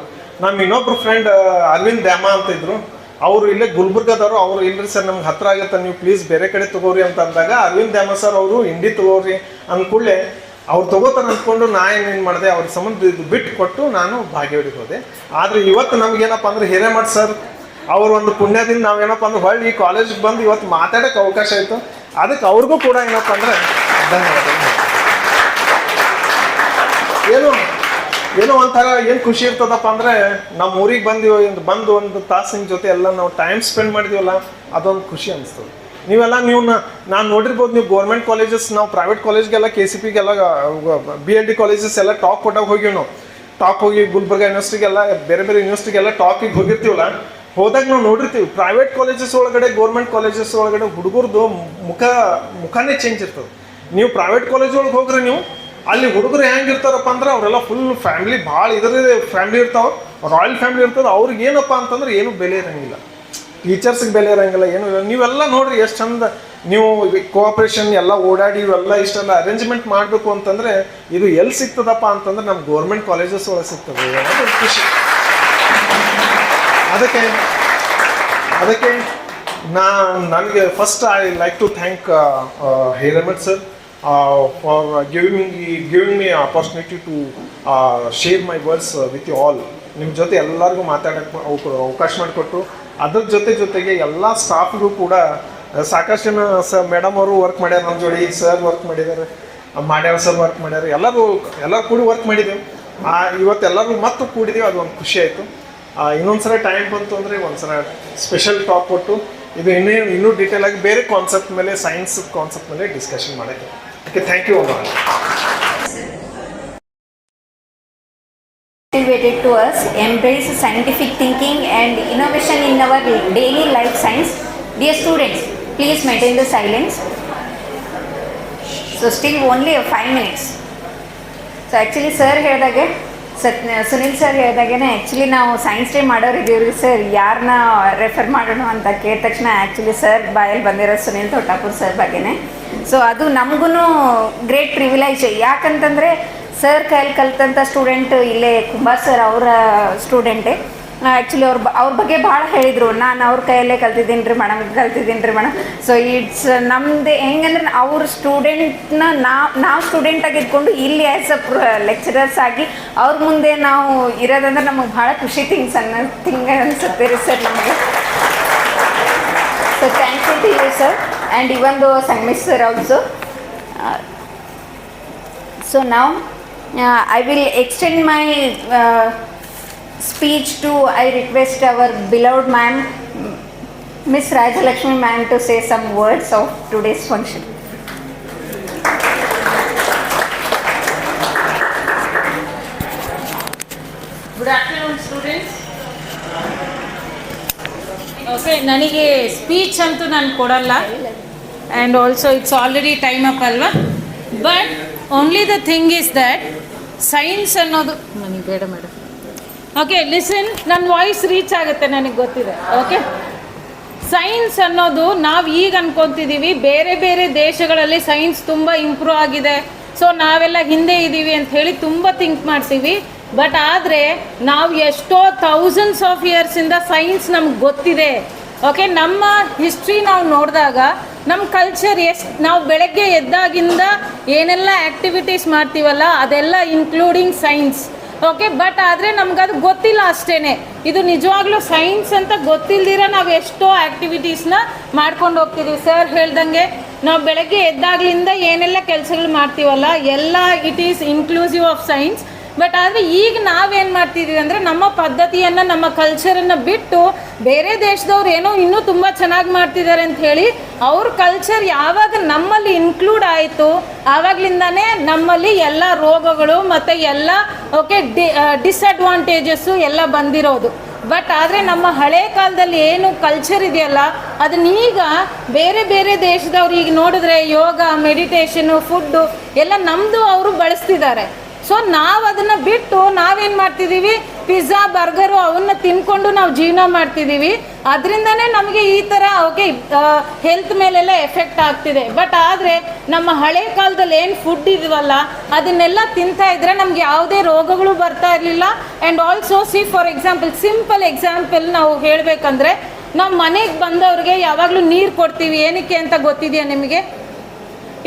ನಮ್ಮ ಇನ್ನೊಬ್ರು ಫ್ರೆಂಡ್ ಅರವಿಂದ್ ದ್ಯಾಮ ಅಂತ ಇದ್ರು. ಅವರು ಇಲ್ಲೇ ಗುಲ್ಬರ್ಗದವರು. ಅವರು ಇಲ್ಲರಿ ಸರ್ ನಮ್ಗೆ ಹತ್ರ ಆಗುತ್ತೆ, ನೀವು ಪ್ಲೀಸ್ ಬೇರೆ ಕಡೆ ತಗೋರಿ ಅಂತ ಅಂದಾಗ ಅರವಿಂದ್ ದ್ಯಾಮ ಸರ್ ಅವರು ಇಂಡಿ ತಗೋರಿ ಅಂದ್ಕೂಡಲೇ ಅವ್ರು ತಗೋತಾರೆ ಅಂದ್ಕೊಂಡು ಏನು ಮಾಡಿದೆ, ಅವ್ರ ಸಂಬಂಧ ಇದು ಬಿಟ್ಟು ಕೊಟ್ಟು ನಾನು ಭಾಗ್ಯವಾಡಿಗೆ ಹೋದೆ. ಆದರೆ ಇವತ್ತು ನಮಗೇನಪ್ಪ ಅಂದ್ರೆ ಹಿರೇಮಠ್ ಸರ್ ಅವ್ರ ಒಂದು ಪುಣ್ಯದಿಂದ ನಾವೇನಪ್ಪ ಅಂದ್ರೆ ಹೊಳ್ಳಿ ಈ ಕಾಲೇಜಿಗೆ ಬಂದು ಇವತ್ತು ಮಾತಾಡೋಕ್ಕೆ ಅವಕಾಶ ಆಯಿತು. ಅದಕ್ಕೆ ಅವ್ರಿಗೂ ಕೂಡ ಏನಪ್ಪ ಅಂದರೆ ಧನ್ಯವಾದ. ಏನೋ ಒಂಥರ ಏನು ಖುಷಿ ಇರ್ತದಪ್ಪ ಅಂದರೆ ನಮ್ಮ ಊರಿಗೆ ಬಂದು ಒಂದು ತಾಸಿನ ಜೊತೆ ಎಲ್ಲ ನಾವು ಟೈಮ್ ಸ್ಪೆಂಡ್ ಮಾಡಿದೀವಲ್ಲ, ಅದೊಂದು ಖುಷಿ ಅನಿಸ್ತದೆ. ನೀವು ನಾನು ನೋಡಿರ್ಬೋದು, ನೀವು ಗೌರ್ಮೆಂಟ್ ಕಾಲೇಜಸ್, ನಾವು ಪ್ರೈವೇಟ್ ಕಾಲೇಜ್ಗೆಲ್ಲ KCPಗೆಲ್ಲ BLD ಕಾಲೇಜಸ್ ಎಲ್ಲ ಟಾಪ್ ಕೊಟ್ಟಾಗ ಹೋಗಿವಿ. ನಾವು ಟಾಪ್ ಹೋಗಿ ಗುಲ್ಬರ್ಗ ಯೂನಿವರ್ಸಿಟಿಗೆಲ್ಲ ಬೇರೆ ಬೇರೆ ಯೂನಿವರ್ಸಿಟಿಗೆಲ್ಲ ಟಾಪಿಗೆ ಹೋಗಿರ್ತೀವಲ್ಲ, ಹೋದಾಗ ನಾವು ನೋಡಿರ್ತೀವಿ ಪ್ರೈವೇಟ್ ಕಾಲೇಜಸ್ ಒಳಗಡೆ ಗೌರ್ಮೆಂಟ್ ಕಾಲೇಜಸ್ ಒಳಗಡೆ ಹುಡುಗರದು ಮುಖನೇ ಚೇಂಜ್ ಇರ್ತದೆ. ನೀವು ಪ್ರೈವೇಟ್ ಕಾಲೇಜ್ ಒಳಗೆ ಹೋಗ್ರೆ ನೀವು ಅಲ್ಲಿ ಹುಡುಗರು ಹೆಂಗಿರ್ತಾರಪ್ಪ ಅಂದ್ರೆ ಅವರೆಲ್ಲ ಫುಲ್ ಫ್ಯಾಮಿಲಿ ಭಾಳ ಫ್ಯಾಮಿಲಿ ಇರ್ತಾವೆ, ರಾಯಲ್ ಫ್ಯಾಮಿಲಿ ಇರ್ತದೆ. ಅವ್ರಿಗೆ ಏನಪ್ಪ ಅಂತಂದ್ರೆ ಏನು ಬೆಲೆ ಇರೋಂಗಿಲ್ಲ, ಟೀಚರ್ಸ್ಗೆ ಬೆಲೆ ಇರೋಂಗಿಲ್ಲ, ಏನೂ ಇಲ್ಲ. ನೀವೆಲ್ಲ ನೋಡ್ರಿ ಎಷ್ಟು ಚಂದ ನೀವು ಕೋಆಪ್ರೇಷನ್ ಎಲ್ಲ ಓಡಾಡಿ ಇವೆಲ್ಲ ಇಷ್ಟೆಲ್ಲ ಅರೇಂಜ್ಮೆಂಟ್ ಮಾಡಬೇಕು ಅಂತಂದರೆ ಇದು ಎಲ್ಲಿ ಸಿಗ್ತದಪ್ಪ ಅಂತಂದ್ರೆ ನಮ್ಮ ಗೌರ್ಮೆಂಟ್ ಕಾಲೇಜಸ್ ಒಳಗೆ ಸಿಗ್ತದೆ. ಅದು ಖುಷಿ. ಅದಕ್ಕೆ ನನಗೆ first I like to thank Hiremath sir for giving me opportunity to share my words with you all. ನಿಮ್ಮ ಜೊತೆ ಎಲ್ಲರಿಗೂ ಮಾತಾಡೋಕ್ಕೆ ಅವಕಾಶ ಮಾಡಿಕೊಟ್ಟು, ಅದ್ರ ಜೊತೆಗೆ ಎಲ್ಲ ಸ್ಟಾಫ್ಗೂ ಕೂಡ ಸಾಕಷ್ಟು ಜನ ಮೇಡಮ್ ಅವರು ವರ್ಕ್ ಮಾಡ್ಯಾರ, ನಮ್ಮ ಜೋಡಿ ಸರ್ ವರ್ಕ್ ಮಾಡಿದ್ದಾರೆ, ಸರ್ ವರ್ಕ್ ಮಾಡ್ಯಾರ, ಎಲ್ಲರೂ ಕೂಡಿ ವರ್ಕ್ ಮಾಡಿದ್ದೇವೆ. ಇವತ್ತೆಲ್ಲರೂ ಮತ್ತೆ ಕೂಡಿದ್ದೀವಿ, ಅದು ಒಂದು ಖುಷಿ ಆಯಿತು. ಇನ್ನೊಂದ್ಸಲ ಟೈಮ್ ಬಂತು ಅಂದರೆ ಒಂದ್ಸಲ ಸ್ಪೆಷಲ್ ಟಾಕ್ ಕೊಟ್ಟು ಇದು ಇನ್ನೂ ಡೀಟೇಲ್ ಆಗಿ ಬೇರೆ ಕಾನ್ಸೆಪ್ಟ್ ಮೇಲೆ, ಸೈನ್ಸ್ ಕಾನ್ಸೆಪ್ಟ್ ಮೇಲೆ ಡಿಸ್ಕಷನ್ ಮಾಡೋಕ್ಕೆ. Okay, thank you. Motivated to us embrace scientific thinking and innovation in our daily life science. Dear students, please maintain the silence. So still only 5 minutes. So actually sir ಹೇಳಿದಾಗೆ Sunil sir ಹೇಳಿದಾಗೆ actually ನಾವು science day ಮಾಡೋರಿದ್ದೀವಿ ರೀ sir, ಯಾರನ್ನ refer ಮಾಡೋಣ ಅಂತ ಕೇಳಿದ ತಕ್ಷಣ actually sir ಬಾಯಲ್ಲಿ ಬಂದಿರೋ ಸುನಿಲ್ ತೋಟಾಪುರ್ ಸರ್ ಬಗ್ಗೆನೇ. ಸೊ ಅದು ನಮಗೂ ಗ್ರೇಟ್ ಪ್ರಿವಿಲೇಜ್. ಯಾಕಂತಂದರೆ ಸರ್ ಕೈಯಲ್ಲಿ ಕಲ್ತಂಥ ಸ್ಟೂಡೆಂಟ್ ಇಲ್ಲೇ ಕುಂಬಾರ್ ಸರ್ ಅವರ ಸ್ಟೂಡೆಂಟೇ. ಆ್ಯಕ್ಚುಲಿ ಅವ್ರ ಬಗ್ಗೆ ಭಾಳ ಹೇಳಿದರು, ನಾನು ಅವ್ರ ಕೈಯಲ್ಲೇ ಕಲ್ತಿದ್ದೀನಿ ರೀ ಮೇಡಮ್. ಸೊ ಇಟ್ಸ್ ನಮ್ಮದು ಹೆಂಗಂದ್ರೆ ಅವ್ರ ಸ್ಟೂಡೆಂಟ್ನ ನಾವು ಸ್ಟೂಡೆಂಟಾಗಿ ಇದ್ಕೊಂಡು ಇಲ್ಲಿ ಆ್ಯಸ್ ಅ ಲೆಕ್ಚರರ್ಸ್ ಆಗಿ ಅವ್ರ ಮುಂದೆ ನಾವು ಇರೋದಂದ್ರೆ ನಮಗೆ ಭಾಳ ಖುಷಿ ಥಿಂಗ್ ಅನಿಸುತ್ತೆ ರೀ ಸರ್ ನಮಗೆ. So thankful to you sir and even though Sangamesh sir also. So now I will extend my speech to, I request our beloved ma'am, Miss Rajalakshmi ma'am, to say some words of today's function. Good afternoon students. Okay, ನನಗೆ speech ಅಂತೂ ನಾನು ಕೊಡಲ್ಲ, and also it's already time up ಅಲ್ವಾ. But only the thing is that science ಅನ್ನೋದು ನನಗೆ ಬೇಡ madam. Okay, listen, ನನ್ನ voice reach ಆಗುತ್ತೆ, ನನಗೆ ಗೊತ್ತಿದೆ. ಓಕೆ, ಸೈನ್ಸ್ ಅನ್ನೋದು ನಾವು ಈಗ ಅನ್ಕೊತಿದ್ದೀವಿ, ಬೇರೆ ಬೇರೆ ದೇಶಗಳಲ್ಲಿ ಸೈನ್ಸ್ ತುಂಬ ಇಂಪ್ರೂವ್ ಆಗಿದೆ, ಸೊ ನಾವೆಲ್ಲ ಹಿಂದೆ ಇದ್ದೀವಿ ಅಂತ ಹೇಳಿ ತುಂಬ ಥಿಂಕ್ ಮಾಡ್ತೀವಿ. ಬಟ್ ಆದರೆ ನಾವು ಎಷ್ಟೋ ಥೌಸಂಡ್ಸ್ ಆಫ್ ಇಯರ್ಸಿಂದ ಸೈನ್ಸ್ ನಮ್ಗೆ ಗೊತ್ತಿದೆ. ಓಕೆ, ನಮ್ಮ ಹಿಸ್ಟ್ರಿ ನಾವು ನೋಡಿದಾಗ ನಮ್ಮ ಕಲ್ಚರ್ ನಾವು ಬೆಳಗ್ಗೆ ಎದ್ದಾಗಿಂದ ಏನೆಲ್ಲ ಆ್ಯಕ್ಟಿವಿಟೀಸ್ ಮಾಡ್ತೀವಲ್ಲ ಅದೆಲ್ಲ ಇನ್ಕ್ಲೂಡಿಂಗ್ ಸೈನ್ಸ್. ಓಕೆ, ಬಟ್ ಆದರೆ ನಮ್ಗದು ಗೊತ್ತಿಲ್ಲ ಅಷ್ಟೇ. ಇದು ನಿಜವಾಗ್ಲೂ ಸೈನ್ಸ್ ಅಂತ ಗೊತ್ತಿಲ್ದಿರ ನಾವು ಎಷ್ಟೋ ಆ್ಯಕ್ಟಿವಿಟೀಸ್ನ ಮಾಡ್ಕೊಂಡು ಹೋಗ್ತಿದ್ದೀವಿ. ಸರ್ ಹೇಳ್ದಂಗೆ ನಾವು ಬೆಳಗ್ಗೆ ಎದ್ದಾಗ್ಲಿಂದ ಏನೆಲ್ಲ ಕೆಲಸಗಳು ಮಾಡ್ತೀವಲ್ಲ ಎಲ್ಲ it is inclusive of science. But ಆದರೆ ಈಗ ನಾವೇನು ಮಾಡ್ತಿದ್ದೀವಿ ಅಂದರೆ ನಮ್ಮ ಪದ್ಧತಿಯನ್ನು, ನಮ್ಮ ಕಲ್ಚರನ್ನು ಬಿಟ್ಟು ಬೇರೆ ದೇಶದವ್ರು ಏನೋ ಇನ್ನೂ ತುಂಬ ಚೆನ್ನಾಗಿ ಮಾಡ್ತಿದ್ದಾರೆ ಅಂತ ಹೇಳಿ ಅವ್ರ ಕಲ್ಚರ್ ಯಾವಾಗ ನಮ್ಮಲ್ಲಿ ಇನ್ಕ್ಲೂಡ್ ಆಯಿತು ಆವಾಗಲಿಂದನೇ ನಮ್ಮಲ್ಲಿ ಎಲ್ಲ ರೋಗಗಳು ಮತ್ತು ಎಲ್ಲ ಡಿಸ್ಅಡ್ವಾಂಟೇಜಸ್ಸು ಎಲ್ಲ ಬಂದಿರೋದು. ಬಟ್ ಆದರೆ ನಮ್ಮ ಹಳೆ ಕಾಲದಲ್ಲಿ ಏನು ಕಲ್ಚರ್ ಇದೆಯಲ್ಲ ಅದನ್ನೀಗ ಬೇರೆ ಬೇರೆ ದೇಶದವ್ರು ಈಗ ನೋಡಿದ್ರೆ ಯೋಗ, ಮೆಡಿಟೇಷನು, ಫುಡ್ಡು ಎಲ್ಲ ನಮ್ಮದು ಅವರು ಬಳಸ್ತಿದ್ದಾರೆ. ಸೊ ನಾವು ಅದನ್ನು ಬಿಟ್ಟು ನಾವೇನು ಮಾಡ್ತಿದ್ದೀವಿ, ಪಿಜ್ಜಾ, ಬರ್ಗರು ಅವನ್ನ ತಿನ್ಕೊಂಡು ನಾವು ಜೀವನ ಮಾಡ್ತಿದ್ದೀವಿ. ಅದರಿಂದನೇ ನಮಗೆ ಈ ಥರ ಹೆಲ್ತ್ ಮೇಲೆಲ್ಲ ಎಫೆಕ್ಟ್ ಆಗ್ತಿದೆ. ಬಟ್ ಆದರೆ ನಮ್ಮ ಹಳೆ ಕಾಲದಲ್ಲಿ ಏನು ಫುಡ್ ಇದವಲ್ಲ ಅದನ್ನೆಲ್ಲ ತಿಂತಾ ಇದ್ರೆ ನಮ್ಗೆ ಯಾವುದೇ ರೋಗಗಳು ಬರ್ತಾ ಇರಲಿಲ್ಲ. And also for example, simple example ನಾವು ಹೇಳಬೇಕಂದ್ರೆ, ನಾವು ಮನೆಗೆ ಬಂದವ್ರಿಗೆ ಯಾವಾಗಲೂ ನೀರು ಕೊಡ್ತೀವಿ. ಏನಕ್ಕೆ ಅಂತ ಗೊತ್ತಿದೆಯಾ ನಿಮಗೆ?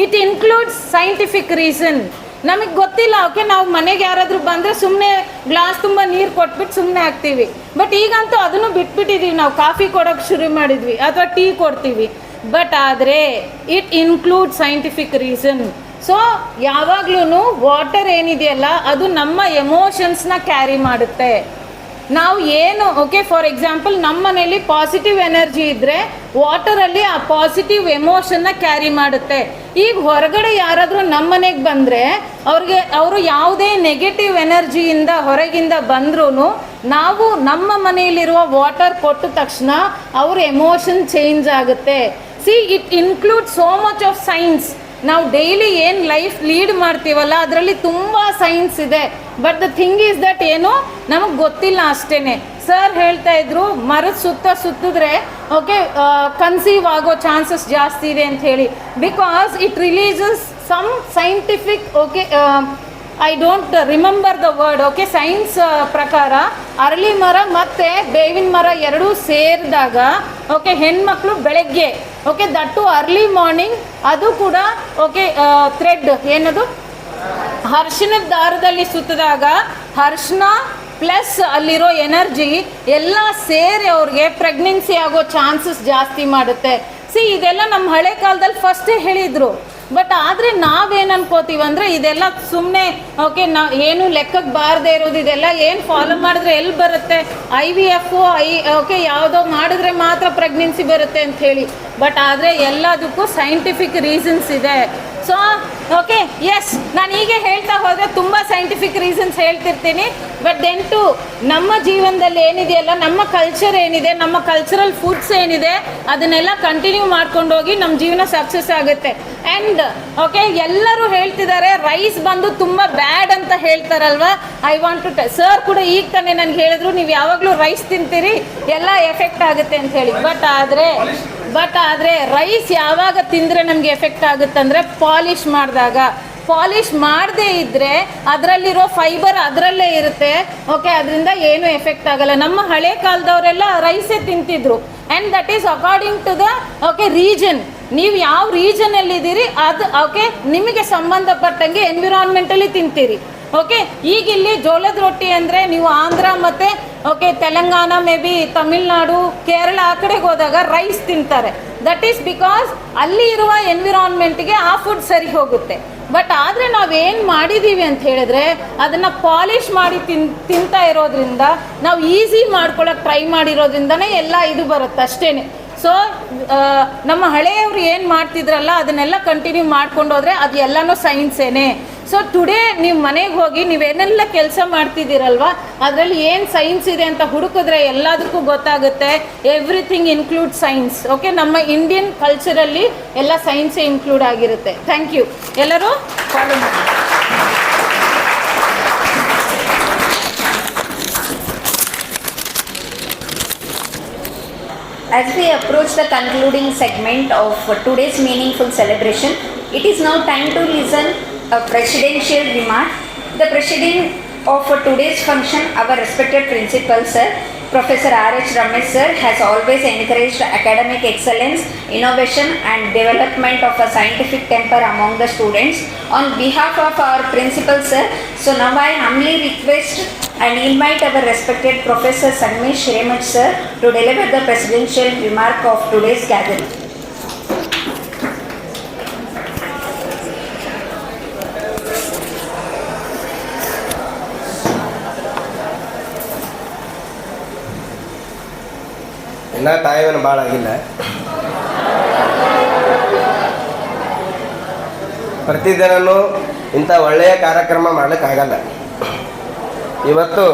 It includes scientific reason. ನಮಗೆ ಗೊತ್ತಿಲ್ಲ. ಓಕೆ, ನಾವು ಮನೆಗೆ ಯಾರಾದರೂ ಬಂದರೆ ಸುಮ್ಮನೆ ಗ್ಲಾಸ್ ತುಂಬ ನೀರು ಕೊಟ್ಬಿಟ್ಟು ಸುಮ್ಮನೆ ಹಾಕ್ತೀವಿ. ಬಟ್ ಈಗಂತೂ ಅದನ್ನು ಬಿಟ್ಬಿಟ್ಟಿದ್ದೀವಿ. ನಾವು ಕಾಫಿ ಕೊಡೋಕ್ಕೆ ಶುರು ಮಾಡಿದ್ವಿ ಅಥವಾ ಟೀ ಕೊಡ್ತೀವಿ. ಬಟ್ ಆದರೆ it include scientific reason. So ಯಾವಾಗ್ಲೂ ವಾಟರ್ ಏನಿದೆಯಲ್ಲ ಅದು ನಮ್ಮ ಎಮೋಷನ್ಸ್ನ ಕ್ಯಾರಿ ಮಾಡುತ್ತೆ. ನಾವು ಏನು ಓಕೆ ಫಾರ್ ಎಕ್ಸಾಂಪಲ್ ನಮ್ಮ ಮನೇಲಿ ಪಾಸಿಟಿವ್ ಎನರ್ಜಿ ಇದ್ದರೆ ವಾಟರಲ್ಲಿ ಆ ಪಾಸಿಟಿವ್ ಎಮೋಷನ್ನ ಕ್ಯಾರಿ ಮಾಡುತ್ತೆ. ಈಗ ಹೊರಗಡೆ ಯಾರಾದರೂ ನಮ್ಮ ಮನೆಗೆ ಬಂದರೆ ಅವರು ಯಾವುದೇ ನೆಗೆಟಿವ್ ಎನರ್ಜಿಯಿಂದ ಹೊರಗಿಂದ ಬಂದ್ರೂ ನಾವು ನಮ್ಮ ಮನೆಯಲ್ಲಿರುವ ವಾಟರ್ ಕೊಟ್ಟ ತಕ್ಷಣ ಅವ್ರ ಎಮೋಷನ್ ಚೇಂಜ್ ಆಗುತ್ತೆ. See it include so much of science. ನಾವು ಡೈಲಿ ಏನು ಲೈಫ್ ಲೀಡ್ ಮಾಡ್ತೀವಲ್ಲ ಅದರಲ್ಲಿ ತುಂಬ ಸೈನ್ಸ್ ಇದೆ. But the thing is that ಏನು ನಮಗೆ ಗೊತ್ತಿಲ್ಲ ಅಷ್ಟೇ. ಸರ್ ಹೇಳ್ತಾ ಇದ್ರು ಮರದ ಸುತ್ತಿದ್ರೆ ಓಕೆ ಕನ್ಸೀವ್ ಆಗೋ ಚಾನ್ಸಸ್ ಜಾಸ್ತಿ ಇದೆ ಅಂತ ಹೇಳಿ, because it releases some scientific okay I don't remember the word okay science ಪ್ರಕಾರ ಅರಳಿ ಮರ ಮತ್ತು ಬೇವಿನ ಮರ ಎರಡೂ ಸೇರಿದಾಗ ಓಕೆ ಹೆಣ್ಮಕ್ಳು ಬೆಳಗ್ಗೆ ಓಕೆ ದಟ್ಟು ಅರ್ಲಿ ಮಾರ್ನಿಂಗ್ ಅದು ಕೂಡ ಓಕೆ ಥ್ರೆಡ್ ಏನದು ಅರಿಶಿಣದ ದಾರದಲ್ಲಿ ಸುತ್ತಿದಾಗ ಅರಿಶಿಣ ಪ್ಲಸ್ ಅಲ್ಲಿರೋ ಎನರ್ಜಿ ಎಲ್ಲ ಸೇರಿ ಅವ್ರಿಗೆ ಪ್ರೆಗ್ನೆನ್ಸಿ ಆಗೋ ಚಾನ್ಸಸ್ ಜಾಸ್ತಿ ಮಾಡುತ್ತೆ. ಸಿ ಇದೆಲ್ಲ ನಮ್ಮ ಹಳೆ ಕಾಲದಲ್ಲಿ ಫಸ್ಟೇ ಹೇಳಿದರು. ಬಟ್ ಆದರೆ ನಾವೇನು ಅನ್ಕೋತೀವಿ ಅಂದರೆ ಇದೆಲ್ಲ ಸುಮ್ಮನೆ ಓಕೆ ಏನು ಲೆಕ್ಕಕ್ಕೆ ಬಾರದೇ ಇರೋದು, ಇದೆಲ್ಲ ಏನು ಫಾಲೋ ಮಾಡಿದ್ರೆ ಎಲ್ಲಿ ಬರುತ್ತೆ, IVF ಓಕೆ ಯಾವುದೋ ಮಾಡಿದ್ರೆ ಮಾತ್ರ ಪ್ರೆಗ್ನೆನ್ಸಿ ಬರುತ್ತೆ ಅಂತ ಹೇಳಿ. ಬಟ್ ಆದರೆ ಎಲ್ಲದಕ್ಕೂ ಸೈಂಟಿಫಿಕ್ ರೀಸನ್ಸ್ ಇದೆ. ಸೊ ಓಕೆ ಎಸ್, ನಾನು ಹೀಗೆ ಹೇಳ್ತಾ ಹೋದರೆ ತುಂಬ ಸೈಂಟಿಫಿಕ್ ರೀಸನ್ಸ್ ಹೇಳ್ತಿರ್ತೀನಿ. ಬಟ್ ದೆನ್ ಟು ನಮ್ಮ ಜೀವನದಲ್ಲಿ ಏನಿದೆಯಲ್ಲ, ನಮ್ಮ ಕಲ್ಚರ್ ಏನಿದೆ, ನಮ್ಮ ಕಲ್ಚರಲ್ ಫುಡ್ಸ್ ಏನಿದೆ, ಅದನ್ನೆಲ್ಲ ಕಂಟಿನ್ಯೂ ಮಾಡ್ಕೊಂಡು ಹೋಗಿ ನಮ್ಮ ಜೀವನ ಸಕ್ಸಸ್ ಆಗುತ್ತೆ. ಆ್ಯಂಡ್ ಓಕೆ ಎಲ್ಲರೂ ಹೇಳ್ತಿದ್ದಾರೆ ರೈಸ್ ಬಂದು ತುಂಬ ಬ್ಯಾಡ್ ಅಂತ ಹೇಳ್ತಾರಲ್ವ. ಐ ವಾಂಟ್ ಟು ಸರ್ ಕೂಡ ಈಗ ತಾನೇ ನನಗೆ ಹೇಳಿದ್ರು ನೀವು ಯಾವಾಗಲೂ ರೈಸ್ ತಿಂತೀರಿ ಎಲ್ಲ ಎಫೆಕ್ಟ್ ಆಗುತ್ತೆ ಅಂತ ಹೇಳಿ. ಬಟ್ ಆದರೆ ರೈಸ್ ಯಾವಾಗ ತಿಂದರೆ ನಮಗೆ ಎಫೆಕ್ಟ್ ಆಗುತ್ತೆ ಅಂದರೆ ಪಾಲಿಷ್ ಮಾಡಿದಾಗ. ಪಾಲಿಷ್ ಮಾಡದೇ ಇದ್ದರೆ ಅದರಲ್ಲಿರೋ ಫೈಬರ್ ಅದರಲ್ಲೇ ಇರುತ್ತೆ ಓಕೆ, ಅದರಿಂದ ಏನೂ ಎಫೆಕ್ಟ್ ಆಗಲ್ಲ. ನಮ್ಮ ಹಳೆ ಕಾಲದವರೆಲ್ಲ ರೈಸೇ ತಿಂತಿದ್ರು. And that is according to the okay region. ನೀವು ಯಾವ ರೀಜನಲ್ಲಿದ್ದೀರಿ ಅದು ಓಕೆ ನಿಮಗೆ ಸಂಬಂಧಪಟ್ಟಂಗೆ ಎನ್ವಿರಾನ್ಮೆಂಟಲ್ಲಿ ತಿಂತೀರಿ ಓಕೆ. ಈಗ ಇಲ್ಲಿ ಜೋಳದ ರೊಟ್ಟಿ ಅಂದರೆ ನೀವು ಆಂಧ್ರ ಮತ್ತು okay Telangana may be Tamil Nadu Kerala ಆ ಕಡೆಗೆ ಹೋದಾಗ ರೈಸ್ ತಿಂತಾರೆ. ದಟ್ ಈಸ್ ಬಿಕಾಸ್ ಅಲ್ಲಿ ಇರುವ ಎನ್ವಿರಾನ್ಮೆಂಟ್ಗೆ ಆ ಫುಡ್ ಸರಿ ಹೋಗುತ್ತೆ. ಬಟ್ ಆದರೆ ನಾವೇನು ಮಾಡಿದ್ದೀವಿ ಅಂತ ಹೇಳಿದ್ರೆ ಅದನ್ನು ಪಾಲಿಷ್ ಮಾಡಿ ತಿಂತಾ ಇರೋದ್ರಿಂದ, ನಾವು ಈಸಿ ಮಾಡ್ಕೊಳ್ಳೋಕೆ ಟ್ರೈ ಮಾಡಿರೋದ್ರಿಂದನೇ ಎಲ್ಲ ಇದು ಬರುತ್ತೆ ಅಷ್ಟೇ. ಸೊ ನಮ್ಮ ಹಳೆಯವರು ಏನು ಮಾಡ್ತಿದ್ರಲ್ಲ ಅದನ್ನೆಲ್ಲ ಕಂಟಿನ್ಯೂ ಮಾಡ್ಕೊಂಡು ಹೋದರೆ ಅದು ಎಲ್ಲನೂ ಸೈನ್ಸೇನೆ. ಸೊ ಟುಡೇ ನೀವು ಮನೆಗೆ ಹೋಗಿ ನೀವೇನೆಲ್ಲ ಕೆಲಸ ಮಾಡ್ತಿದ್ದೀರಲ್ವ ಅದರಲ್ಲಿ ಏನು ಸೈನ್ಸ್ ಇದೆ ಅಂತ ಹುಡುಕಿದ್ರೆ ಎಲ್ಲದಕ್ಕೂ ಗೊತ್ತಾಗುತ್ತೆ. Everything include science okay. ನಮ್ಮ ಇಂಡಿಯನ್ ಕಲ್ಚರಲ್ಲಿ ಎಲ್ಲ ಸೈನ್ಸೇ ಇನ್ಕ್ಲೂಡ್ ಆಗಿರುತ್ತೆ. Thank you. ಎಲ್ಲರೂ ಫಾಲೋ ಮಾಡಿ. As we approach the concluding segment of today's meaningful celebration, it is now time to listen a presidential remark. The president of today's function, our respected principal sir, Professor R.H. Ramesh sir, has always encouraged academic excellence, innovation and development of a scientific temper among the students. On behalf of our principal sir, so now I humbly request and invite our respected Professor Sanmesh Shreemach sir to deliver the presidential remark of today's gathering. ಇನ್ನೂ time ಭಾಳ ಆಗಿಲ್ಲ. ಪ್ರತಿದಿನವೂ ಇಂಥ ಒಳ್ಳೆಯ ಕಾರ್ಯಕ್ರಮ ಮಾಡಲಿಕ್ಕಾಗಲ್ಲ. ಇವತ್ತು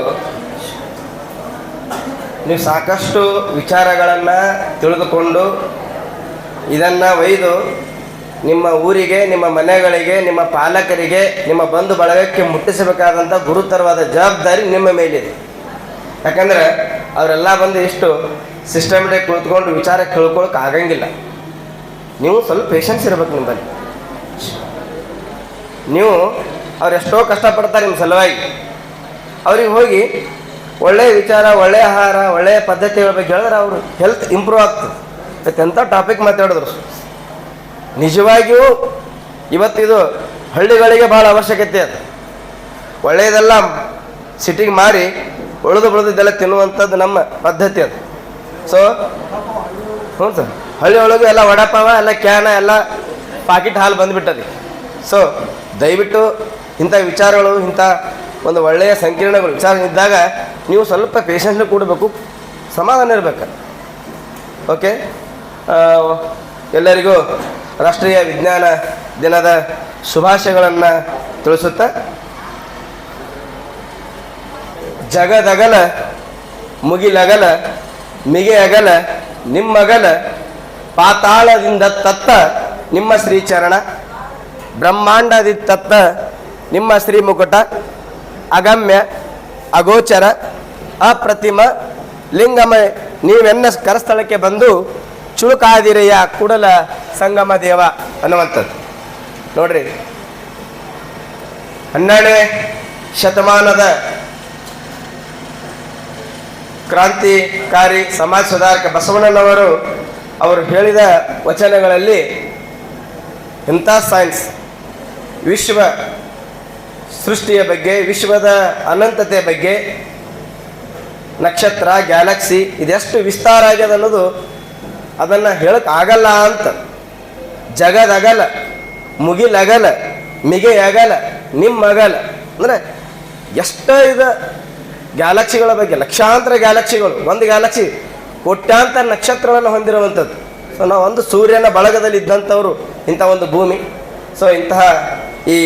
ನೀವು ಸಾಕಷ್ಟು ವಿಚಾರಗಳನ್ನು ತಿಳಿದುಕೊಂಡು ಇದನ್ನು ಒಯ್ದು ನಿಮ್ಮ ಊರಿಗೆ, ನಿಮ್ಮ ಮನೆಗಳಿಗೆ, ನಿಮ್ಮ ಪಾಲಕರಿಗೆ, ನಿಮ್ಮ ಬಂಧು ಬಳಗಕ್ಕೆ ಮುಟ್ಟಿಸಬೇಕಾದಂಥ ಗುರುತರವಾದ ಜವಾಬ್ದಾರಿ ನಿಮ್ಮ ಮೇಲಿದೆ. ಯಾಕಂದರೆ ಅವರೆಲ್ಲ ಬಂದು ಇಷ್ಟು ಸಿಸ್ಟಮೆಟಿಕ್ ಕುಳಿತುಕೊಂಡು ವಿಚಾರ ಕೇಳ್ಕೊಳಕ್ಕೆ ಆಗಂಗಿಲ್ಲ. ನೀವು ಸ್ವಲ್ಪ ಪೇಷನ್ಸ್ ಇರಬೇಕು ನಿಮ್ಮಲ್ಲಿ. ನೀವು ಅವ್ರು ಎಷ್ಟೋ ಕಷ್ಟಪಡ್ತಾರೆ ನಿಮ್ಮ ಸಲುವಾಗಿ. ಅವ್ರಿಗೆ ಹೋಗಿ ಒಳ್ಳೆಯ ವಿಚಾರ, ಒಳ್ಳೆಯ ಆಹಾರ, ಒಳ್ಳೆಯ ಪದ್ಧತಿಗಳ ಬಗ್ಗೆ ಹೇಳಿದ್ರೆ ಅವರು ಹೆಲ್ತ್ ಇಂಪ್ರೂವ್ ಆಗ್ತದೆ. ಮತ್ತು ಎಂಥ ಟಾಪಿಕ್ ಮಾತಾಡಿದ್ರು ನಿಜವಾಗಿಯೂ ಇವತ್ತಿದು ಹಳ್ಳಿಗಳಿಗೆ ಭಾಳ ಅವಶ್ಯಕತೆ ಅದು. ಒಳ್ಳೆಯದೆಲ್ಲ ಸಿಟಿಗೆ ಮಾರಿ ಉಳಿದೆಲ್ಲ ತಿನ್ನುವಂಥದ್ದು ನಮ್ಮ ಪದ್ಧತಿ ಅದು. ಸೊ ಹ್ಞೂ ಸರ್, ಹಳ್ಳಿ ಒಳಗೆ ಎಲ್ಲ ವಡಾಪಾವ, ಎಲ್ಲ ಕ್ಯಾನ, ಎಲ್ಲ ಪಾಕಿಟ್ ಹಾಲು ಬಂದುಬಿಟ್ಟದೆ. ಸೊ ದಯವಿಟ್ಟು ಇಂಥ ವಿಚಾರಗಳು, ಇಂಥ ಒಂದು ಒಳ್ಳೆಯ ಸಂಕೀರ್ಣಗಳು ವಿಚಾರ ಇದ್ದಾಗ ನೀವು ಸ್ವಲ್ಪ ಪೇಷನ್ಸ್ನ ಕೂಡಬೇಕು, ಸಮಾಧಾನ ಇರಬೇಕು. ಓಕೆ, ಎಲ್ಲರಿಗೂ ರಾಷ್ಟ್ರೀಯ ವಿಜ್ಞಾನ ದಿನದ ಶುಭಾಶಯಗಳನ್ನು ತಿಳಿಸುತ್ತಾ, ಜಗದಗಲ ಮುಗಿಲಗಲ ಮಿಗೆ ಅಗಲ ನಿಮ್ಮಗಲ ಪಾತಾಳದಿಂದ ತತ್ತ ನಿಮ್ಮ ಶ್ರೀಚರಣ, ಬ್ರಹ್ಮಾಂಡದಿ ತತ್ತ ನಿಮ್ಮ ಶ್ರೀಮುಕುಟ, ಅಗಮ್ಯ ಅಗೋಚರ ಅಪ್ರತಿಮ ಲಿಂಗಮ ನೀವೆನ್ನ ಕರಸ್ಥಳಕ್ಕೆ ಬಂದು ಚುಳುಕಾದಿರೆಯ ಕೂಡಲ ಸಂಗಮ ದೇವ ಅನ್ನುವಂಥದ್ದು. ನೋಡ್ರಿ, 12ನೇ ಶತಮಾನದ ಕ್ರಾಂತಿಕಾರಿ ಸಮಾಜ ಸುಧಾರಕ ಬಸವಣ್ಣನವರು ಅವರು ಹೇಳಿದ ವಚನಗಳಲ್ಲಿ ಇಂಥ ಸೈನ್ಸ್, ವಿಶ್ವ ಸೃಷ್ಟಿಯ ಬಗ್ಗೆ, ವಿಶ್ವದ ಅನಂತತೆಯ ಬಗ್ಗೆ, ನಕ್ಷತ್ರ, ಗ್ಯಾಲಕ್ಸಿ ಇದೆಷ್ಟು ವಿಸ್ತಾರ ಆಗ್ಯದ ಅನ್ನೋದು ಅದನ್ನು ಹೇಳಕ್ಕೆ ಆಗಲ್ಲ ಅಂತ. ಜಗದಗಲ ಮುಗಿಲಗಲ ಮಿಗೆ ಅಗಲ ನಿಮ್ಮಗಲ ಅಂದರೆ ಎಷ್ಟೋ ಇದು ಗ್ಯಾಲಕ್ಸಿಗಳ ಬಗ್ಗೆ, ಲಕ್ಷಾಂತರ ಗ್ಯಾಲಕ್ಸಿಗಳು, ಒಂದು ಗ್ಯಾಲಕ್ಸಿ ಕೋಟ್ಯಾಂತರ ನಕ್ಷತ್ರಗಳನ್ನು ಹೊಂದಿರುವಂಥದ್ದು. ಸೊ ನಾವು ಒಂದು ಸೂರ್ಯನ ಬಳಗದಲ್ಲಿ ಇದ್ದಂಥವರು ಇಂಥ ಒಂದು ಭೂಮಿ. ಸೊ ಇಂತಹ ಈ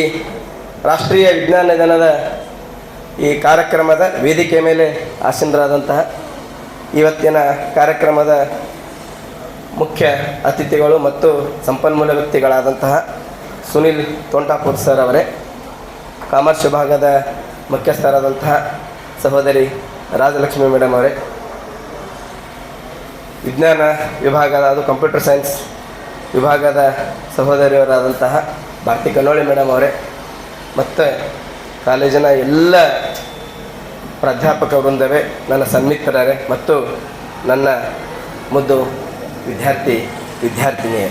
ರಾಷ್ಟ್ರೀಯ ವಿಜ್ಞಾನ ದಿನದ ಈ ಕಾರ್ಯಕ್ರಮದ ವೇದಿಕೆ ಮೇಲೆ ಆಸೀನರಾದಂತಹ ಇವತ್ತಿನ ಕಾರ್ಯಕ್ರಮದ ಮುಖ್ಯ ಅತಿಥಿಗಳು ಮತ್ತು ಸಂಪನ್ಮೂಲ ವ್ಯಕ್ತಿಗಳಾದಂತಹ ಸುನಿಲ್ ತೋಂಟಾಪುರ್ ಸರ್ ಅವರೇ, ಕಾಮರ್ಸ್ ವಿಭಾಗದ ಮುಖ್ಯಸ್ಥರಾದಂತಹ ಸಹೋದರಿ ರಾಜಲಕ್ಷ್ಮಿ ಮೇಡಮ್ ಅವರೇ, ವಿಜ್ಞಾನ ವಿಭಾಗದ ಅದು ಕಂಪ್ಯೂಟರ್ ಸೈನ್ಸ್ ವಿಭಾಗದ ಸಹೋದರಿಯವರಾದಂತಹ ಭಾರತಿ ಕನ್ನೋಳಿ ಮೇಡಮ್ ಅವರೇ, ಮತ್ತು ಕಾಲೇಜಿನ ಎಲ್ಲ ಪ್ರಾಧ್ಯಾಪಕ ವೃಂದವೇ, ನನ್ನ ಸನ್ಮಿತ್ರರೇ ಮತ್ತು ನನ್ನ ಮುದ್ದು ವಿದ್ಯಾರ್ಥಿನಿಯೇ,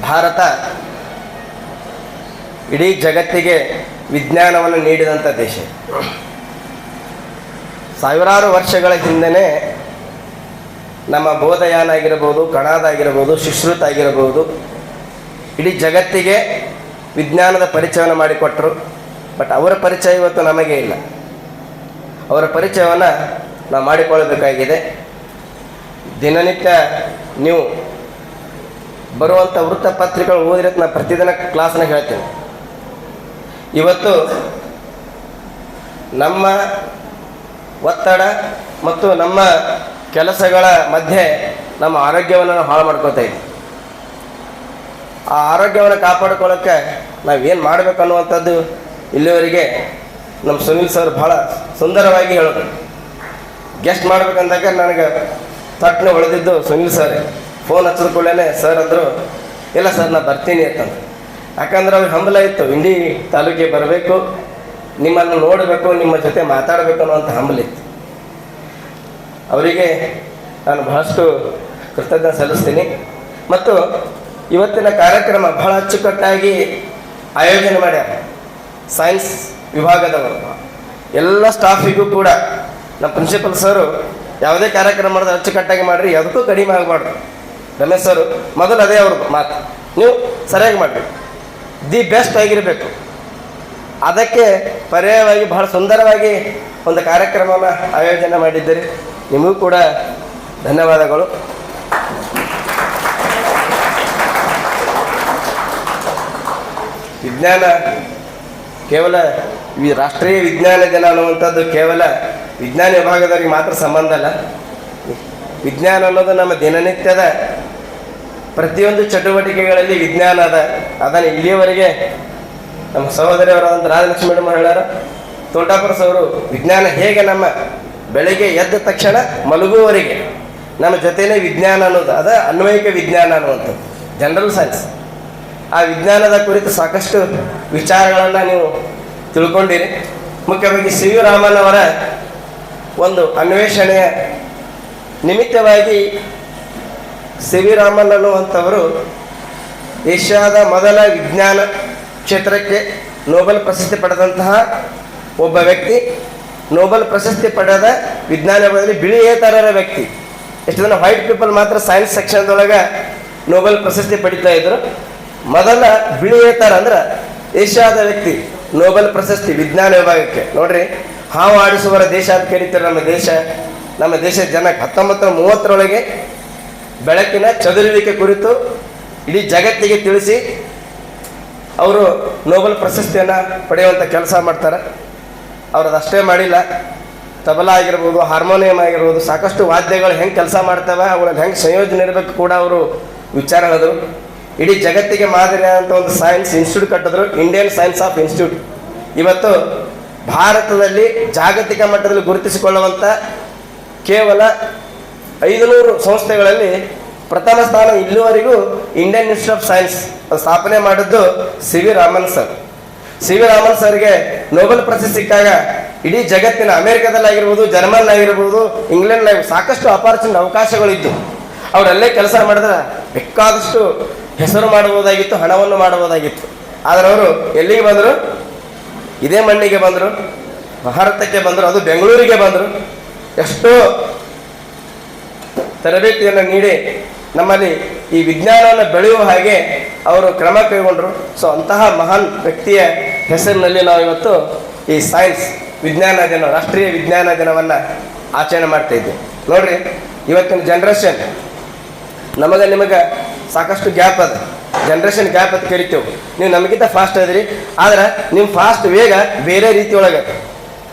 ಭಾರತ ಇಡೀ ಜಗತ್ತಿಗೆ ವಿಜ್ಞಾನವನ್ನು ನೀಡಿದಂಥ ದೇಶ. ಸಾವಿರಾರು ವರ್ಷಗಳ ಹಿಂದೆಯೇ ನಮ್ಮ ಬೋಧಯಾನ ಆಗಿರ್ಬೋದು, ಕಣಾದ ಆಗಿರ್ಬೋದು, ಸುಶ್ರುತ ಆಗಿರ್ಬೋದು, ಇಡೀ ಜಗತ್ತಿಗೆ ವಿಜ್ಞಾನದ ಪರಿಚಯವನ್ನು ಮಾಡಿಕೊಟ್ಟರು. ಬಟ್ ಅವರ ಪರಿಚಯ ಇವತ್ತು ನಮಗೆ ಇಲ್ಲ. ಅವರ ಪರಿಚಯವನ್ನು ನಾವು ಮಾಡಿಕೊಳ್ಳಬೇಕಾಗಿದೆ. ದಿನನಿತ್ಯ ನೀವು ಬರುವಂಥ ವೃತ್ತಪತ್ರಿಕೆಗಳು ಓದಿರತ್ತೆ. ನಾನು ಪ್ರತಿದಿನ ಕ್ಲಾಸ್ನ ಹೇಳ್ತೀನಿ. ಇವತ್ತು ನಮ್ಮ ಒತ್ತಡ ಮತ್ತು ನಮ್ಮ ಕೆಲಸಗಳ ಮಧ್ಯೆ ನಮ್ಮ ಆರೋಗ್ಯವನ್ನು ನಾವು ಹಾಳು ಮಾಡ್ಕೊತಾ ಇದ್ದೀವಿ. ಆ ಆರೋಗ್ಯವನ್ನು ಕಾಪಾಡ್ಕೊಳ್ಳೋಕ್ಕೆ ನಾವೇನು ಮಾಡಬೇಕು ಅನ್ನುವಂಥದ್ದು ಇಲ್ಲಿವರೆಗೆ ನಮ್ಮ ಸುನಿಲ್ ಸರ್ ಭಾಳ ಸುಂದರವಾಗಿ ಹೇಳಿದ್ರು. ಗೆಸ್ಟ್ ಮಾಡ್ಬೇಕಂದಾಗ ನನಗೆ ತಟ್ಟನೆ ಹೊಳೆದಿದ್ದು ಸುನಿಲ್ ಸರ್. ಫೋನ್ ಹಚ್ಚಿದ ಕೂಡಲೇ ಸರ್ ಅಂದರು, ಇಲ್ಲ ಸರ್ ನಾ ಬರ್ತೀನಿ ಅಂತಂದು. ಯಾಕಂದ್ರೆ ಅವ್ರಿಗೆ ಹಂಬಲ ಇತ್ತು, ಇಂಡಿ ತಾಲೂಕಿಗೆ ಬರಬೇಕು, ನಿಮ್ಮನ್ನು ನೋಡಬೇಕು, ನಿಮ್ಮ ಜೊತೆ ಮಾತಾಡಬೇಕು ಅನ್ನುವಂಥ ಹಂಬಲ ಇತ್ತು. ಅವರಿಗೆ ನಾನು ಬಹಳಷ್ಟು ಕೃತಜ್ಞತೆ ಸಲ್ಲಿಸ್ತೀನಿ. ಮತ್ತು ಇವತ್ತಿನ ಕಾರ್ಯಕ್ರಮ ಬಹಳ ಅಚ್ಚುಕಟ್ಟಾಗಿ ಆಯೋಜನೆ ಮಾಡ್ಯಾರ ಸೈನ್ಸ್ ವಿಭಾಗದವರು. ಎಲ್ಲ ಸ್ಟಾಫಿಗೂ ಕೂಡ ನಮ್ಮ ಪ್ರಿನ್ಸಿಪಲ್ ಸರು ಯಾವುದೇ ಕಾರ್ಯಕ್ರಮ ಮಾಡಿದ್ರೆ ಅಚ್ಚುಕಟ್ಟಾಗಿ ಮಾಡಿರಿ, ಯಾವುದಕ್ಕೂ ಕಡಿಮೆ ಆಗಬಾರ್ದು. ರಮೇಶ್ ಸರು ಮೊದಲು ಅದೇ ಅವ್ರ ಮಾತು, ನೀವು ಸರಿಯಾಗಿ ಮಾಡಿರಿ, ದಿ ಬೆಸ್ಟ್ ಆಗಿರಬೇಕು. ಅದಕ್ಕೆ ಪರ್ಯಾಯವಾಗಿ ಬಹಳ ಸುಂದರವಾಗಿ ಒಂದು ಕಾರ್ಯಕ್ರಮವನ್ನು ಆಯೋಜನೆ ಮಾಡಿದ್ದೀರಿ. ನಿಮಗೂ ಕೂಡ ಧನ್ಯವಾದಗಳು. ವಿಜ್ಞಾನ ಕೇವಲ ಈ ರಾಷ್ಟ್ರೀಯ ವಿಜ್ಞಾನ ದಿನ ಅನ್ನುವಂಥದ್ದು ಕೇವಲ ವಿಜ್ಞಾನ ವಿಭಾಗದವರಿಗೆ ಮಾತ್ರ ಸಂಬಂಧ ಅಲ್ಲ. ವಿಜ್ಞಾನ ಅನ್ನೋದು ನಮ್ಮ ದಿನನಿತ್ಯದ ಪ್ರತಿಯೊಂದು ಚಟುವಟಿಕೆಗಳಲ್ಲಿ ವಿಜ್ಞಾನ ಅದನ್ನು ಇಲ್ಲಿಯವರೆಗೆ ನಮ್ಮ ಸಹೋದರಿಯವರಾದಂಥ ರಾಜಲಕ್ಷ್ಮಿ ಮೇಡಮ್ ಹೇಳ್ಯಾರ. ತೋಂಟಾಪುರ ಸವರು ವಿಜ್ಞಾನ ಹೇಗೆ ನಮ್ಮ ಬೆಳಗ್ಗೆ ಎದ್ದ ತಕ್ಷಣ ಮಲಗುವವರೆಗೆ ನಮ್ಮ ಜೊತೆಯೇ ವಿಜ್ಞಾನ ಅನ್ನೋದು ಅದ ಅನ್ವಯಿಕ ವಿಜ್ಞಾನ ಅನ್ನುವಂಥದ್ದು, ಜನರಲ್ ಸೈನ್ಸ್. ಆ ವಿಜ್ಞಾನದ ಕುರಿತು ಸಾಕಷ್ಟು ವಿಚಾರಗಳನ್ನು ನೀವು ತಿಳ್ಕೊಂಡಿರಿ. ಮುಖ್ಯವಾಗಿ ಸಿ ವಿ ರಾಮನ್ ಅವರ ಒಂದು ಅನ್ವೇಷಣೆಯ ನಿಮಿತ್ತವಾಗಿ ಸಿ ವಿ ರಾಮನ್ ಅನ್ನುವಂಥವರು ಏಷ್ಯಾದ ಮೊದಲ ವಿಜ್ಞಾನ ಕ್ಷೇತ್ರಕ್ಕೆ ನೋಬೆಲ್ ಪ್ರಶಸ್ತಿ ಪಡೆದಂತಹ ಒಬ್ಬ ವ್ಯಕ್ತಿ. ನೋಬೆಲ್ ಪ್ರಶಸ್ತಿ ಪಡೆದ ವಿಜ್ಞಾನ ವಿಭಾಗದಲ್ಲಿ ಬಿಳಿಯೇತರರ ವ್ಯಕ್ತಿ. ಎಷ್ಟು ಜನ ವೈಟ್ ಪೀಪಲ್ ಮಾತ್ರ ಸೈನ್ಸ್ ಸೆಕ್ಷನ್ದೊಳಗೆ ನೋಬೆಲ್ ಪ್ರಶಸ್ತಿ ಪಡಿತಾ ಇದ್ರು. ಮೊದಲ ಬಿಳಿಯೇತರ ಅಂದ್ರೆ ಏಷ್ಯಾದ ವ್ಯಕ್ತಿ ನೋಬೆಲ್ ಪ್ರಶಸ್ತಿ ವಿಜ್ಞಾನ ವಿಭಾಗಕ್ಕೆ. ನೋಡ್ರಿ, ಹಾವು ಆಡಿಸುವರ ದೇಶ ಅಂತ ಕರೀತಾರೆ ನಮ್ಮ ದೇಶದ ಜನಕ್ಕೆ. 1930 ಬೆಳಕಿನ ಚದುರುವಿಕೆ ಕುರಿತು ಇಡೀ ಜಗತ್ತಿಗೆ ತಿಳಿಸಿ ಅವರು ನೋಬೆಲ್ ಪ್ರಶಸ್ತಿಯನ್ನು ಪಡೆಯುವಂಥ ಕೆಲಸ ಮಾಡ್ತಾರೆ. ಅವ್ರದ್ದಷ್ಟೇ ಮಾಡಿಲ್ಲ, ತಬಲಾ ಆಗಿರ್ಬೋದು, ಹಾರ್ಮೋನಿಯಂ ಆಗಿರ್ಬೋದು, ಸಾಕಷ್ಟು ವಾದ್ಯಗಳು ಹೆಂಗೆ ಕೆಲಸ ಮಾಡ್ತವೆ, ಅವುಗಳಲ್ಲಿ ಹೆಂಗೆ ಸಂಯೋಜನೆ ಇರಬೇಕು ಕೂಡ ಅವರು ವಿಚಾರ ಹೇಳಿದ್ರು. ಇಡೀ ಜಗತ್ತಿಗೆ ಮಾದರಿಯಾದಂಥ ಒಂದು ಸೈನ್ಸ್ ಇನ್ಸ್ಟಿಟ್ಯೂಟ್ ಕಟ್ಟಿದ್ರು, ಇಂಡಿಯನ್ ಸೈನ್ಸ್ ಆಫ್ ಇನ್ಸ್ಟಿಟ್ಯೂಟ್. ಇವತ್ತು ಭಾರತದಲ್ಲಿ ಜಾಗತಿಕ ಮಟ್ಟದಲ್ಲಿ ಗುರುತಿಸಿಕೊಳ್ಳುವಂಥ ಕೇವಲ 500 ಸಂಸ್ಥೆಗಳಲ್ಲಿ ಪ್ರಥಮ ಸ್ಥಾನ ಇಲ್ಲಿವರೆಗೂ ಇಂಡಿಯನ್ ಇನ್ಸ್ಟಿಟ್ಯೂಟ್ ಆಫ್ ಸೈನ್ಸ್ ಸ್ಥಾಪನೆ ಮಾಡಿದ್ದು C V Raman sir. C V Raman ಸರ್ಗೆ ನೋಬೆಲ್ ಪ್ರಶಸ್ತಿ ಸಿಕ್ಕಾಗ ಇಡೀ ಜಗತ್ತಿನ ಅಮೆರಿಕದಲ್ಲಾಗಿರ್ಬೋದು, ಜರ್ಮನ್ಲಾಗಿರ್ಬೋದು, ಇಂಗ್ಲೆಂಡ್ನಾಗಿ ಸಾಕಷ್ಟು ಅವಕಾಶಗಳಿದ್ದು ಅವರಲ್ಲೇ ಕೆಲಸ ಮಾಡಿದ್ರೆ ಬೇಕಾದಷ್ಟು ಹೆಸರು ಮಾಡಬಹುದಾಗಿತ್ತು, ಹಣವನ್ನು ಮಾಡಬಹುದಾಗಿತ್ತು. ಆದರೆ ಅವರು ಎಲ್ಲಿಗೆ ಬಂದರು? ಇದೇ ಮಣ್ಣಿಗೆ ಬಂದರು, ಭಾರತಕ್ಕೆ ಬಂದರು, ಅದು ಬೆಂಗಳೂರಿಗೆ ಬಂದರು. ಎಷ್ಟೋ ತರಬೇತಿಯನ್ನು ನೀಡಿ ನಮ್ಮಲ್ಲಿ ಈ ವಿಜ್ಞಾನವನ್ನು ಬೆಳೆಯುವ ಹಾಗೆ ಅವರು ಕ್ರಮ ಕೈಗೊಂಡರು. ಸೊ ಅಂತಹ ಮಹಾನ್ ವ್ಯಕ್ತಿಯ ಹೆಸರಿನಲ್ಲಿ ನಾವು ಇವತ್ತು ಈ ಸೈನ್ಸ್ ವಿಜ್ಞಾನ ದಿನ, ರಾಷ್ಟ್ರೀಯ ವಿಜ್ಞಾನ ದಿನವನ್ನು ಆಚರಣೆ ಮಾಡ್ತಾ ಇದ್ದೀವಿ. ನೋಡ್ರಿ, ಇವತ್ತಿನ ಜನ್ರೇಷನ್ ನಮಗೆ ನಿಮಗೆ ಸಾಕಷ್ಟು ಗ್ಯಾಪ್ ಅದ, ಜನ್ರೇಷನ್ ಗ್ಯಾಪ್ ಅಂತ ಕರಿತೇವೆ. ನೀವು ನಮಗಿಂತ ಫಾಸ್ಟ್ ಅದ್ರಿ, ಆದ್ರೆ ನಿಮ್ಮ ಫಾಸ್ಟ್ ವೇಗ ಬೇರೆ ರೀತಿಯೊಳಗೆ.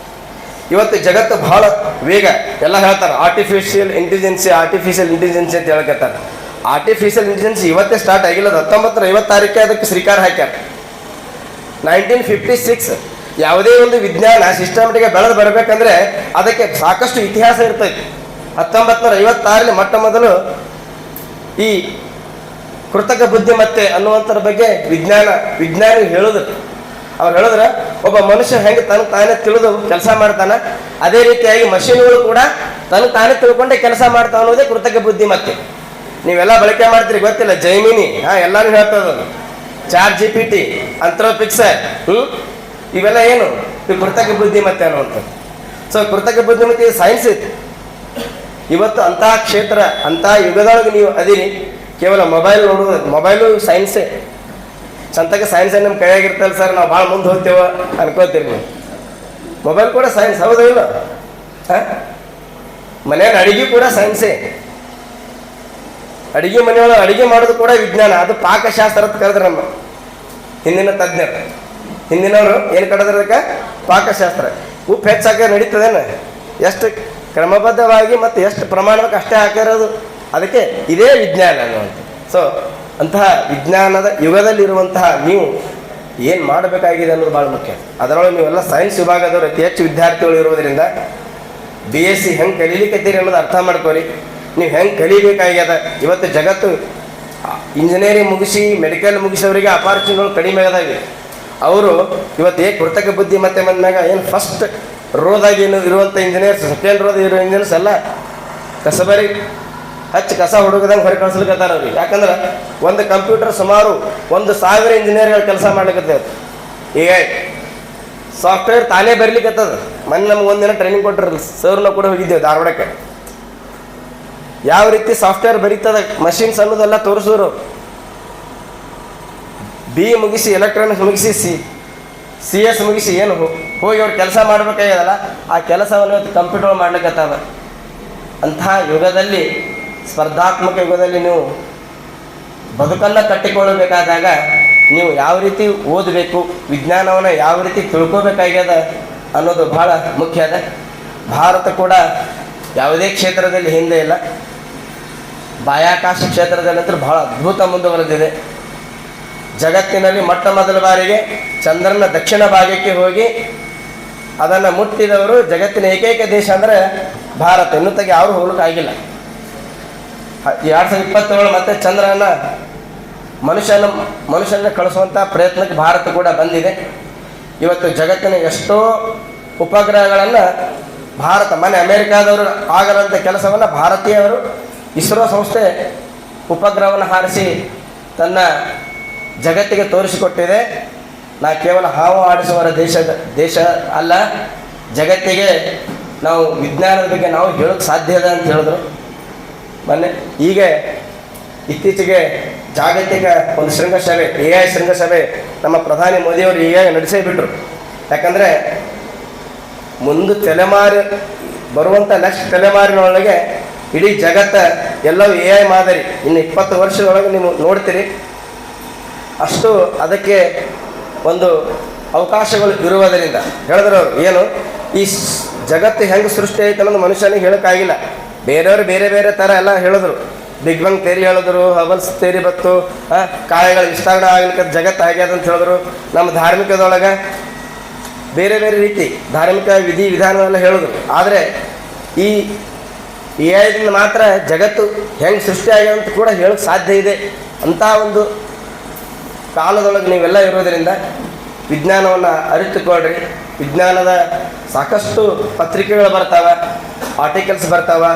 ಇವತ್ತು ಜಗತ್ತು ಬಹಳ ವೇಗ, ಎಲ್ಲ ಹೇಳ್ತಾರೆ ಆರ್ಟಿಫಿಷಿಯಲ್ ಇಂಟೆಲಿಜೆನ್ಸಿ ಅಂತ ಹೇಳ್ಕತ್ತಾರೆ. ಆರ್ಟಿಫಿಷಿಯಲ್ ಇಂಟೆಲಿಜೆನ್ಸಿ ಇವತ್ತೇ ಸ್ಟಾರ್ಟ್ ಆಗಿಲ್ಲ, 1956 ಅದಕ್ಕೆ ಶ್ರೀಕಾರ ಹಾಕ್ಯಾರ. 1956 ಯಾವುದೇ ಒಂದು ವಿಜ್ಞಾನ ಸಿಸ್ಟಮೆಟಿಕ್ ಬೆಳೆದು ಬರಬೇಕಂದ್ರೆ ಅದಕ್ಕೆ ಸಾಕಷ್ಟು ಇತಿಹಾಸ ಇರ್ತೈತಿ. 1956 ಮೊಟ್ಟ ಮೊದಲು ಈ ಕೃತಕ ಬುದ್ಧಿಮತ್ತೆ ಅನ್ನುವಂಥರ ಬಗ್ಗೆ ವಿಜ್ಞಾನಿ ಹೇಳಿದ್ರು. ಅವ್ರು ಹೇಳಿದ್ರೆ ಒಬ್ಬ ಮನುಷ್ಯ ಹೆಂಗೆ ತಾನೇ ತಿಳಿದು ಕೆಲಸ ಮಾಡ್ತಾನೆ, ಅದೇ ರೀತಿಯಾಗಿ ಮಷೀನ್ಗಳು ಕೂಡ ತಾನೇ ತಿಳ್ಕೊಂಡೆ ಕೆಲಸ ಮಾಡ್ತಾವ ಅನ್ನೋದೇ ಕೃತಕ ಬುದ್ಧಿಮತ್ತೆ. ನೀವೆಲ್ಲ ಬಳಕೆ ಮಾಡ್ತೀರಿ ಗೊತ್ತಿಲ್ಲ, ಜೈಮಿನಿ, ಎಲ್ಲಾನು ಹೇಳ್ತದ, ChatGPT, ಆಂಥ್ರೋಪಿಕ್ಸ್, ಇವೆಲ್ಲ ಏನು? ಈ ಕೃತಕ ಬುದ್ಧಿಮತ್ತೆ ಅನ್ನುವಂಥದ್ದು. ಸೊ ಕೃತಕ ಬುದ್ಧಿಮತ್ತೆ ಸೈನ್ಸ್ ಇತ್ತು. ಇವತ್ತು ಅಂತಹ ಕ್ಷೇತ್ರ, ಅಂತಹ ಯುಗದೊಳಗೆ ನೀವು ಅದೀರಿ. ಕೇವಲ ಮೊಬೈಲ್ ನೋಡೋದು, ಮೊಬೈಲು ಸೈನ್ಸೇ. ಸಂತಕ್ಕೆ ಸೈನ್ಸೇ ನಮ್ಮ ಕೈಯಾಗಿರ್ತಲ್ಲ ಸರ್, ನಾವು ಭಾಳ ಮುಂದೆ ಹೋಗ್ತೇವೆ ಅನ್ಕೋತೀರಿ ನೀವು. ಮೊಬೈಲ್ ಕೂಡ ಸೈನ್ಸ್, ಹೌದಾ ಇಲ್ಲ? ಮನೆಯಲ್ಲಿ ಅಡಿಗೆ ಕೂಡ ಸೈನ್ಸೇ. ಅಡಿಗೆ ಮನೆಯೊಳಗೆ ಅಡಿಗೆ ಮಾಡೋದು ಕೂಡ ವಿಜ್ಞಾನ. ಅದು ಪಾಕಶಾಸ್ತ್ರ ಅಂತ ಕರೆದ್ರೆ ನಮ್ಮ ಹಿಂದಿನ ತಜ್ಞರು, ಹಿಂದಿನವರು ಏನು ಕರೆದ್ರದಕ್ಕೆ? ಪಾಕಶಾಸ್ತ್ರ. ಉಪ್ಪು ಹೆಚ್ಚಾಕ ನಡೀತದೇನು? ಎಷ್ಟು ಕ್ರಮಬದ್ಧವಾಗಿ ಮತ್ತು ಎಷ್ಟು ಪ್ರಮಾಣಕ್ಕೆ ಅಷ್ಟೇ ಹಾಕಿರೋದು, ಅದಕ್ಕೆ ಇದೇ ವಿಜ್ಞಾನ ಅನ್ನುವಂಥ. ಸೊ ಅಂತಹ ವಿಜ್ಞಾನದ ಯುಗದಲ್ಲಿರುವಂತಹ ನೀವು ಏನು ಮಾಡಬೇಕಾಗಿದೆ ಅನ್ನೋದು ಭಾಳ ಮುಖ್ಯ. ಅದರೊಳಗೆ ನೀವೆಲ್ಲ ಸೈನ್ಸ್ ವಿಭಾಗದವರು ಅತಿ ಹೆಚ್ಚು ವಿದ್ಯಾರ್ಥಿಗಳು ಇರೋದರಿಂದ BSc ಹೆಂಗೆ ಕಲೀಲಿಕ್ಕತ್ತೀರಿ ಅನ್ನೋದು ಅರ್ಥ ಮಾಡ್ಕೊರಿ. ನೀವು ಹೆಂಗೆ ಕಲಿಬೇಕಾಗ್ಯದ. ಇವತ್ತು ಜಗತ್ತು ಇಂಜಿನಿಯರಿಂಗ್ ಮುಗಿಸಿ ಮೆಡಿಕಲ್ ಮುಗಿಸೋರಿಗೆ ಅಪಾರ್ಚುನಿಟಿಗಳು ಕಡಿಮೆ ಅದಾವೆ. ಅವರು ಇವತ್ತು ಕೃತಕ ಬುದ್ಧಿಮತ್ತೆ ಬಂದಾಗ ಏನು ಫಸ್ಟ್ ರೋದಾಗಿ ಇರುವಂಥ ಇಂಜಿನಿಯರ್ಸ್, ಸೆಕೆಂಡ್ ರೋದ್ ಇರೋ ಇಂಜಿನಿಯರ್ಸ್ ಎಲ್ಲ ಕಸಬರಿ ಕಸ ಹುಡುಗದಂಗೆ ಹೊರಗೆ ಕಳಿಸ್ಲಿಕ್ಕತ್ತಾರ ಅವ್ರಿಗೆ. ಯಾಕಂದ್ರೆ ಒಂದು ಕಂಪ್ಯೂಟರ್ ಸುಮಾರು 1000 ಇಂಜಿನಿಯರ್ಗಳು ಕೆಲಸ ಮಾಡ್ಲಿಕ್ಕತ್ತೇವೆ. ಈಗ ಸಾಫ್ಟ್ವೇರ್ ತಾನೇ ಬರಲಿಕ್ಕತ್ತದ. ಮೊನ್ನೆ ನಮ್ಗೆ ಒಂದಿನ ಟ್ರೈನಿಂಗ್ ಕೊಟ್ಟರು, ಸರ್ನ ಕೂಡ ಹೋಗಿದ್ದೇವೆ ಧಾರವಾಡಕ್ಕೆ. ಯಾವ ರೀತಿ ಸಾಫ್ಟ್ವೇರ್ ಬರೀತದ ಮಷಿನ್ಸ್ ಅನ್ನೋದೆಲ್ಲ ತೋರಿಸಿದ್ರು. BE ಮುಗಿಸಿ, ಎಲೆಕ್ಟ್ರಾನಿಕ್ಸ್ ಮುಗಿಸಿ, CS ಮುಗಿಸಿ ಏನು ಹೋಗಿ ಅವ್ರು ಕೆಲಸ ಮಾಡ್ಬೇಕಾಗ್ಯದಲ್ಲ, ಆ ಕೆಲಸವನ್ನು ಇವತ್ತು ಕಂಪ್ಯೂಟರ್ ಮಾಡ್ಲಿಕ್ಕತ್ತಾವ. ಅಂತಹ ಯುಗದಲ್ಲಿ, ಸ್ಪರ್ಧಾತ್ಮಕ ಯುಗದಲ್ಲಿ ನೀವು ಬದುಕನ್ನು ಕಟ್ಟಿಕೊಳ್ಳಬೇಕಾದಾಗ ನೀವು ಯಾವ ರೀತಿ ಓದಬೇಕು, ವಿಜ್ಞಾನವನ್ನು ಯಾವ ರೀತಿ ತಿಳ್ಕೋಬೇಕಾಗ್ಯದ ಅನ್ನೋದು ಭಾಳ ಮುಖ್ಯ ಅದ. ಭಾರತ ಕೂಡ ಯಾವುದೇ ಕ್ಷೇತ್ರದಲ್ಲಿ ಹಿಂದೆ ಇಲ್ಲ. ಬಾಹ್ಯಾಕಾಶ ಕ್ಷೇತ್ರದಲ್ಲಂತೂ ಭಾಳ ಅದ್ಭುತ ಮುಂದುವರೆದಿದೆ. ಜಗತ್ತಿನಲ್ಲಿ ಮೊಟ್ಟ ಮೊದಲ ಬಾರಿಗೆ ಚಂದ್ರನ ದಕ್ಷಿಣ ಭಾಗಕ್ಕೆ ಹೋಗಿ ಅದನ್ನು ಮುಟ್ಟಿದವರು ಜಗತ್ತಿನ ಏಕೈಕ ದೇಶ ಅಂದರೆ ಭಾರತ. ಇನ್ನೂ ತಗೆ ಯಾರು ಹೋಗ್ಲಿಕ್ಕಾಗಿಲ್ಲ. 2027 ಮತ್ತೆ ಚಂದ್ರನ ಮನುಷ್ಯನ ಕಳಿಸುವಂಥ ಪ್ರಯತ್ನಕ್ಕೆ ಭಾರತ ಕೂಡ ಬಂದಿದೆ. ಇವತ್ತು ಜಗತ್ತಿನ ಎಷ್ಟೋ ಉಪಗ್ರಹಗಳನ್ನು ಭಾರತ, ಮನೆ ಅಮೇರಿಕಾದವರು ಆಗದಂಥ ಕೆಲಸವನ್ನು ಭಾರತೀಯರು ಇಸ್ರೋ ಸಂಸ್ಥೆ ಉಪಗ್ರಹವನ್ನು ಹಾರಿಸಿ ತನ್ನ ಜಗತ್ತಿಗೆ ತೋರಿಸಿಕೊಟ್ಟಿದೆ. ನಾ ಕೇವಲ ಹಾವು ಆಡಿಸುವವರ ದೇಶ ಅಲ್ಲ, ಜಗತ್ತಿಗೆ ನಾವು ವಿಜ್ಞಾನದ ಬಗ್ಗೆ ನಾವು ಹೇಳೋಕ್ಕೆ ಸಾಧ್ಯ ಇದೆ ಅಂತ ಹೇಳಿದ್ರು ಮೊನ್ನೆ. ಈಗ ಇತ್ತೀಚೆಗೆ ಜಾಗತಿಕ ಒಂದು ಶೃಂಗಸಭೆ AI ಶೃಂಗಸಭೆ ನಮ್ಮ ಪ್ರಧಾನಿ ಮೋದಿಯವರು AI ನಡೆಸೇ ಬಿಟ್ಟರು. ಯಾಕಂದರೆ ಮುಂದೆ ತಲೆಮಾರು ಬರುವಂಥ ನೆಕ್ಸ್ಟ್ ತಲೆಮಾರಿನೊಳಗೆ ಇಡೀ ಜಗತ್ತ ಎಲ್ಲವೂ AI ಮಾದರಿ. ಇನ್ನು 20 ವರ್ಷದೊಳಗೆ ನೀವು ನೋಡ್ತೀರಿ, ಅಷ್ಟು ಅದಕ್ಕೆ ಒಂದು ಅವಕಾಶಗಳು ಇರುವುದರಿಂದ ಹೇಳಿದ್ರು ಅವರು. ಏನು ಈ ಜಗತ್ತು ಹೆಂಗೆ ಸೃಷ್ಟಿ ಆಯ್ತು ಅನ್ನೋದು ಮನುಷ್ಯನಿಗೆ ಹೇಳೋಕ್ಕಾಗಿಲ್ಲ. ಬೇರೆಯವರು ಬೇರೆ ಬೇರೆ ಥರ ಎಲ್ಲ ಹೇಳಿದ್ರು. ಬಿಗ್ ಬ್ಯಾಂಗ್ ಥೇರಿ ಹೇಳಿದ್ರು, ಹಬಲ್ಸ್ ಥೇರಿ ಬತ್ತು, ಕಾಯಗಳು ವಿಸ್ತರಣೆ ಆಗ್ಲಿಕ್ಕೆ ಜಗತ್ತು ಆಗ್ಯದ ಅಂತ ಹೇಳಿದ್ರು. ನಮ್ಮ ಧಾರ್ಮಿಕದೊಳಗೆ ಬೇರೆ ಬೇರೆ ರೀತಿ ಧಾರ್ಮಿಕ ವಿಧಿ ವಿಧಾನವೆಲ್ಲ ಹೇಳಿದ್ರು. ಆದರೆ ಈ AI ಮಾತ್ರ ಜಗತ್ತು ಹೆಂಗೆ ಸೃಷ್ಟಿ ಆಗ್ಯದ ಅಂತ ಕೂಡ ಹೇಳೋಕ್ಕೆ ಸಾಧ್ಯ ಇದೆ. ಅಂಥ ಒಂದು ಕಾಲದೊಳಗೆ ನೀವೆಲ್ಲ ಇರೋದರಿಂದ ವಿಜ್ಞಾನವನ್ನು ಅರಿತುಕೊಳ್ರಿ. ವಿಜ್ಞಾನದ ಸಾಕಷ್ಟು ಪತ್ರಿಕೆಗಳು ಬರ್ತಾವೆ, ಆರ್ಟಿಕಲ್ಸ್ ಬರ್ತಾವೆ.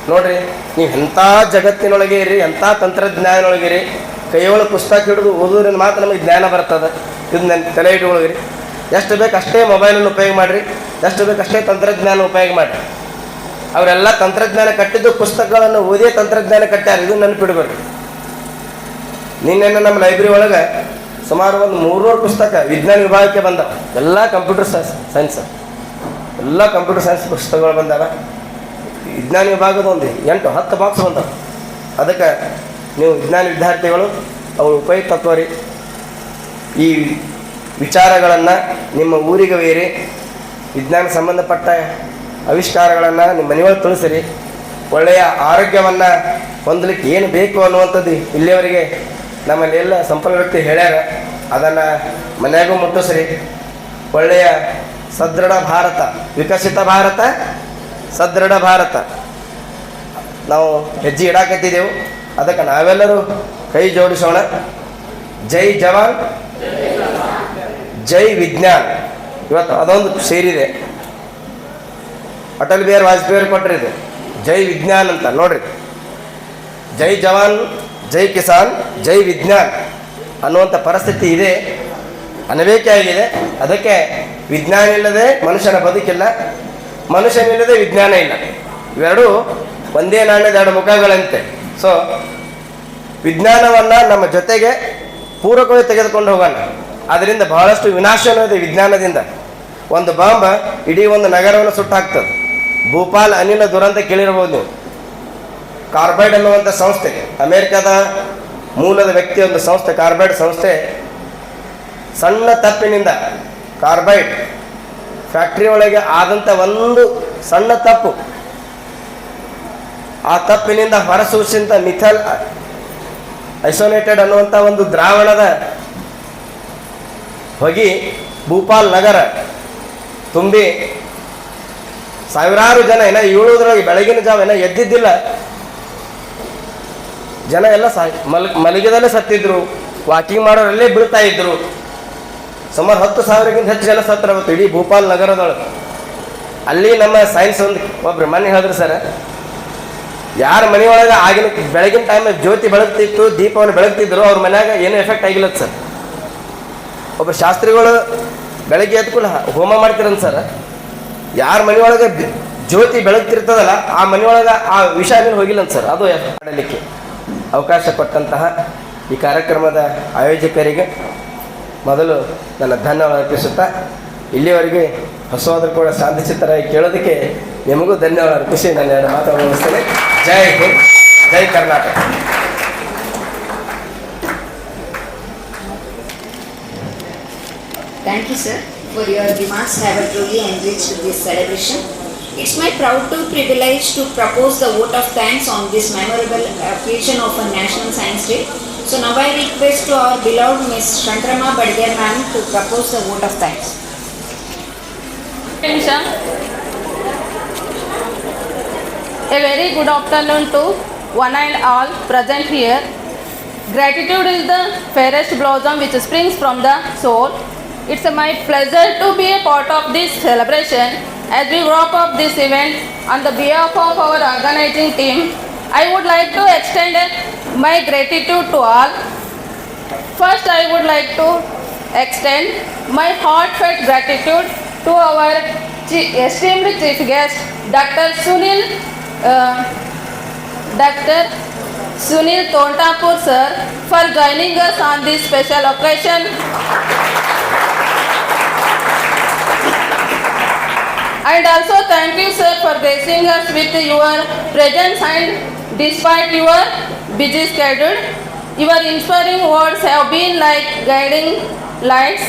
ನೋಡಿರಿ, ನೀವು ಎಂಥ ಜಗತ್ತಿನೊಳಗೆ ಇರಿ, ಎಂಥ ತಂತ್ರಜ್ಞಾನದೊಳಗಿರಿ, ಕೈಯೊಳಗೆ ಪುಸ್ತಕ ಹಿಡಿದು ಓದೋದ್ರಿಂದ ಮಾತ್ರ ನಮಗೆ ಜ್ಞಾನ ಬರ್ತದೆ. ಇದನ್ನ ತಲೆ ಇಟ್ಕೊಳಗಿರಿ. ಎಷ್ಟು ಬೇಕು ಅಷ್ಟೇ ಮೊಬೈಲನ್ನು ಉಪಯೋಗ ಮಾಡಿರಿ, ಎಷ್ಟು ಬೇಕು ಅಷ್ಟೇ ತಂತ್ರಜ್ಞಾನ ಉಪಯೋಗ ಮಾಡಿರಿ. ಅವರೆಲ್ಲ ತಂತ್ರಜ್ಞಾನ ಕಟ್ಟಿದ್ದು ಪುಸ್ತಕಗಳನ್ನು ಓದೇ ತಂತ್ರಜ್ಞಾನ ಕಟ್ಟ್ಯಾರ. ಇದು ನೆನಪಿಡ್ಬೇಡ್ರಿ. ನಿನ್ನೆ ನಮ್ಮ ಲೈಬ್ರರಿ ಒಳಗೆ ಸುಮಾರು ಒಂದು 300 ಪುಸ್ತಕ ವಿಜ್ಞಾನ ವಿಭಾಗಕ್ಕೆ ಬಂದವು. ಎಲ್ಲ ಕಂಪ್ಯೂಟರ್ ಸೈನ್ಸ್, ಎಲ್ಲ ಕಂಪ್ಯೂಟರ್ ಸೈನ್ಸ್ ಪುಸ್ತಕಗಳು ಬಂದಾವೆ. ವಿಜ್ಞಾನ ವಿಭಾಗದ ಒಂದು 8-10 ಬಾಕ್ಸ್ ಬಂದವು. ಅದಕ್ಕೆ ನೀವು ವಿಜ್ಞಾನ ವಿದ್ಯಾರ್ಥಿಗಳು ಅವರು ಉಪಯುಕ್ತ ತತ್ವರಿ ಈ ವಿಚಾರಗಳನ್ನು ನಿಮ್ಮ ಊರಿಗೆ ಒಯ್ಯಿರಿ. ವಿಜ್ಞಾನ ಸಂಬಂಧಪಟ್ಟ ಆವಿಷ್ಕಾರಗಳನ್ನು ನಿಮ್ಮ ಮನೆಯೊಳಗೆ ತಿಳಿಸಿರಿ. ಒಳ್ಳೆಯ ಆರೋಗ್ಯವನ್ನು ಹೊಂದಲಿಕ್ಕೆ ಏನು ಬೇಕು ಅನ್ನುವಂಥದ್ದು ಇಲ್ಲಿಯವರೆಗೆ ನಮ್ಮಲ್ಲಿ ಎಲ್ಲ ಸಂಪನ್ನ ವ್ಯಕ್ತಿ ಹೇಳ್ಯಾರ. ಅದನ್ನು ಮನೆಯಾಗೂ ಮುಟ್ಟಿಸ್ರಿ. ಒಳ್ಳೆಯ ಸದೃಢ ಭಾರತ, ವಿಕಸಿತ ಭಾರತ, ಸದೃಢ ಭಾರತ ನಾವು ಹೆಜ್ಜೆ ಇಡಾಕತ್ತಿದ್ದೆವು. ಅದಕ್ಕೆ ನಾವೆಲ್ಲರೂ ಕೈ ಜೋಡಿಸೋಣ. ಜೈ ಜವಾನ್, ಜೈ ವಿಜ್ಞಾನ್. ಇವತ್ತು ಅದೊಂದು ಸೇರಿದೆ. ಅಟಲ್ ಬಿಹಾರಿ ವಾಜಪೇಯಿ ಕೊಟ್ಟರಿದೆ ಜೈ ವಿಜ್ಞಾನ್ ಅಂತ. ನೋಡ್ರಿ, ಜೈ ಜವಾನ್, ಜೈ ಕಿಸಾನ್, ಜೈ ವಿಜ್ಞಾನ್ ಅನ್ನುವಂಥ ಪರಿಸ್ಥಿತಿ ಇದೆ, ಅನಬೇಕೆ ಆಗಿದೆ. ಅದಕ್ಕೆ ವಿಜ್ಞಾನ ಇಲ್ಲದೆ ಮನುಷ್ಯನ ಬದುಕಿಲ್ಲ, ಮನುಷ್ಯನಿಲ್ಲದೆ ವಿಜ್ಞಾನ ಇಲ್ಲ. ಇವೆರಡೂ ಒಂದೇ ನಾಣ್ಯದ ಎರಡು ಮುಖಗಳಂತೆ. ಸೊ ವಿಜ್ಞಾನವನ್ನು ನಮ್ಮ ಜೊತೆಗೆ ಪೂರಕವಾಗಿ ತೆಗೆದುಕೊಂಡು ಹೋಗೋಣ. ಅದರಿಂದ ಬಹಳಷ್ಟು ವಿನಾಶ ಅನ್ನೋದು ವಿಜ್ಞಾನದಿಂದ. ಒಂದು ಬಾಂಬ್ ಇಡೀ ಒಂದು ನಗರವನ್ನು ಸುಟ್ಟಾಕ್ತದೆ. ಭೂಪಾಲ್ ಅನಿಲ ದುರಂತ ಕೇಳಿರ್ಬೋದು ನೀವು. ಕಾರ್ಬೈಡ್ ಅನ್ನುವಂಥ ಸಂಸ್ಥೆ, ಅಮೇರಿಕಾದ ಮೂಲದ ವ್ಯಕ್ತಿ ಒಂದು ಸಂಸ್ಥೆ, ಕಾರ್ಬೈಡ್ ಸಂಸ್ಥೆ, ಸಣ್ಣ ತಪ್ಪಿನಿಂದ ಕಾರ್ಬೈಡ್ ಫ್ಯಾಕ್ಟ್ರಿ ಒಳಗೆ ಆದಂಥ ಒಂದು ಸಣ್ಣ ತಪ್ಪು, ಆ ತಪ್ಪಿನಿಂದ ಹೊರಸೂಸಿದಂಥ ಮಿಥೈಲ್ ಐಸೋಲೇಟೆಡ್ ಅನ್ನುವಂಥ ಒಂದು ದ್ರಾವಣದ ಹೊಗೆ ಭೂಪಾಲ್ ನಗರ ತುಂಬಿ ಸಾವಿರಾರು ಜನ ಏಳೋದ್ರೊಳಗೆ ಬೆಳಗಿನ ಜಾವ ಎದ್ದಿದ್ದಿಲ್ಲ ಜನ ಎಲ್ಲ ಮಲಗಿದಲ್ಲೇ ಸತ್ತಿದ್ರು. ವಾಕಿಂಗ್ ಮಾಡೋರಲ್ಲೇ ಬೀಳ್ತಾ ಇದ್ರು. ಸುಮಾರು 10,000ಕ್ಕಿಂತ ಹೆಚ್ಚು ಜನ ಸತ್ತಿರಬೇಕು ಇಡೀ ಭೂಪಾಲ್ ನಗರದೊಳಗೆ. ಅಲ್ಲಿ ನಮ್ಮ ಸೈನ್ಸ್ ಒಬ್ರು ಮನೆ ಹೇಳಿದ್ರು, ಸರ್, ಯಾರ ಮನೆಯೊಳಗೆ ಆಗಿನ ಬೆಳಗಿನ ಟೈಮಲ್ಲಿ ಜ್ಯೋತಿ ಬೆಳಗ್ತಿತ್ತು, ದೀಪವನ್ನು ಬೆಳಗ್ತಿದ್ರು, ಅವ್ರ ಮನ್ಯಾಗ ಏನೂ ಎಫೆಕ್ಟ್ ಆಗಿಲ್ಲ ಸರ್. ಒಬ್ಬರು ಶಾಸ್ತ್ರಿಗಳು ಬೆಳಗ್ಗೆ ಎದ್ಕೂಲ ಹೋಮ ಮಾಡ್ತಿರಂತ ಸರ್. ಯಾರ ಮನೆಯೊಳಗೆ ಜ್ಯೋತಿ ಬೆಳಗ್ತಿರ್ತದಲ್ಲ ಆ ಮನೆಯೊಳಗೆ ಆ ವಿಷ ಮೇಲೆ ಹೋಗಿಲ್ಲಂತ ಸರ್. ಅದು ಮಾಡಲಿಕ್ಕೆ ಅವಕಾಶ ಕೊಟ್ಟಂತಹ ಈ ಕಾರ್ಯಕ್ರಮದ ಆಯೋಜಕರಿಗೆ ಮೊದಲು ನನ್ನ ಧನ್ಯವಾದ ಅರ್ಪಿಸುತ್ತಾ, ಇಲ್ಲಿವರೆಗೆ ಹೊಸವಾದರೂ ಕೂಡ ಶಾಂತಿಚಿತ್ತರಾಗಿ ಕೇಳೋದಕ್ಕೆ ನಿಮಗೂ ಧನ್ಯವಾದ ಅರ್ಪಿಸಿ ನನ್ನ ಎರಡು ಮಾತು ಮುಗಿಸ್ತೇನೆ. ಜೈ ಹಿಂದ್, ಜೈ Karnataka. Thank you, sir, for your remarks have truly enriched this celebration. It's my proud privilege to propose the vote of thanks on this memorable occasion of a National Science Day. So now I request to our beloved Miss Shantrama Badger ma'am to propose the vote of thanks. Attention. A very good afternoon to one and all present here. Gratitude is the fairest blossom which springs from the soul. It's my pleasure to be a part of this celebration. As we wrap up this event, on the behalf of our organizing team, I would like to extend my gratitude to all. First, I would like to extend my heartfelt gratitude to our esteemed chief guest, Dr. Sunil Tontapur sir for joining us on this special occasion. And also thank you sir for gracing us with your presence, and despite your busy schedule, your inspiring words have been like guiding lights.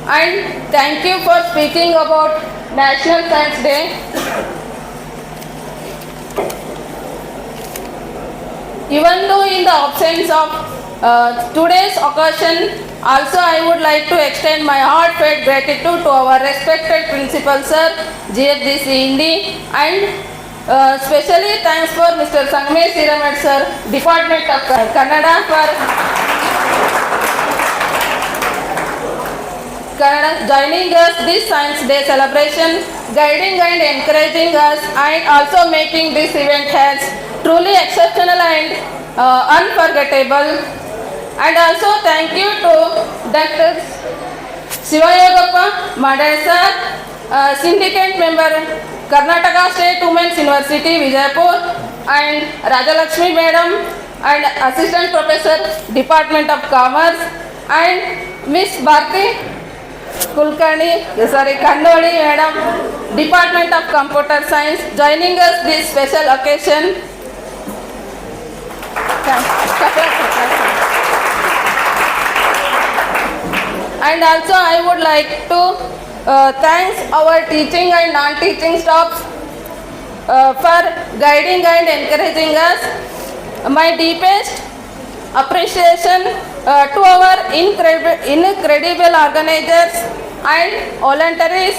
And thank you for speaking about National Science Day. Even though in the absence of today's occasion, also I would like to extend my heartfelt gratitude to our respected principal sir, GFGC Indi, and specially thanks for Mr. Sangmesh Siramat sir, Department of Kannada, for joining us this Science Day celebration, guiding and encouraging us, and also making this event as truly exceptional and unforgettable. And also thank you to Dr. Shivayogappa Madai sir, Syndicate Member, Karnataka State Women's University, Vijayapur, and Rajalakshmi Madam, and Assistant Professor, Department of Commerce, and Miss Bharti Kandoli Madam, Department of Computer Science, joining us this special occasion. And also I would like to thank our teaching and non-teaching staffs for guiding and encouraging us. My deepest appreciation to our incredible organizers and volunteers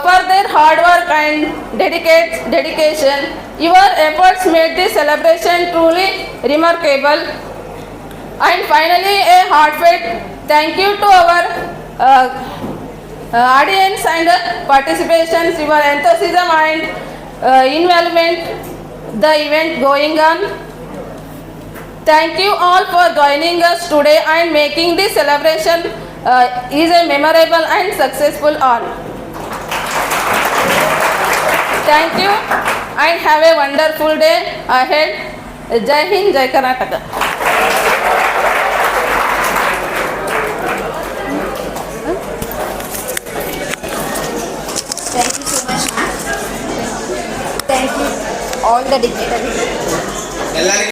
for their hard work and dedication. Your efforts made this celebration truly remarkable. And finally, a heartfelt thank you to our audience and participations, your enthusiasm and involvement, the event going on. Thank you all for joining us today and making this celebration is a memorable and successful one. Thank you and have a wonderful day ahead. Jai Hind, Jai Karnataka. Thank you so much, ma'am. Thank you all the dignitaries.